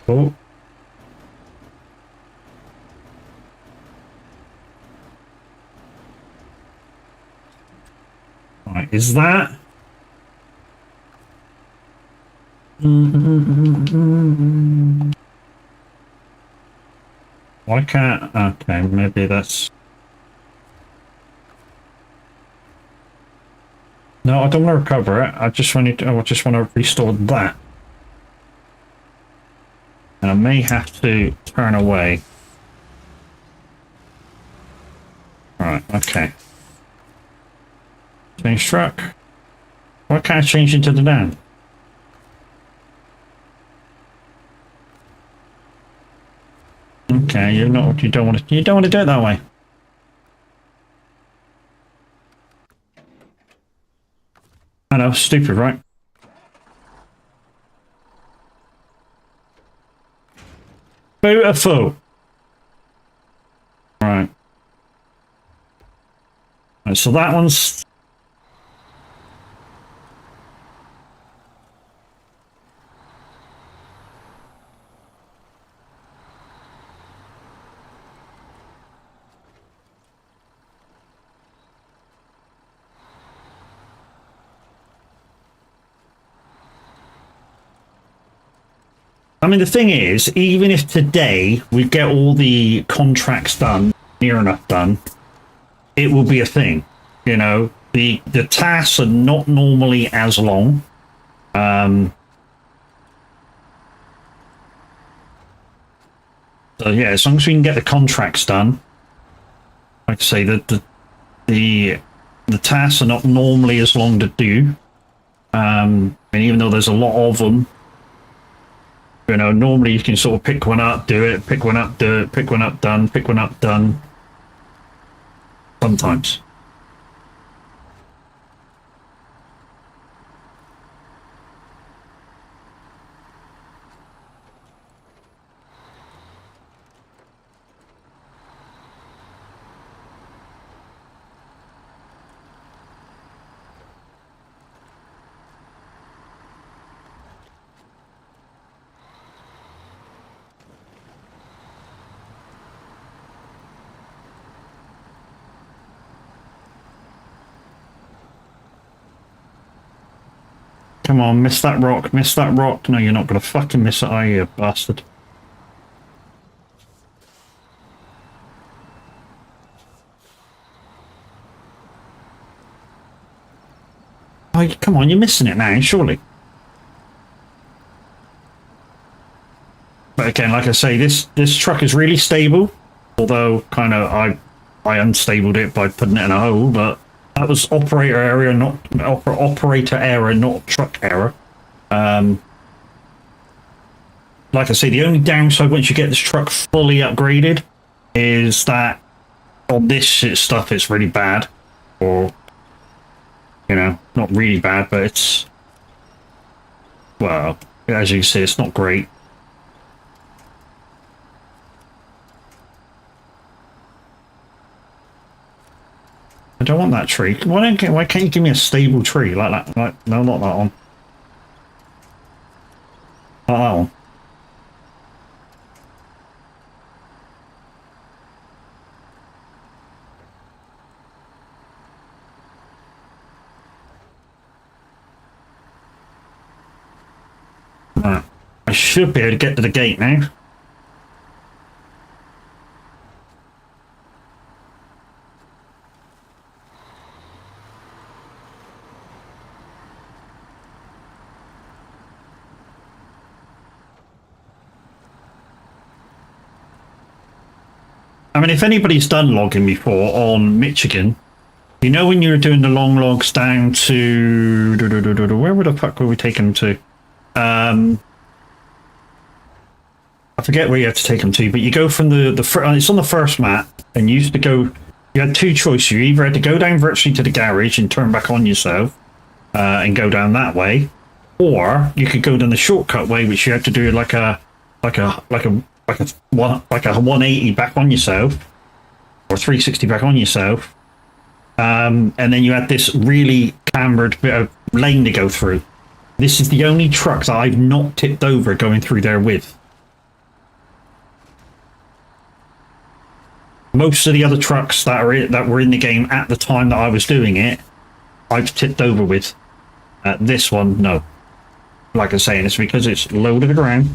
Oh. Right, is that? Why can't... Okay, maybe that's... No, I don't want to recover it. I just want to restore that. And I may have to turn away. Right, okay. Change truck. Why can't I change into the down? Okay, you don't want to do it that way. I know, stupid, right? Beautiful. Right. Right, so that one's... I mean, the thing is, even if today we get all the contracts done, near enough done, it will be a thing. You know, the tasks are not normally as long. So yeah, as long as we can get the contracts done, like I say, the tasks are not normally as long to do. And even though there's a lot of them, you know, normally you can sort of pick one up, do it, pick one up, do it, pick one up, done, pick one up, done. Sometimes. Come on, miss that rock, miss that rock. No, you're not going to fucking miss it, are you, you bastard? Oh, come on, you're missing it now, surely. But again, like I say, this truck is really stable. Although, kind of, I unstabled it by putting it in a hole, but that was operator error, not truck error. Like I say, the only downside once you get this truck fully upgraded is that on this stuff it's really bad, or you know, not really bad, but it's, well, as you can see, it's not great. I don't want that tree. Why can't you give me a stable tree like that? Like, no, not that one. Not that one. Right. I should be able to get to the gate now. I mean, if anybody's done logging before on Michigan, you know when you were doing the long logs down to... Where the fuck were we taking them to? I forget where you have to take them to, but you go from it's on the first map, and you used to go... You had two choices. You either had to go down virtually to the garage and turn back on yourself, and go down that way, or you could go down the shortcut way, which you had to do like a 180 back on yourself, or 360 back on yourself, and then you had this really cambered bit of lane to go through. This is the only truck that I've not tipped over going through there with. Most of the other trucks that were in the game at the time that I was doing it, I've tipped over with. This one, no. like I say, it's because it's low to the ground.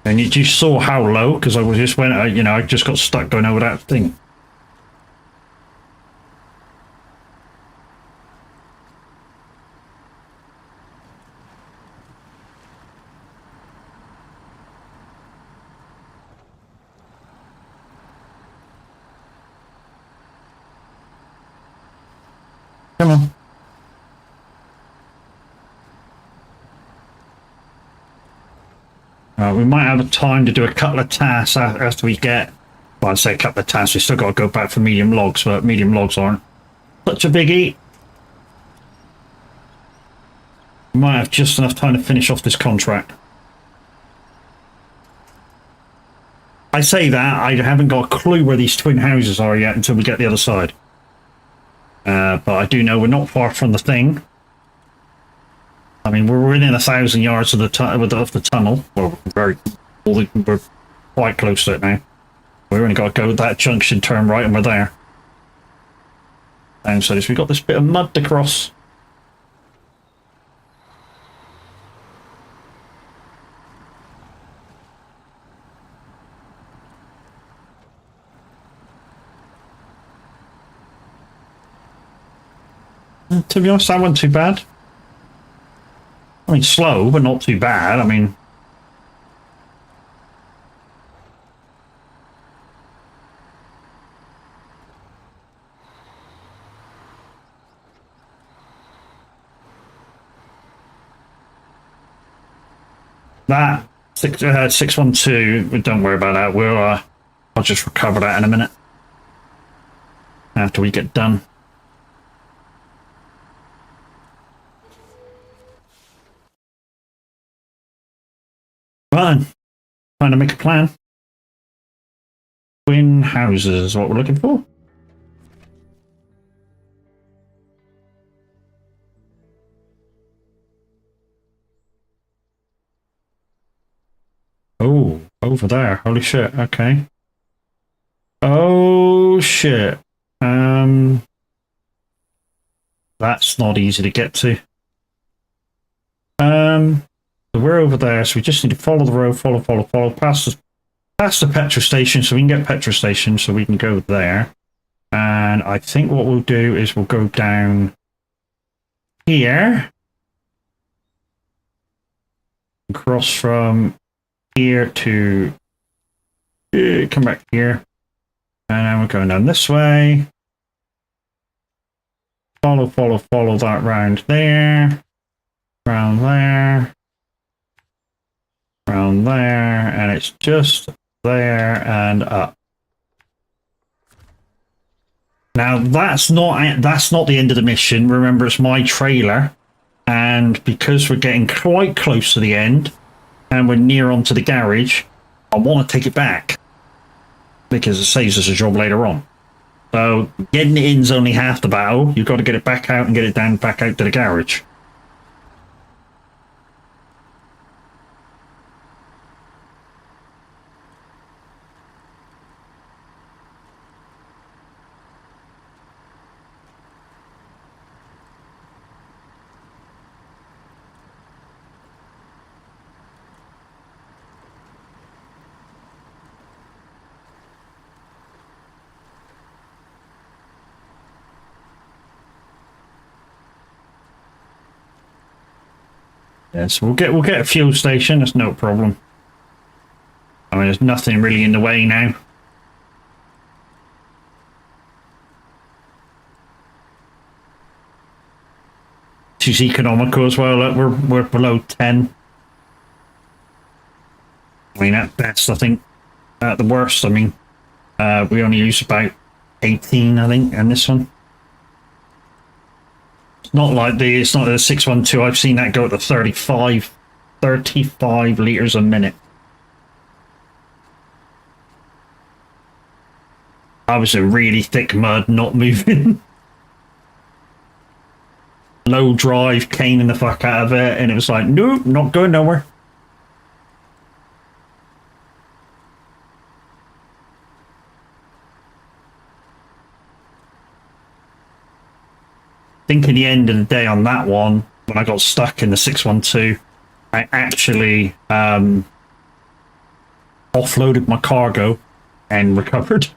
And you just saw how low, because I was just went, you know, I just got stuck going over that thing. Come on. We might have time to do a couple of tasks after we get, well, I'd say a couple of tasks. We still got to go back for medium logs, but medium logs aren't such a biggie. We might have just enough time to finish off this contract. I say that, I haven't got a clue where these twin houses are yet until we get the other side. But I do know we're not far from the thing. I mean, we're within 1,000 yards of the tunnel. Well, we're quite close to it now. We've only got to go that junction, turn right, and we're there. And so we've got this bit of mud to cross. And to be honest, that wasn't too bad. I mean, slow, but not too bad. I mean, that 612. Don't worry about that. I'll just recover that in a minute after we get done. Right, trying to make a plan. Twin houses is what we're looking for. Oh, over there. Holy shit. Okay. Oh shit. That's not easy to get to. So we're over there, so we just need to follow the road, follow past the petrol station, so we can get petrol station, so we can go there. And I think what we'll do is we'll go down here, cross from here to come back here, and then we're going down this way. Follow that round there, round there, round there, and it's just there and up. Now that's not the end of the mission. Remember, it's my trailer, and because we're getting quite close to the end, and we're near onto the garage, I want to take it back because it saves us a job later on. So getting it in's only half the battle. You've got to get it back out and get it down back out to the garage. Yeah, so we'll get a fuel station. That's no problem. I mean, there's nothing really in the way now. It's economical as well. Look, we're below 10. I mean, at best, I think. At the worst, I mean, we only use about 18, I think, in this one. It's not the 612. I've seen that go to 35 litres a minute. That was a really thick mud, not moving. Low drive, caning the fuck out of it, and it was like, nope, not going nowhere. think in the end of the day on that one, when I got stuck in the 612, I actually offloaded my cargo and recovered.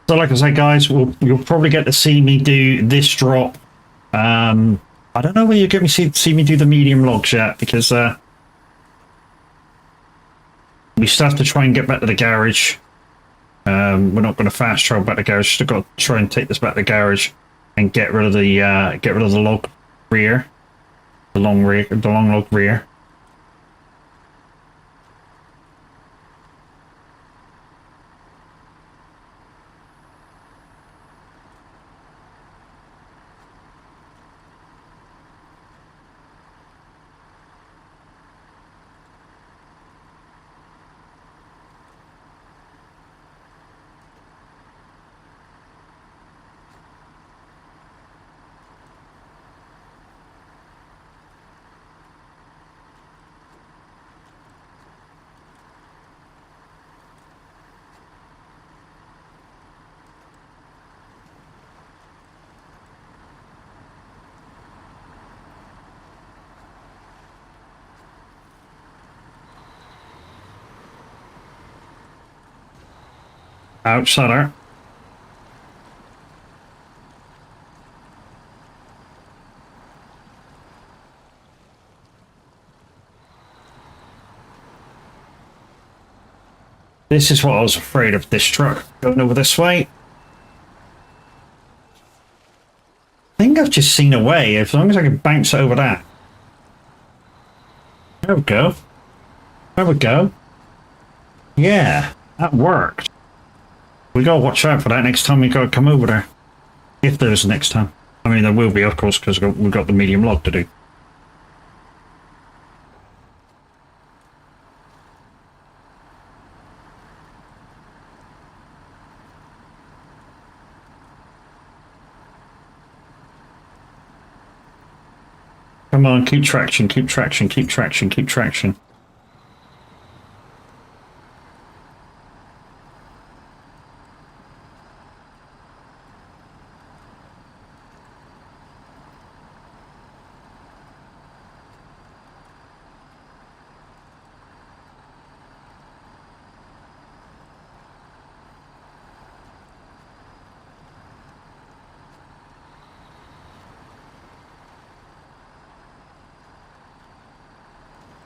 So like I say, guys, you'll probably get to see me do this drop. I don't know whether you'll get me see me do the medium logs yet, because we still have to try and get back to the garage. We're not going to fast travel back to the garage. Still got to try and take this back to the garage and get rid of the log rear, the long log rear. Outside her. This is what I was afraid of, this truck going over this way. I think I've just seen a way, as long as I can bounce over that. There we go. There we go. Yeah, that worked. We gotta watch out for that next time we gotta come over there. If there's a next time. I mean, there will be, of course, because we've got the medium log to do. Come on, keep traction, keep traction, keep traction, keep traction.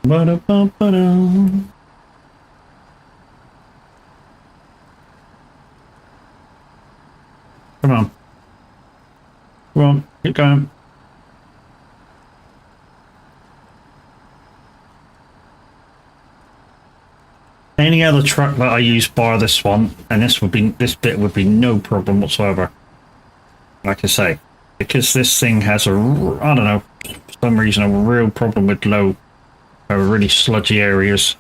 Ba-da-ba-ba-da. Come on. Come on, keep going. Any other truck that I use bar this one, and this bit would be no problem whatsoever. Like I say, because this thing has I don't know, for some reason a real problem with low, really sludgy areas.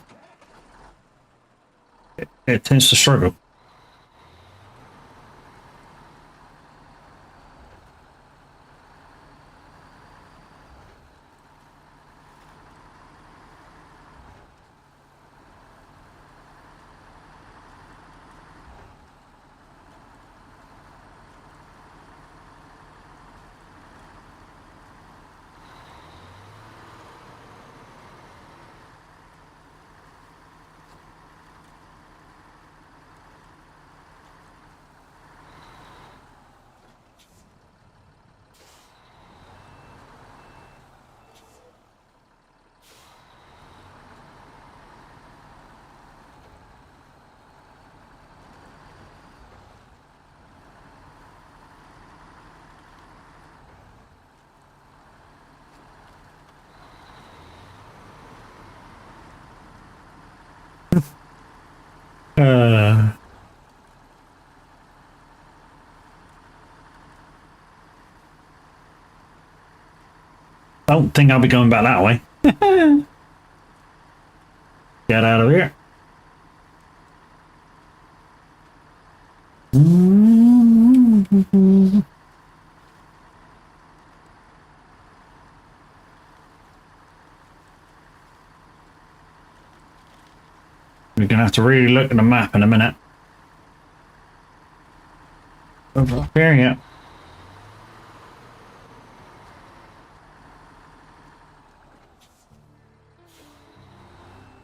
It tends to struggle. Don't think I'll be going back that way. Get out of here. We're going to have to really look at the map in a minute. Over up here, yeah.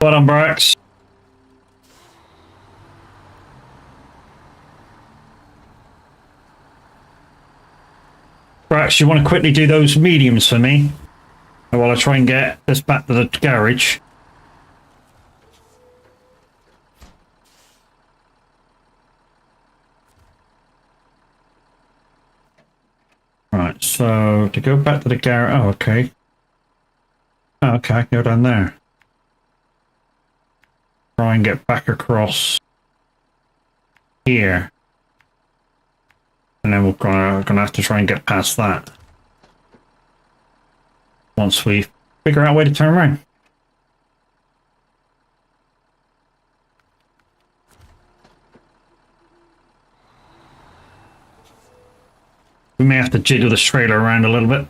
Well done, Brax. Brax, you want to quickly do those mediums for me? While I try and get this back to the garage. Right, so to go back to the garage. Oh, okay. Oh, okay, I can go down there. Try and get back across here. And then we're gonna have to try and get past that. Once we figure out a way to turn around. We may have to jiggle this trailer around a little bit.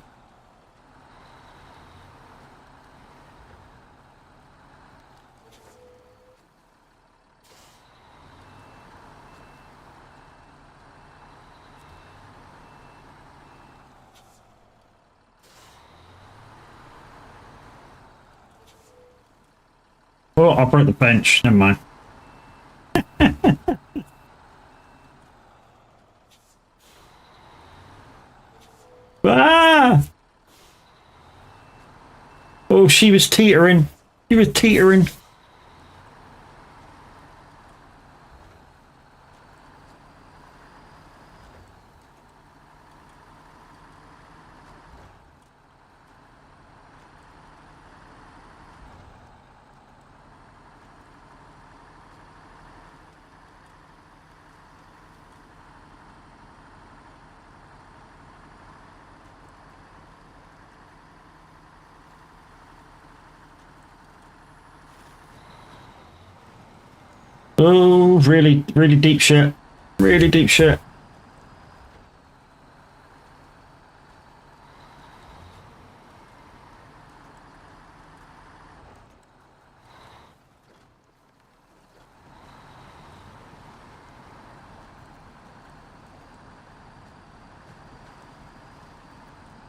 Oh, I broke the bench. Never mind. Ah! Oh, she was teetering. She was teetering. Oh, really, really deep shit. Really deep shit.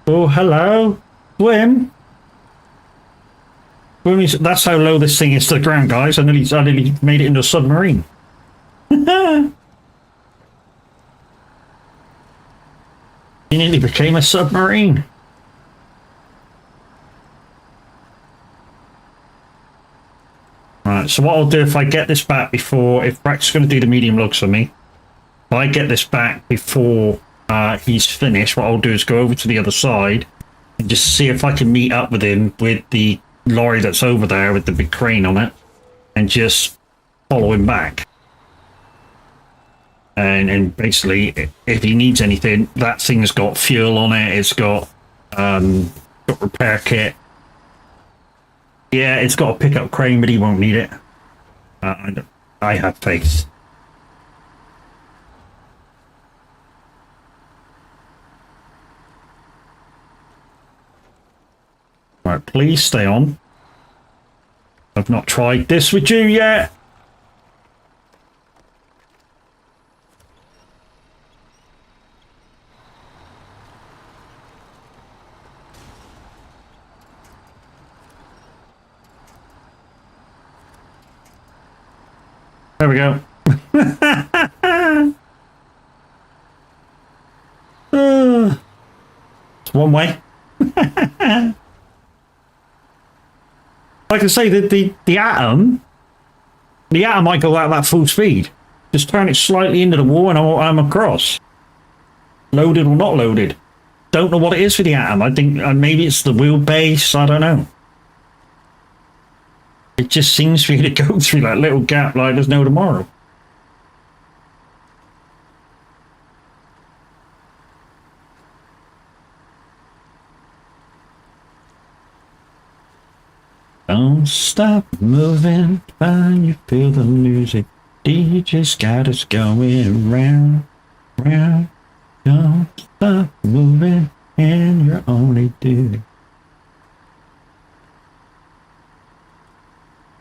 Oh, hello. Swim. That's how low this thing is to the ground, guys. I nearly made it into a submarine. You nearly became a submarine. Right, so what I'll do if I get this back before... If Brack's going to do the medium logs for me, if I get this back before he's finished, what I'll do is go over to the other side and just see if I can meet up with him with the lorry that's over there with the big crane on it and just follow him back. And basically, if he needs anything, that thing's got fuel on it, it's got repair kit. Yeah, it's got a pickup crane, but he won't need it. I have faith. Right, please stay on. I've not tried this with you yet. There we go. It's one way. Like I say, the atom might go out that full speed. Just turn it slightly into the wall and I'm across. Loaded or not loaded. Don't know what it is for the atom. I think maybe it's the wheelbase. I don't know. It just seems for you to go through that little gap like there's no tomorrow. Don't stop moving, when you feel the music. DJ's got us going round, round. Don't stop moving, and you're only doing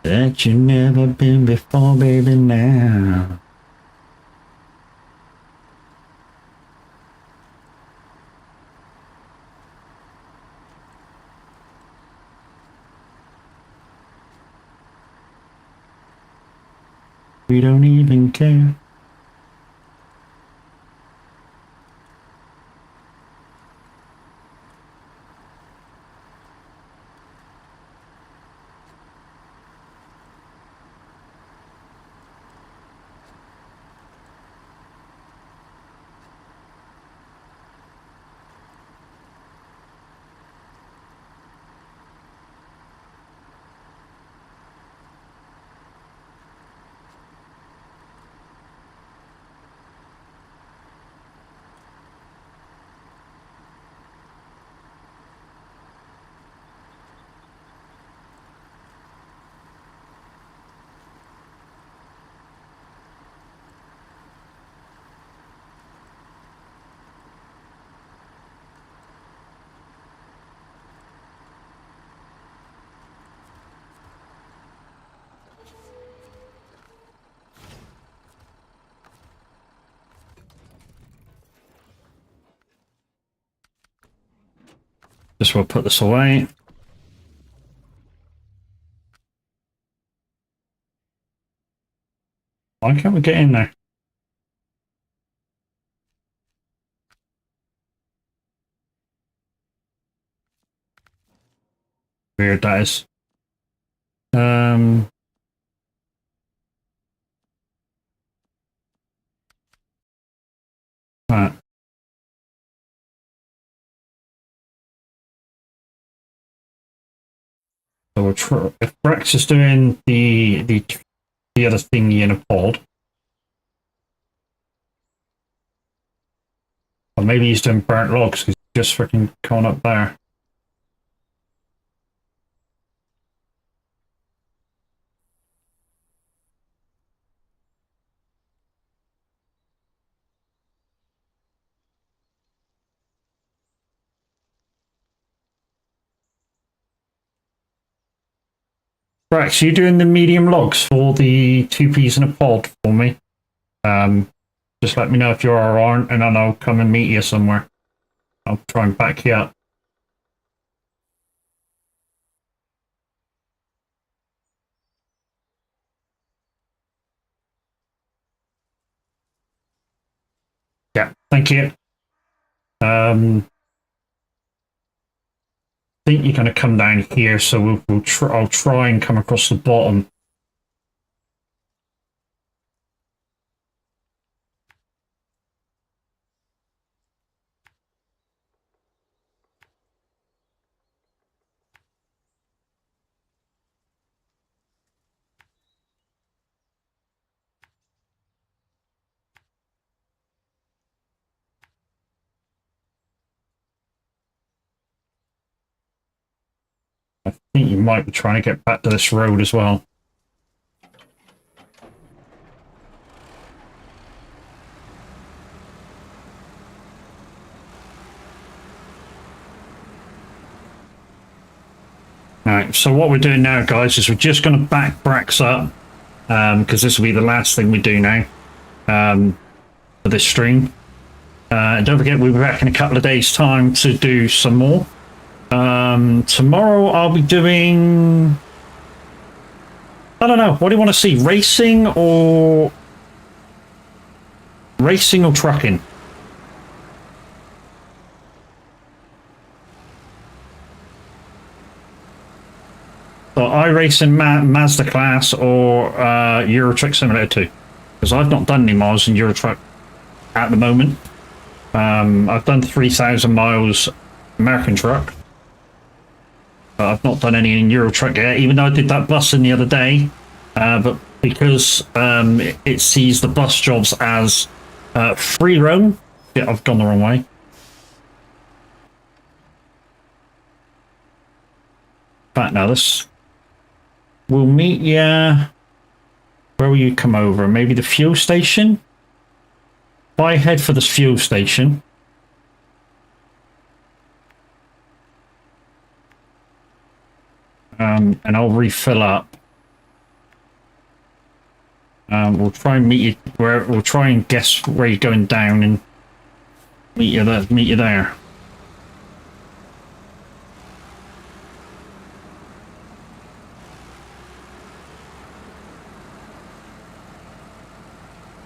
that you've never been before, baby, now. We don't even care. Just will put this away. Why can't we get in there? Weird that is. Right. So we'll try. If Brex is doing the other thingy in a pod, or maybe he's doing burnt logs because he's just freaking gone up there. Brex, you doing the medium logs for the 2Ps in a pod for me? Just let me know if you are or aren't, and then I'll come and meet you somewhere. I'll try and back you up. Yeah, thank you. I think you're going to come down here, so I'll try and come across the bottom. I think you might be trying to get back to this road as well. Alright, so what we're doing now, guys, is we're just going to back Brax up, because this will be the last thing we do now for this stream. Don't forget, we'll be back in a couple of days' time to do some more. Tomorrow I'll be doing... I don't know, what do you want to see? Racing or trucking? So iRacing Mazda class or Euro Truck Simulator 2, because I've not done any miles in Euro Truck at the moment. I've done 3,000 miles American Truck, but I've not done any in Euro Truck yet, even though I did that bus in the other day. But because it sees the bus jobs as free roam, yeah, I've gone the wrong way. Back now, this. we'll meet you. Where will you come over? Maybe the fuel station? If I head for this fuel station. And I'll refill up. We'll try and meet you where. We'll try and guess where you're going down and meet you there. Meet you there.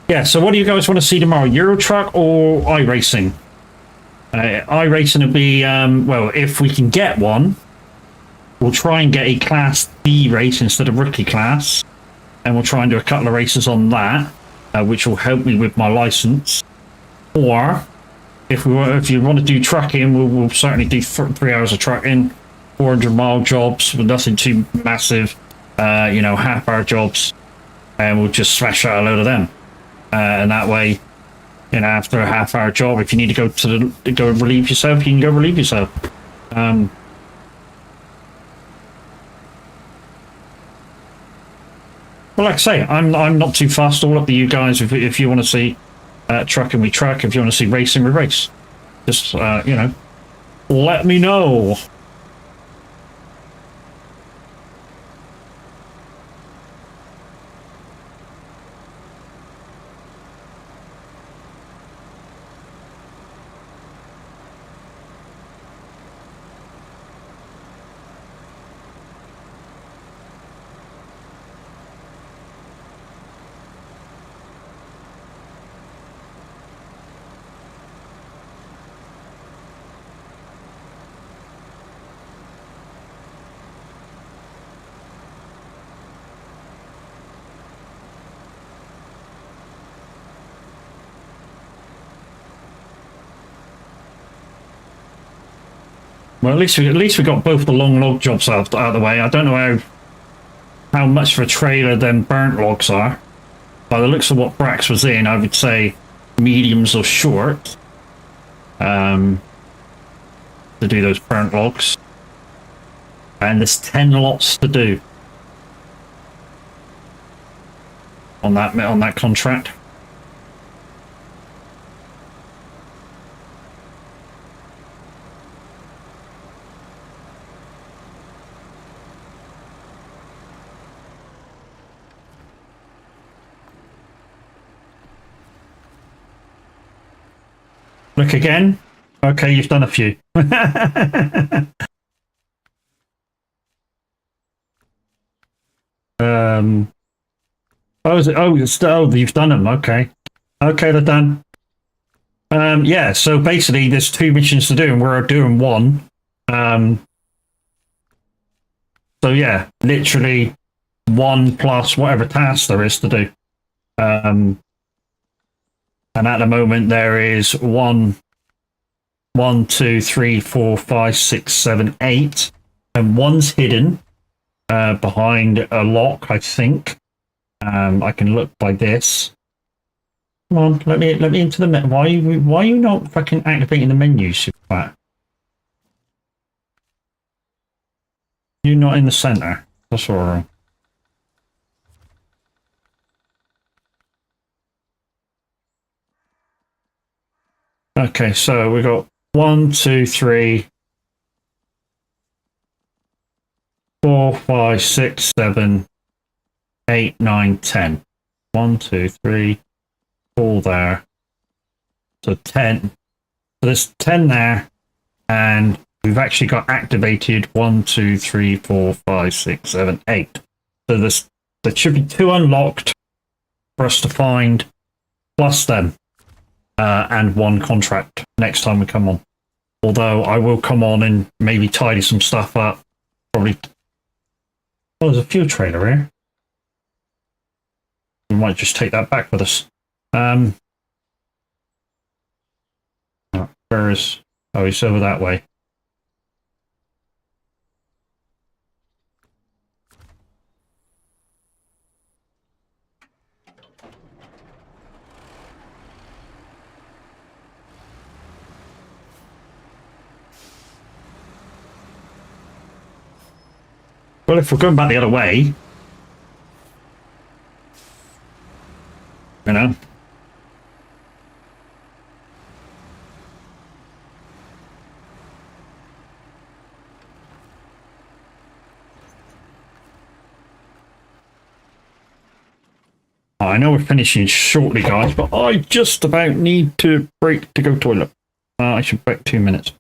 Yeah. So, what do you guys want to see tomorrow? Euro Truck or iRacing? iRacing will be well, if we can get one. We'll try and get a Class D race instead of rookie class, and we'll try and do a couple of races on that, which will help me with my license. Or if you want to do trucking, we'll certainly do 3 hours of trucking, 400-mile jobs with nothing too massive, half-hour jobs, and we'll just smash out a load of them. And that way, after a half-hour job, if you need to go relieve yourself, you can go relieve yourself. Well, like I say, I'm not too fast. All up to you guys. If you want to see trucking, we truck. If you want to see racing, we race. Just let me know. Well, at least we got both the long log jobs out of the way. I don't know how much of a trailer them burnt logs are. By the looks of what Brax was in, I would say mediums or short. To do those burnt logs. And there's 10 lots to do on that contract. Look again. Okay, you've done a few. You've done them. Okay, they're done. Yeah. So basically, there's 2 missions to do, and we're doing 1. So yeah, literally 1 plus whatever task there is to do. And at the moment, there is 1, 2, 3, 4, 5, 6, 7, 8, and 1's hidden behind a lock, I think. I can look by this. Come on, let me into the menu. Why are you not fucking activating the menus, you fat? You're not in the center. That's all wrong. Okay, so we got 1, 2, 3, 4, 5, 6, 7, 8, 9, 10. 1, 2, 3, all there. So 10. So there's 10 there, and we've actually got activated 1, 2, 3, 4, 5, 6, 7, 8. So there should be 2 unlocked for us to find, plus them. And 1 contract next time we come on. Although I will come on and maybe tidy some stuff up. Probably. Oh, there's a fuel trailer here. We might just take that back with us. Where is? Oh, he's over that way. Well, if we're going back the other way, I know we're finishing shortly, guys, but I just about need to break to go toilet. I should break 2 minutes.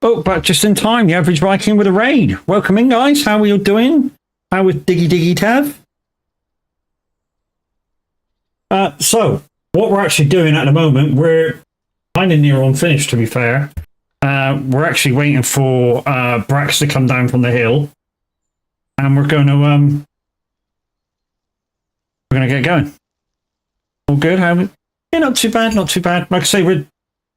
Oh, but just in time, the average Viking with a raid. Welcome in, guys. How are you doing? How with Diggy Diggy Tav? So, what we're actually doing at the moment, we're kind of near on finished, to be fair. We're actually waiting for Brax to come down from the hill. And we're going to get going. All good? How? Yeah, not too bad, not too bad. Like I say,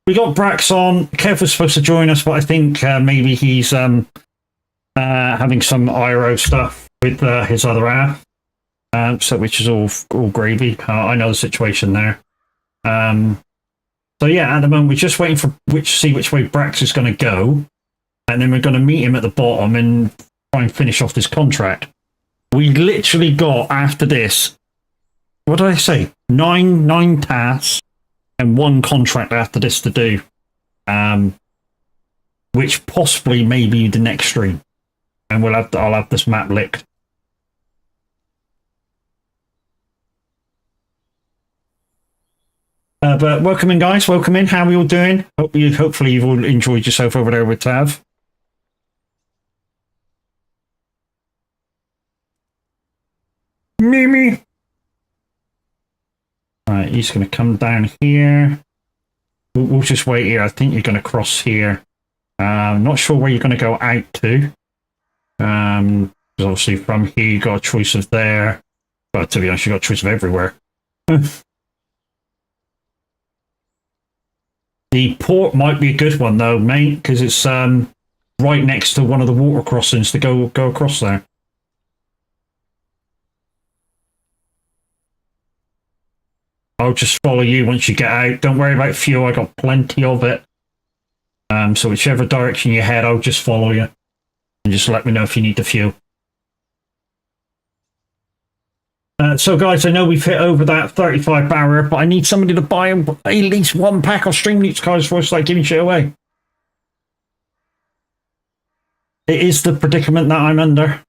we got Brax on. Kev was supposed to join us, but I think maybe he's having some IRO stuff with his other half, so which is all gravy. I know the situation there. So yeah, at the moment we're just waiting for see which way Brax is going to go, and then we're going to meet him at the bottom and try and finish off this contract. We literally got after this. What did I say? Nine tasks. And 1 contract after this to do, which possibly may be the next stream, and I'll have this map licked. But welcome in, guys. Welcome in. How are you all doing? Hopefully you've all enjoyed yourself over there with Tav. Mimi. Right, he's going to come down here. We'll just wait here. I think you're going to cross here. Not sure where you're going to go out to. Because obviously from here you got a choice of there. But to be honest, you got a choice of everywhere. The port might be a good one though, mate, because it's right next to one of the water crossings to go across there. I'll just follow you once you get out. Don't worry about fuel. I got plenty of it. So whichever direction you head, I'll just follow you. And just let me know if you need the fuel. So guys, I know we've hit over that 35 barrier, but I need somebody to buy at least 1 pack of Stream Leaks cards before I start giving shit away. It is the predicament that I'm under.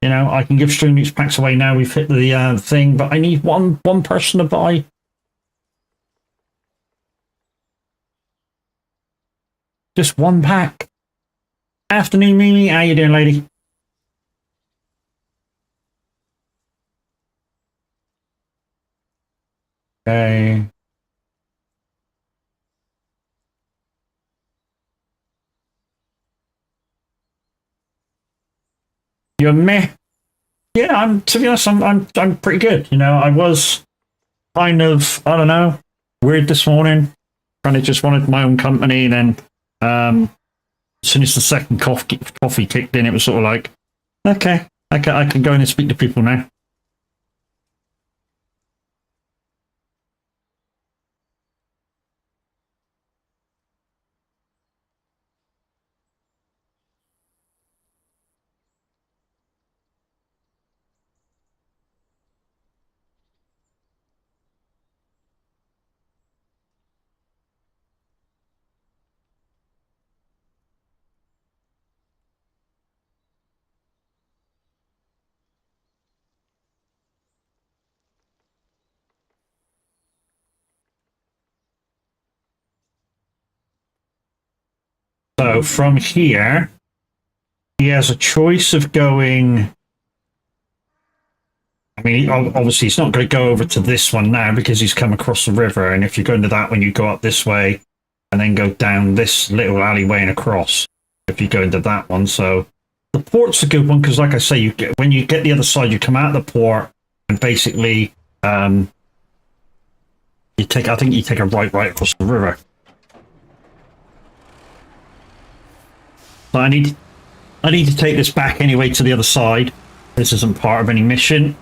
You know, I can give Stream Leaks packs away now. We've hit the thing, but I need one person to buy. Just one pack. Afternoon, Mimi. How you doing, lady? Okay. You're meh. Yeah, to be honest, I'm pretty good. You know, I was kind of, I don't know, weird this morning. Kind of just wanted my own company, and then as soon as the second coffee kicked in, it was sort of like, okay, I can go in and speak to people now. So from here, he has a choice of going. I mean, obviously, he's not going to go over to this one now because he's come across the river. And if you go into that one, you go up this way and then go down this little alleyway and across. If you go into that one, so the port's a good one because, like I say, when you get the other side, you come out of the port and basically you take. I think you take a right across the river. So I need to take this back anyway to the other side. This isn't part of any mission.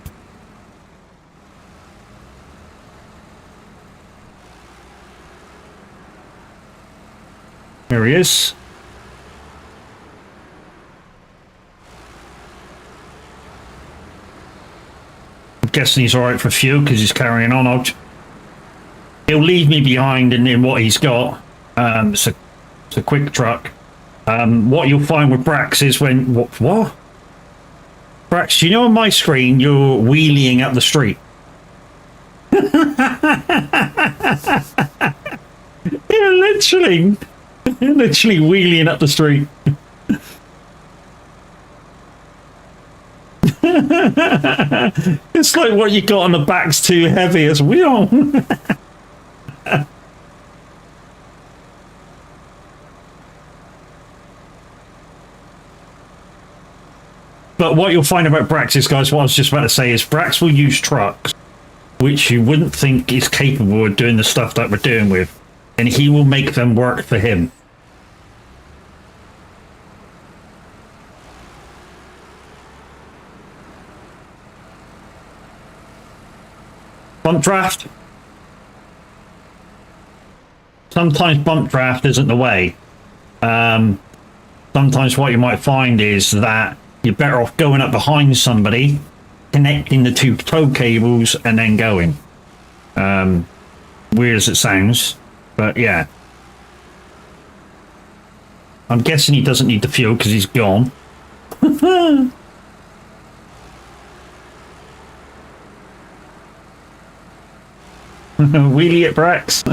There he is. I'm guessing he's alright for fuel because he's carrying on. He'll leave me behind in what he's got. It's a quick truck. What you'll find with Brax is when... What? Brax, do you know on my screen you're wheeling up the street? Yeah, literally wheeling up the street. It's like what you got on the back's too heavy as wheel. But what you'll find about Brax is, guys, what I was just about to say is Brax will use trucks which you wouldn't think is capable of doing the stuff that we're doing with, and he will make them work for him. Bump draft. Sometimes bump draft isn't the way. Sometimes what you might find is that you're better off going up behind somebody, connecting the two tow cables, and then going. Weird as it sounds, but yeah. I'm guessing he doesn't need the fuel because he's gone. Wheelie it, Brax.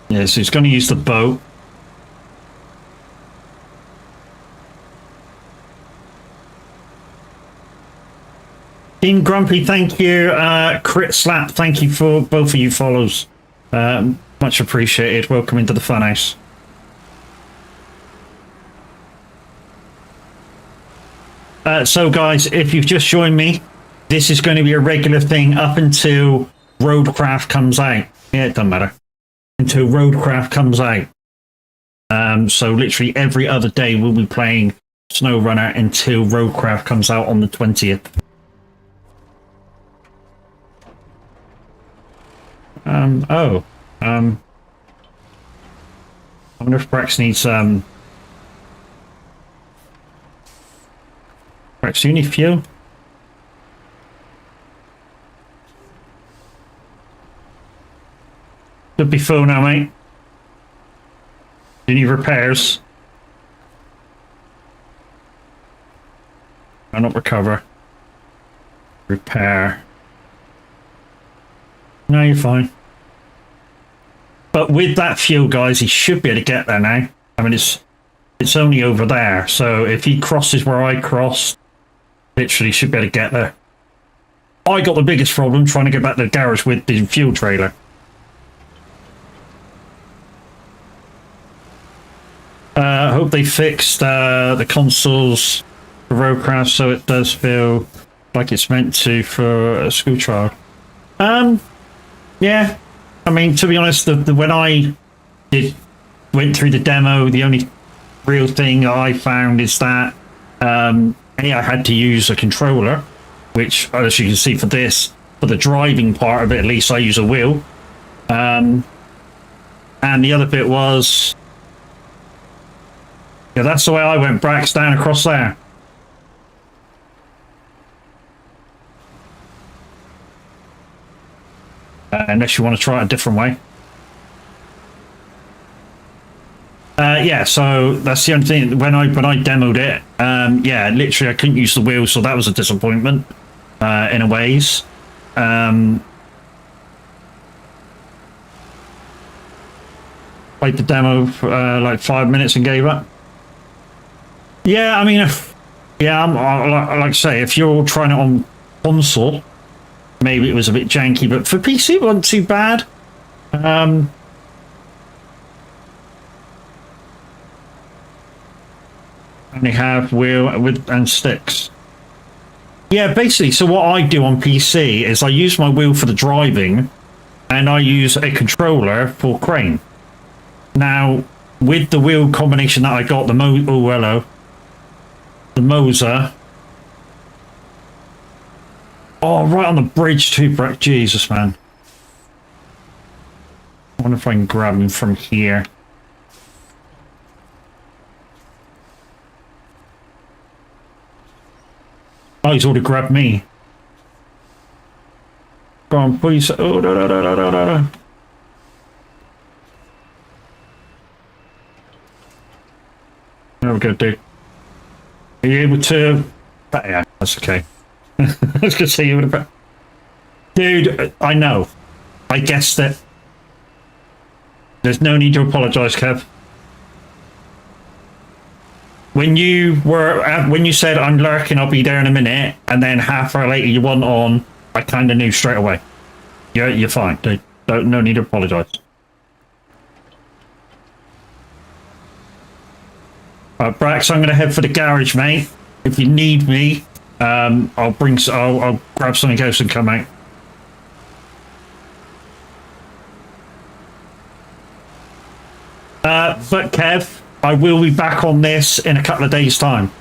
Yeah, so he's going to use the boat. Team Grumpy, thank you. Crit Slap, thank you for both of you follows. Much appreciated. Welcome into the funhouse. So guys, if you've just joined me, this is going to be a regular thing up until Roadcraft comes out. Yeah, it doesn't matter. Until Roadcraft comes out. So literally every other day we'll be playing Snowrunner until Roadcraft comes out on the 20th. I wonder if Brax needs Brax, do you need fuel? Should be full now, mate. Do you need repairs? No, not recover. Repair. No, you're fine. But with that fuel, guys, he should be able to get there now. I mean, it's only over there. So if he crosses where I crossed, literally should be able to get there. I got the biggest problem trying to get back to the garage with the fuel trailer. I hope they fixed the consoles for roadcraft so it does feel like it's meant to for a school child. Yeah. I mean, to be honest, when I went through the demo, the only real thing I found is that I had to use a controller, which, as you can see for this, for the driving part of it, at least I use a wheel. And the other bit was, yeah, that's the way I went, Brax, down across there. Unless you want to try it a different way. Yeah, so that's the only thing. When I demoed it, yeah, literally I couldn't use the wheel, so that was a disappointment in a ways. Played the demo for like 5 minutes and gave up. Yeah, I mean, yeah, like I say, if you're trying it on console, maybe it was a bit janky, but for PC, it wasn't too bad. Only have wheel with and sticks. Yeah, basically, so what I do on PC is I use my wheel for the driving, and I use a controller for crane. Now, with the wheel combination that I got, the Moser. Oh, right on the bridge too, Brett. Jesus, man. I wonder if I can grab him from here. Oh, he's already grabbed me. Go on, please. Oh, da. There we go, dude. Are you able to... Yeah, that's okay. I was going to say you would have... Dude, I know. I guessed it. There's no need to apologise, Kev. When you said I'm lurking, I'll be there in a minute, and then half hour later you weren't on, I kind of knew straight away. You're fine, dude. No need to apologise. Brax, I'm going to head for the garage, mate. If you need me, I'll grab something else and come out. But Kev, I will be back on this in a couple of days' time.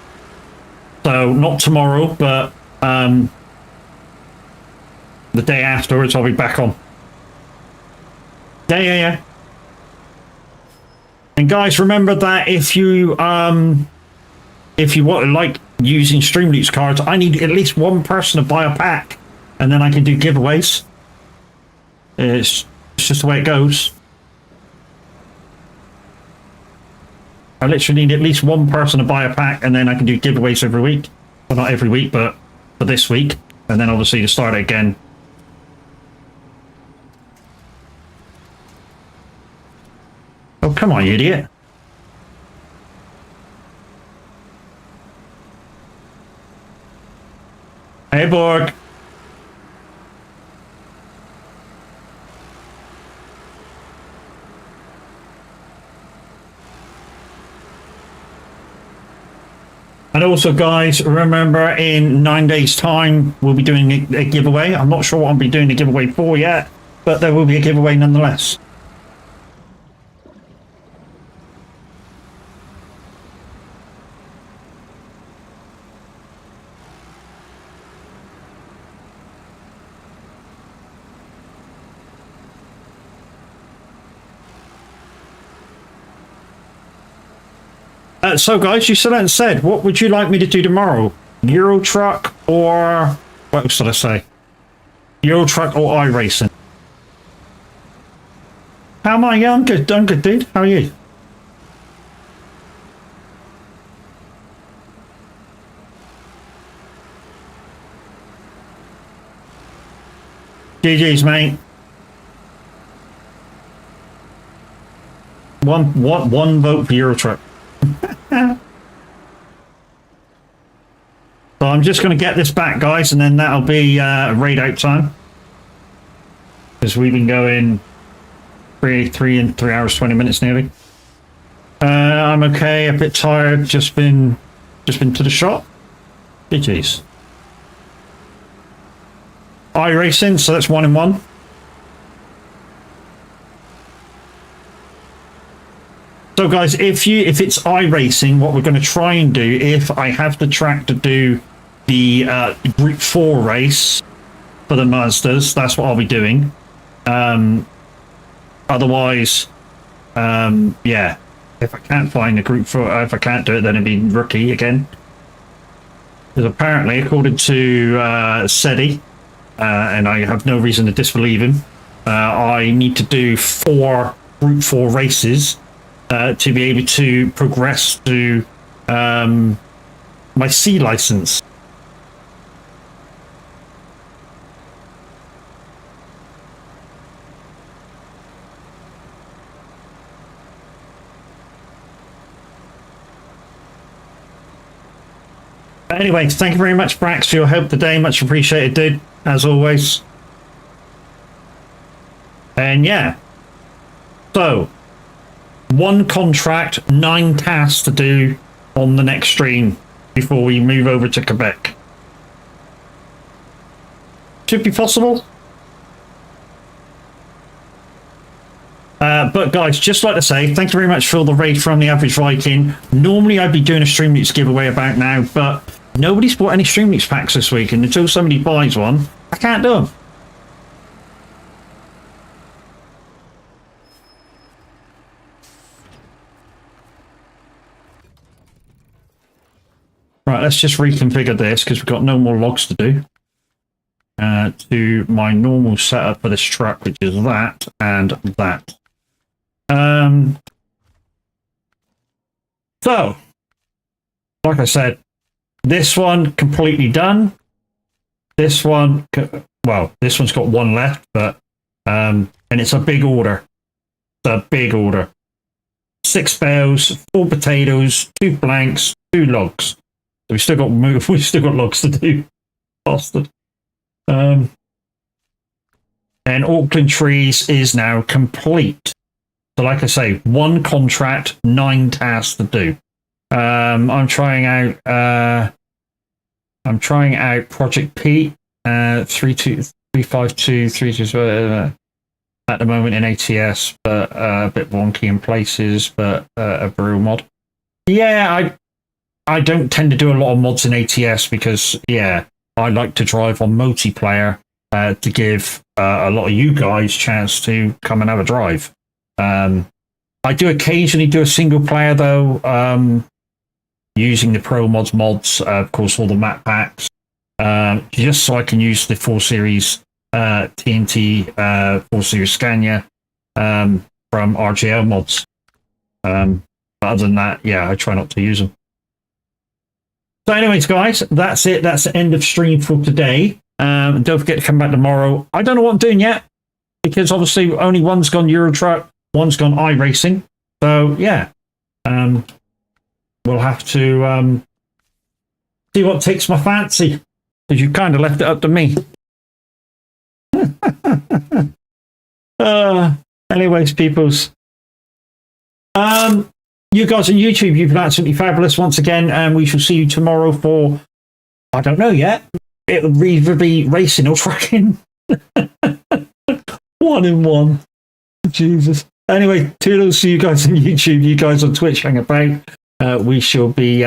So not tomorrow, but the day afterwards, I'll be back on. Yeah. And guys, remember that if you want like using Streamloots cards, I need at least one person to buy a pack, and then I can do giveaways. It's just the way it goes. I literally need at least one person to buy a pack, and then I can do giveaways every week. Well, not every week, but for this week, and then obviously to start it again. Oh, come on, you idiot. Hey, Borg. And also, guys, remember in 9 days' time, we'll be doing a giveaway. I'm not sure what I'll be doing a giveaway for yet, but there will be a giveaway nonetheless. So guys, you still haven't said, what would you like me to do tomorrow? Euro Truck or... what else did I say? Euro Truck or iRacing? How am I? Yeah, I'm good, dude. How are you? GG's, mate. One vote for Euro Truck. So I'm just going to get this back, guys, and then that'll be raid out time. Because we've been going 3 hours 20 minutes nearly. I'm okay, a bit tired, just been to the shop. GG's. iRacing, so that's 1 and 1. So guys, if it's iRacing, what we're going to try and do, if I have the track to do the Group 4 race for the Mazdas, that's what I'll be doing. Otherwise, yeah, if I can't find a Group 4, if I can't do it, then it'd be rookie again. Because apparently, according to SEDI, and I have no reason to disbelieve him, I need to do 4 Group 4 races to be able to progress to my C license. Anyway, thank you very much, Brax, for your help today. Much appreciated, dude, as always. And yeah, so 1 contract, 9 tasks to do on the next stream before we move over to Quebec. Should be possible. But guys, just like to say, thank you very much for the raid from the Average Viking. Normally I'd be doing a Stream Loots giveaway about now, but nobody's bought any Stream Loots packs this week, and until somebody buys one, I can't do them. Right, let's just reconfigure this because we've got no more logs to do. To my normal setup for this truck, which is that and that. So, like I said, this one completely done. This one, well, this one's got 1 left, but and it's a big order. It's a big order. 6 bales, 4 potatoes, 2 blanks, 2 logs. So we've still got logs to do. Bastard. And Auckland Trees is now complete. So like I say, 1 contract, 9 tasks to do. I'm trying out Project P 352 at the moment in ATS, but a bit wonky in places, but a brew mod. Yeah, I don't tend to do a lot of mods in ATS because yeah, I like to drive on multiplayer to give a lot of you guys chance to come and have a drive. I do occasionally do a single player though, using the Pro mods, of course, all the map packs, just so I can use the 4 Series TNT 4 Series Scania from RGL mods. But other than that, yeah, I try not to use them. So anyways, guys, that's it. That's the end of stream for today. Don't forget to come back tomorrow. I don't know what I'm doing yet, because obviously only one's gone Euro Truck, one's gone iRacing. So yeah, we'll have to see what takes my fancy, because you kind of left it up to me. Anyways, peoples. You guys on YouTube, you've been absolutely fabulous once again, and we shall see you tomorrow for, I don't know yet, it'll either be racing or tracking. 1 in 1. Jesus. Anyway, toodles, see you guys on YouTube, you guys on Twitch, hang about. We shall be